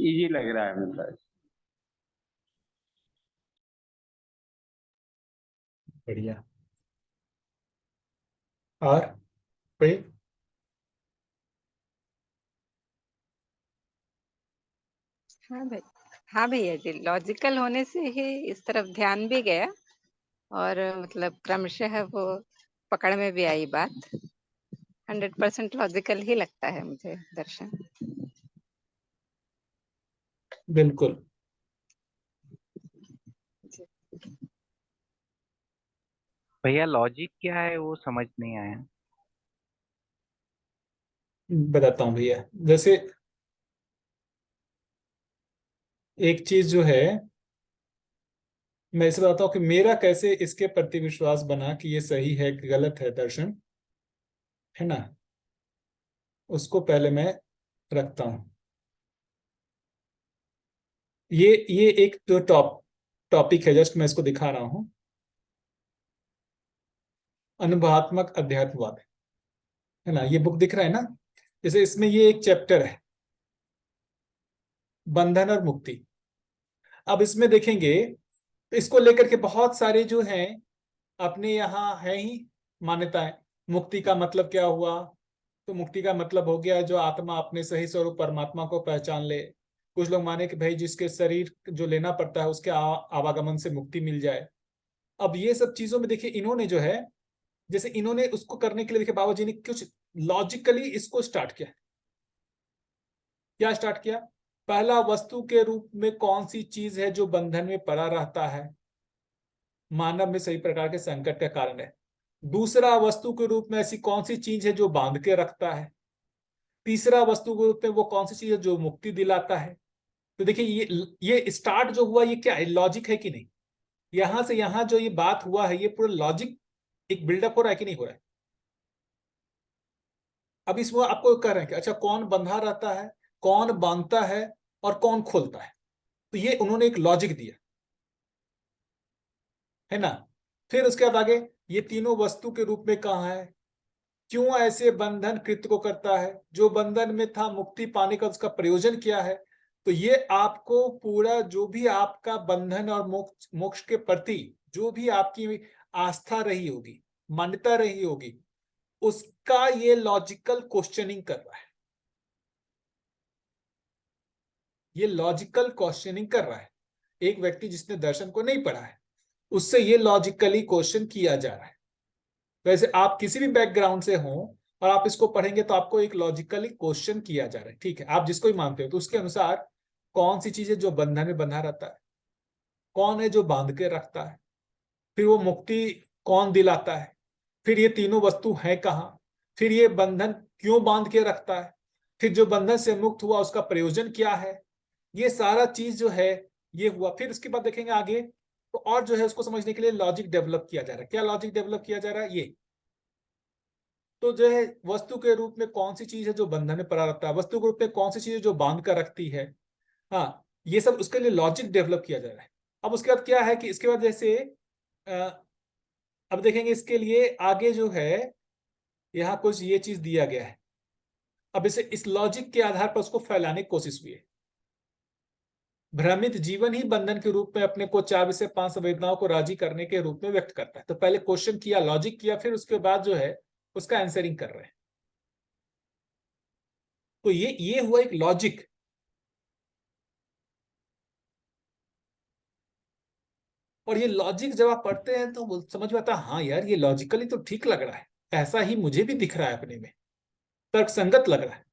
इजी लग रहा है। मतलब बढ़िया। और कोई? हाँ भाई, हाँ भैया जी, लॉजिकल होने से ही इस तरफ ध्यान भी गया और मतलब क्रमशः वो पकड़ में भी आई बात। 100% लॉजिकल ही लगता है मुझे दर्शन। बिल्कुल। भैया लॉजिक क्या है वो समझ नहीं आया। बताता हूँ भैया। जैसे एक चीज जो है, मैं इसे बताता हूँ कि मेरा कैसे इसके प्रति विश्वास बना कि ये सही है कि गलत है दर्शन, है ना, उसको पहले मैं रखता हूँ। ये एक जो टॉपिक है, जस्ट मैं इसको दिखा रहा हूँ। अनुभवात्मक अध्यात्मवाद, है ना, ये बुक दिख रहा है ना। जैसे इसमें ये एक चैप्टर है, बंधन और मुक्ति। अब इसमें देखेंगे तो इसको लेकर के बहुत सारे जो हैं अपने यहाँ है ही मान्यताएं। मुक्ति का मतलब क्या हुआ? तो मुक्ति का मतलब हो गया जो आत्मा अपने सही स्वरूप परमात्मा को पहचान ले। कुछ लोग माने कि भाई जिसके शरीर जो लेना पड़ता है उसके आवागमन से मुक्ति मिल जाए। अब ये सब चीजों में देखिए इन्होंने जो है, जैसे इन्होंने उसको करने के लिए देखिए बाबा जी ने कुछ लॉजिकली इसको स्टार्ट किया। क्या स्टार्ट किया? पहला, वस्तु के रूप में कौन सी चीज है जो बंधन में पड़ा रहता है, मानव में सभी प्रकार के संकट का कारण है। दूसरा, वस्तु के रूप में ऐसी कौन सी चीज है जो बांध के रखता है। तीसरा, वस्तु के रूप में वो कौन सी चीज है जो मुक्ति दिलाता है। तो देखिए ये स्टार्ट जो हुआ ये क्या है, लॉजिक है कि नहीं? यहां से यहां जो ये बात हुआ है ये पूरा लॉजिक एक बिल्डअप हो रहा है कि नहीं हो रहा है? अब इसमें आपको कह रहे हैं कि अच्छा कौन बंधा रहता है, कौन बांधता है और कौन खोलता है। तो ये उन्होंने एक लॉजिक दिया है ना। फिर उसके बाद आगे ये तीनों वस्तु के रूप में कहाँ है, क्यों ऐसे बंधन कृत्य को करता है, जो बंधन में था मुक्ति पाने का उसका प्रयोजन क्या है। तो ये आपको पूरा जो भी आपका बंधन और मोक्ष के प्रति जो भी आपकी आस्था रही होगी, मान्यता रही होगी, उसका ये लॉजिकल क्वेश्चनिंग कर रहा है। ये लॉजिकल क्वेश्चनिंग कर रहा है। एक व्यक्ति जिसने दर्शन को नहीं पढ़ा है उससे ये लॉजिकली क्वेश्चन किया जा रहा है। वैसे आप किसी भी बैकग्राउंड से हो और आप इसको पढ़ेंगे तो आपको एक लॉजिकली क्वेश्चन किया जा रहा है, ठीक है, आप जिसको ही मानते हो। तो उसके अनुसार कौन सी चीज है जो बंधन में बंधा रहता है, कौन है जो बांध के रखता है, फिर वो मुक्ति कौन दिलाता है, फिर ये तीनों वस्तु है कहाँ, फिर ये बंधन क्यों बांध के रखता है, फिर जो बंधन से मुक्त हुआ उसका प्रयोजन क्या है। ये सारा चीज जो है ये हुआ। फिर उसके बाद देखेंगे आगे तो और जो है उसको समझने के लिए लॉजिक डेवलप किया जा रहा है। क्या लॉजिक डेवलप किया जा रहा है? ये तो जो है वस्तु के रूप में कौन सी चीज है जो बंधन में पड़ा रहता है, वस्तु के रूप में कौन सी चीज है जो बांध कर रखती है। हाँ, ये सब उसके लिए लॉजिक डेवलप किया जा रहा है। अब उसके बाद क्या है कि इसके बाद जैसे अब देखेंगे इसके लिए आगे जो है यहाँ कुछ ये चीज दिया गया है। अब इसे इस लॉजिक के आधार पर उसको फैलाने की कोशिश हुई है। भ्रमित जीवन ही बंधन के रूप में अपने को 4 से 5 संवेदनाओं को राजी करने के रूप में व्यक्त करता है। तो पहले क्वेश्चन किया, लॉजिक किया, फिर उसके बाद जो है उसका आंसरिंग कर रहे हैं। तो ये हुआ एक लॉजिक। और ये लॉजिक जब आप पढ़ते हैं तो समझ में आता है हाँ यार ये लॉजिकली तो ठीक लग रहा है, ऐसा ही मुझे भी दिख रहा है, अपने में तर्कसंगत लग रहा है।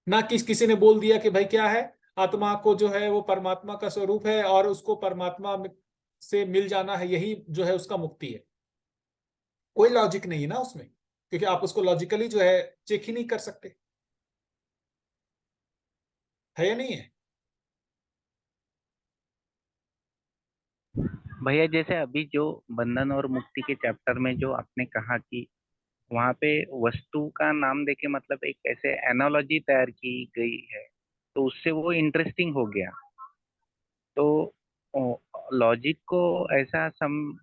ना कि किसी ने बोल दिया कि भाई क्या है, आत्मा को जो है वो परमात्मा का स्वरूप है और उसको परमात्मा से मिल जाना है, यही जो है उसका मुक्ति है। कोई लॉजिक नहीं है ना उसमें, क्योंकि आप उसको लॉजिकली जो है चेक ही नहीं कर सकते, है या नहीं है? भैया जैसे अभी जो बंधन और मुक्ति के चैप्टर में जो आपने कहा कि वहां पे वस्तु का नाम देके मतलब एक ऐसे एनालॉजी तैयार की गई है, तो उससे वो इंटरेस्टिंग हो गया। तो लॉजिक को ऐसा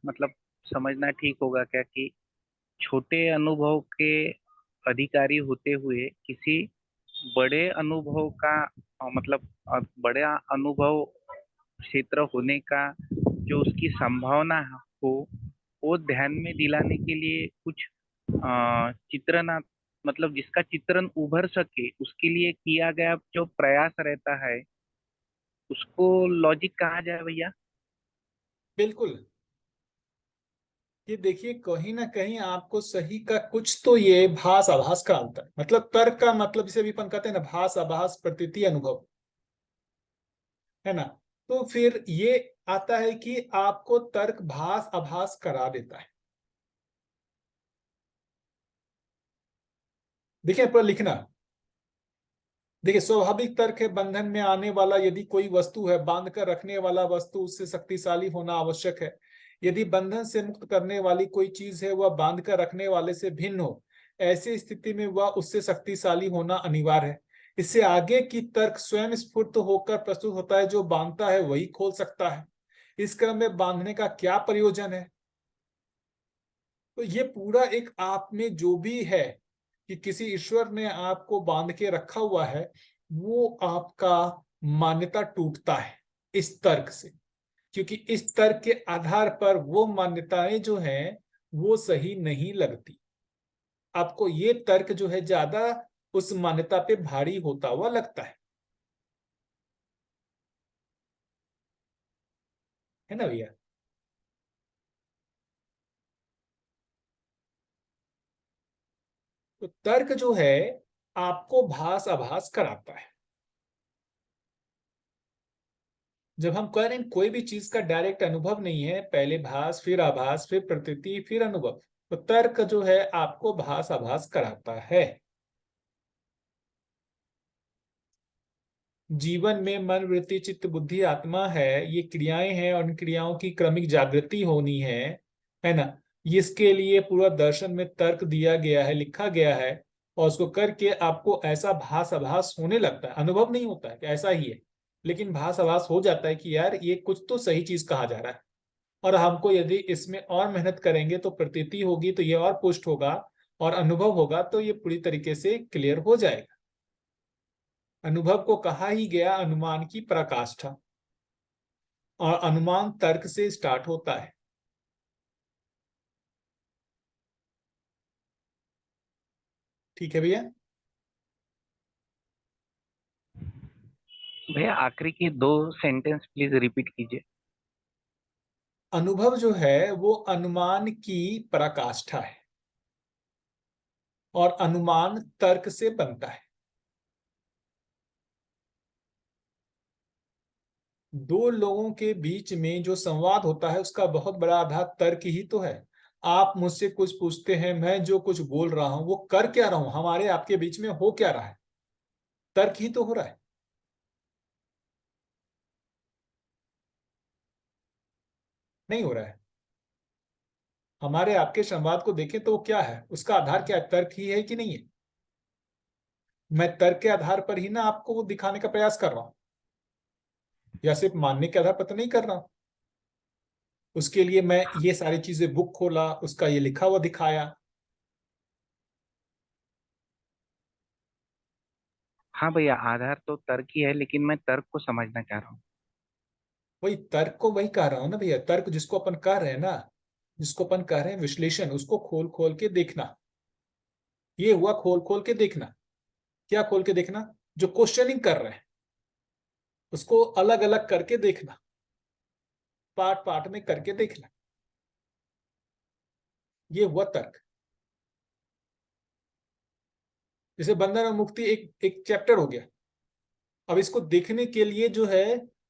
मतलब समझना ठीक होगा क्या कि छोटे अनुभव के अधिकारी होते हुए किसी बड़े अनुभव का मतलब बड़े अनुभव क्षेत्र होने का जो उसकी संभावना हो, वो ध्यान में दिलाने के लिए कुछ चित्रण मतलब जिसका चित्रण उभर सके उसके लिए किया गया जो प्रयास रहता है उसको लॉजिक कहा जाए भैया। बिल्कुल। ये देखिए कहीं ना कहीं आपको सही का कुछ तो ये भास आभास का अंतर, मतलब तर्क का मतलब जिसे भी अपन कहते हैं ना, भास आभास प्रतीति अनुभव, है ना। तो फिर ये आता है कि आपको तर्क भास आभास करा देता है। देखिए पूरा लिखना, देखिए स्वाभाविक तर्क है बंधन में आने वाला यदि कोई वस्तु है, बांध कर रखने वाला वस्तु उससे शक्तिशाली होना आवश्यक है। यदि बंधन से मुक्त करने वाली कोई चीज है वह बांध कर रखने वाले से भिन्न हो, ऐसी स्थिति में वह उससे शक्तिशाली होना अनिवार्य है। इससे आगे की तर्क स्वयं स्फूर्त होकर प्रस्तुत होता है, जो बांधता है वही खोल सकता है। इस क्रम में बांधने का क्या प्रयोजन है। तो ये पूरा एक आप में जो भी है कि किसी ईश्वर ने आपको बांध के रखा हुआ है, वो आपका मान्यता टूटता है इस तर्क से, क्योंकि इस तर्क के आधार पर वो मान्यताएं जो हैं वो सही नहीं लगती। आपको ये तर्क जो है ज्यादा उस मान्यता पे भारी होता हुआ लगता है ना भैया? तो तर्क जो है आपको भास आभास कराता है। जब हम कह रहे हैं कोई भी चीज का डायरेक्ट अनुभव नहीं है, पहले भास फिर आभास फिर प्रतीति फिर अनुभव, तो तर्क जो है आपको भास आभास कराता है। जीवन में मन वृत्ति चित्त बुद्धि आत्मा है, ये क्रियाएं हैं और इन क्रियाओं की क्रमिक जागृति होनी है ना? इसके लिए पूरा दर्शन में तर्क दिया गया है, लिखा गया है, और उसको करके आपको ऐसा भास आभास होने लगता है। अनुभव नहीं होता है कि ऐसा ही है, लेकिन भास आभास हो जाता है कि यार ये कुछ तो सही चीज कहा जा रहा है, और हमको यदि इसमें और मेहनत करेंगे तो प्रतीति होगी, तो ये और पुष्ट होगा, और अनुभव होगा तो ये पूरी तरीके से क्लियर हो जाएगा। अनुभव को कहा ही गया अनुमान की पराकाष्ठा, और अनुमान तर्क से स्टार्ट होता है। ठीक है भैया? भैया आखिरी की 2 सेंटेंस प्लीज रिपीट कीजिए। अनुभव जो है वो अनुमान की पराकाष्ठा है, और अनुमान तर्क से बनता है। दो लोगों के बीच में जो संवाद होता है उसका बहुत बड़ा आधार तर्क ही तो है। आप मुझसे कुछ पूछते हैं, मैं जो कुछ बोल रहा हूं वो कर क्या रहा हूं, हमारे आपके बीच में हो क्या रहा है, तर्क ही तो हो रहा है। नहीं हो रहा है? हमारे आपके संवाद को देखें तो वो क्या है, उसका आधार क्या है, तर्क ही है कि नहीं है? मैं तर्क के आधार पर ही ना आपको वो दिखाने का प्रयास कर रहा हूं, या सिर्फ मानने के आधार पर तो नहीं कर रहा हूं। उसके लिए मैं ये सारी चीजें बुक खोला, उसका ये लिखा हुआ दिखाया। हाँ भैया, आधार तो तर्क ही है, लेकिन मैं तर्क को समझना चाह रहा हूँ। वही तर्क को वही कह रहा हूं ना भैया, तर्क जिसको अपन कह रहे हैं ना, जिसको अपन कह रहे हैं विश्लेषण, उसको खोल खोल के देखना। ये हुआ खोल खोल के देखना। क्या खोल के देखना? जो क्वेश्चनिंग कर रहे हैं उसको अलग अलग करके देखना, पार्ट पार्ट में करके देखना। ये हुआ तर्क। जैसे बंधन और मुक्ति एक एक चैप्टर हो गया। अब इसको देखने के लिए जो है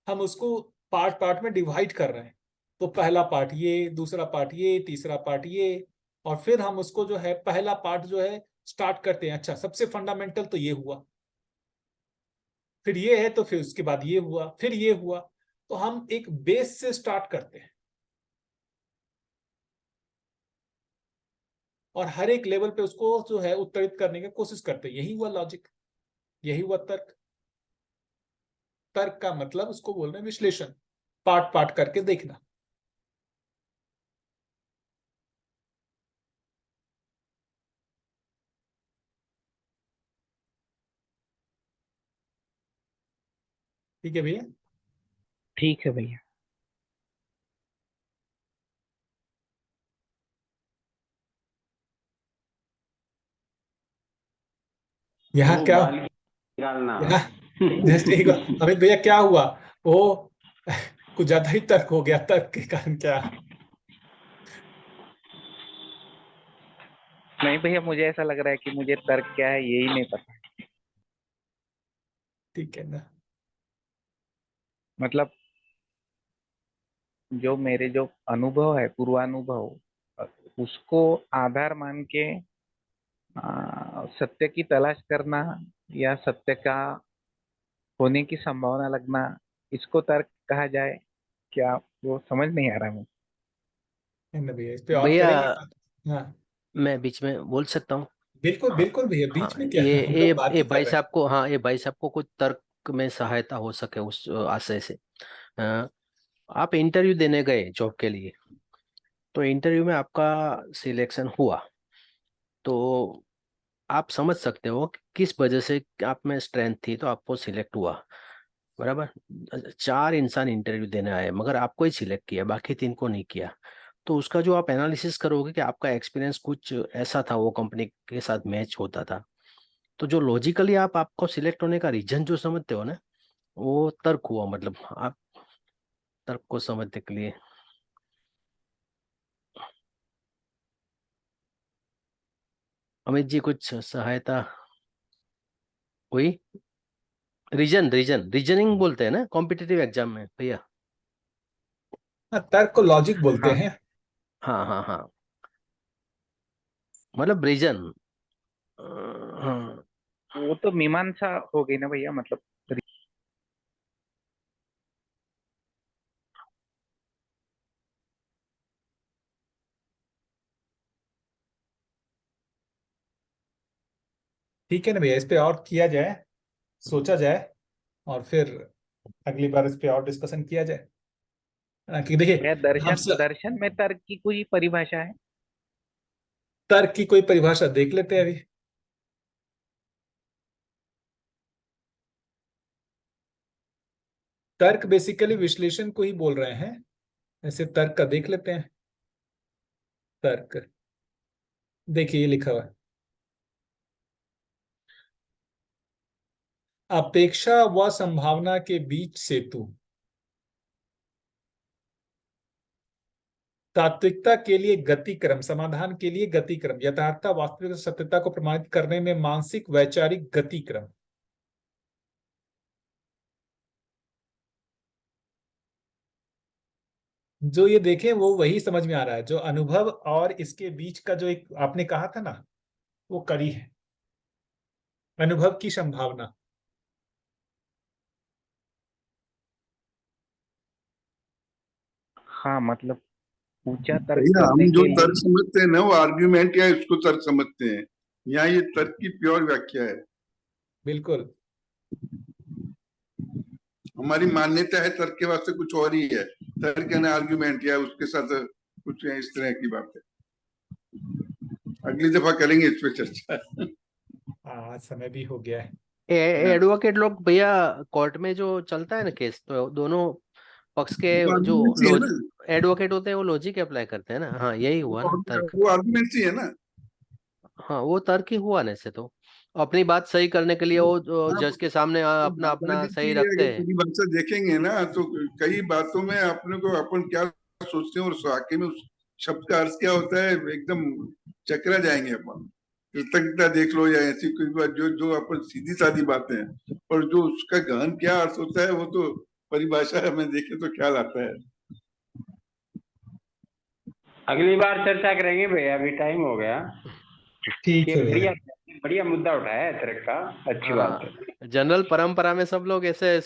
हम उसको पार्ट पार्ट में डिवाइड कर रहे हैं। तो पहला पार्ट ये, दूसरा पार्ट ये, तीसरा पार्ट ये, और फिर हम उसको जो है पहला पार्ट जो है स्टार्ट करते हैं। अच्छा, सबसे फंडामेंटल तो ये हुआ, फिर ये है, तो फिर उसके बाद ये हुआ, फिर ये हुआ। तो हम एक बेस से स्टार्ट करते हैं, और हर एक लेवल पे उसको जो है उत्तरित करने की कोशिश करते हैं। यही हुआ लॉजिक, यही हुआ तर्क। तर्क का मतलब उसको बोल रहे हैं विश्लेषण, पार्ट पार्ट करके देखना। ठीक है भैया? ठीक है भैया। यहाँ वो क्या, बाल निकालना। यहाँ जैसे अमित भैया क्या हुआ, वो कुछ ज्यादा ही तर्क हो गया, तर्क के कारण क्या? नहीं भैया, मुझे ऐसा लग रहा है कि मुझे तर्क क्या है यही नहीं पता। ठीक है ना? मतलब जो मेरे जो अनुभव है, पूर्वानुभव, उसको आधार मान के सत्य की तलाश करना या सत्य का होने की संभावना लगना, इसको तर्क कहा जाए क्या? वो समझ नहीं आ रहा मुझे। है ना भैया? इस पे और भैया करेंगे बात? हाँ मैं बीच में बोल सकता हूँ? बिल्कुल बिल्कुल भैया, हाँ, बीच में क्या है, हम लोग बात ये ही कर भाई रहे हैं। साहब को, हाँ ये भाई साहब को कुछ तर्क में सहायता हो सके उस आशय से। आप इंटरव्यू देने गए जॉब के लिए, तो इंटरव्यू में आपका सिलेक्शन हुआ, तो आप समझ सकते हो कि किस वजह से आप में स्ट्रेंथ थी तो आपको सिलेक्ट हुआ। बराबर, 4 इंसान इंटरव्यू देने आए मगर आपको ही सिलेक्ट किया, बाकी 3 को नहीं किया। तो उसका जो आप एनालिसिस करोगे कि आपका एक्सपीरियंस कुछ ऐसा था, वो कंपनी के साथ मैच होता था, तो जो लॉजिकली आप आपको सिलेक्ट होने का रीजन जो समझते हो ना, वो तर्क हुआ, मतलब आप तर्क को समझने के लिए। अमित जी कुछ सहायता हुई? रीजनिंग बोलते हैं ना कॉम्पिटिटिव एग्जाम में भैया। हाँ, तर्क को लॉजिक बोलते हाँ हैं। हाँ हाँ हाँ, मतलब रीजन। हाँ वो तो मीमांसा हो गई ना भैया, मतलब ठीक है ना भैया, इस पे और किया जाए, सोचा जाए, और फिर अगली बार इस पे और डिस्कशन किया जाए, है ना? कि देखिए, भैया हम दर्शन में तर्क की कोई परिभाषा है? तर्क की कोई परिभाषा देख लेते हैं अभी। तर्क बेसिकली विश्लेषण को ही बोल रहे हैं, ऐसे तर्क का देख लेते हैं। तर्क, देखिए ये लिखा हुआ है, अपेक्षा व संभावना के बीच सेतु, तात्विकता के लिए गतिक्रम, समाधान के लिए गतिक्रम, यथार्थता वास्तविक सत्यता को प्रमाणित करने में मानसिक वैचारिक गतिक्रम। जो ये देखें वो वही समझ में आ रहा है, जो अनुभव और इसके बीच का जो एक आपने कहा था ना, वो कड़ी है, अनुभव की संभावना। हाँ मतलब ऊंचा तर्क भैया हम करने जो के तर्क लिए। समझते हैं ना, वो आर्ग्यूमेंट या इसको तर्क समझते हैं। यहाँ ये तर्क की प्योर व्याख्या है। बिल्कुल। हमारी मान्यता है तर्क के वास्ते कुछ और ही है। तर्क यानी आर्ग्यूमेंट या उसके साथ कुछ इस तरह की बात है। अगली दफा करेंगे इस पे चर्चा। समय भी हो गया है। एडवोकेट लोग भैया कोर्ट में जो चलता है ना केस, तो दोनों पक्ष के वो जो आर्ग्यूमेंट ही है ना, एडवोकेट होते हैं वो लॉजिक अप्लाई करते हैं ना। हाँ यही हुआ ना तर्क। वो आर्ग्यूमेंट ही है ना। हाँ वो तर्क ही हुआ ना, इससे तो अपनी बात सही करने के लिए वो हाँ, जज के सामने तो अपना अपना दादाजी सही की रखते अगर हैं। परिभाषा देखेंगे ना, तो कई बातों में अपने को अपन क्या सोचते हैं और वाकई में उस शब्द का अर्थ क्या होता है, एकदम चकरा जाएंगे अपन। कृतज्ञता देख लो या ऐसी कोई बात जो जो अपन सीधी सादी बातें हैं, और जो उसका गहन क्या अर्थ होता है वो तो परिभाषा में देखे तो ख्याल आता है। अगली बार चर्चा करेंगे भैया, अभी टाइम हो गया। ठीक ये है भैया। बढ़िया बढ़िया मुद्दा उठाया है तर्क का, अच्छी बात है। हाँ जनरल परंपरा में सब लोग ऐसे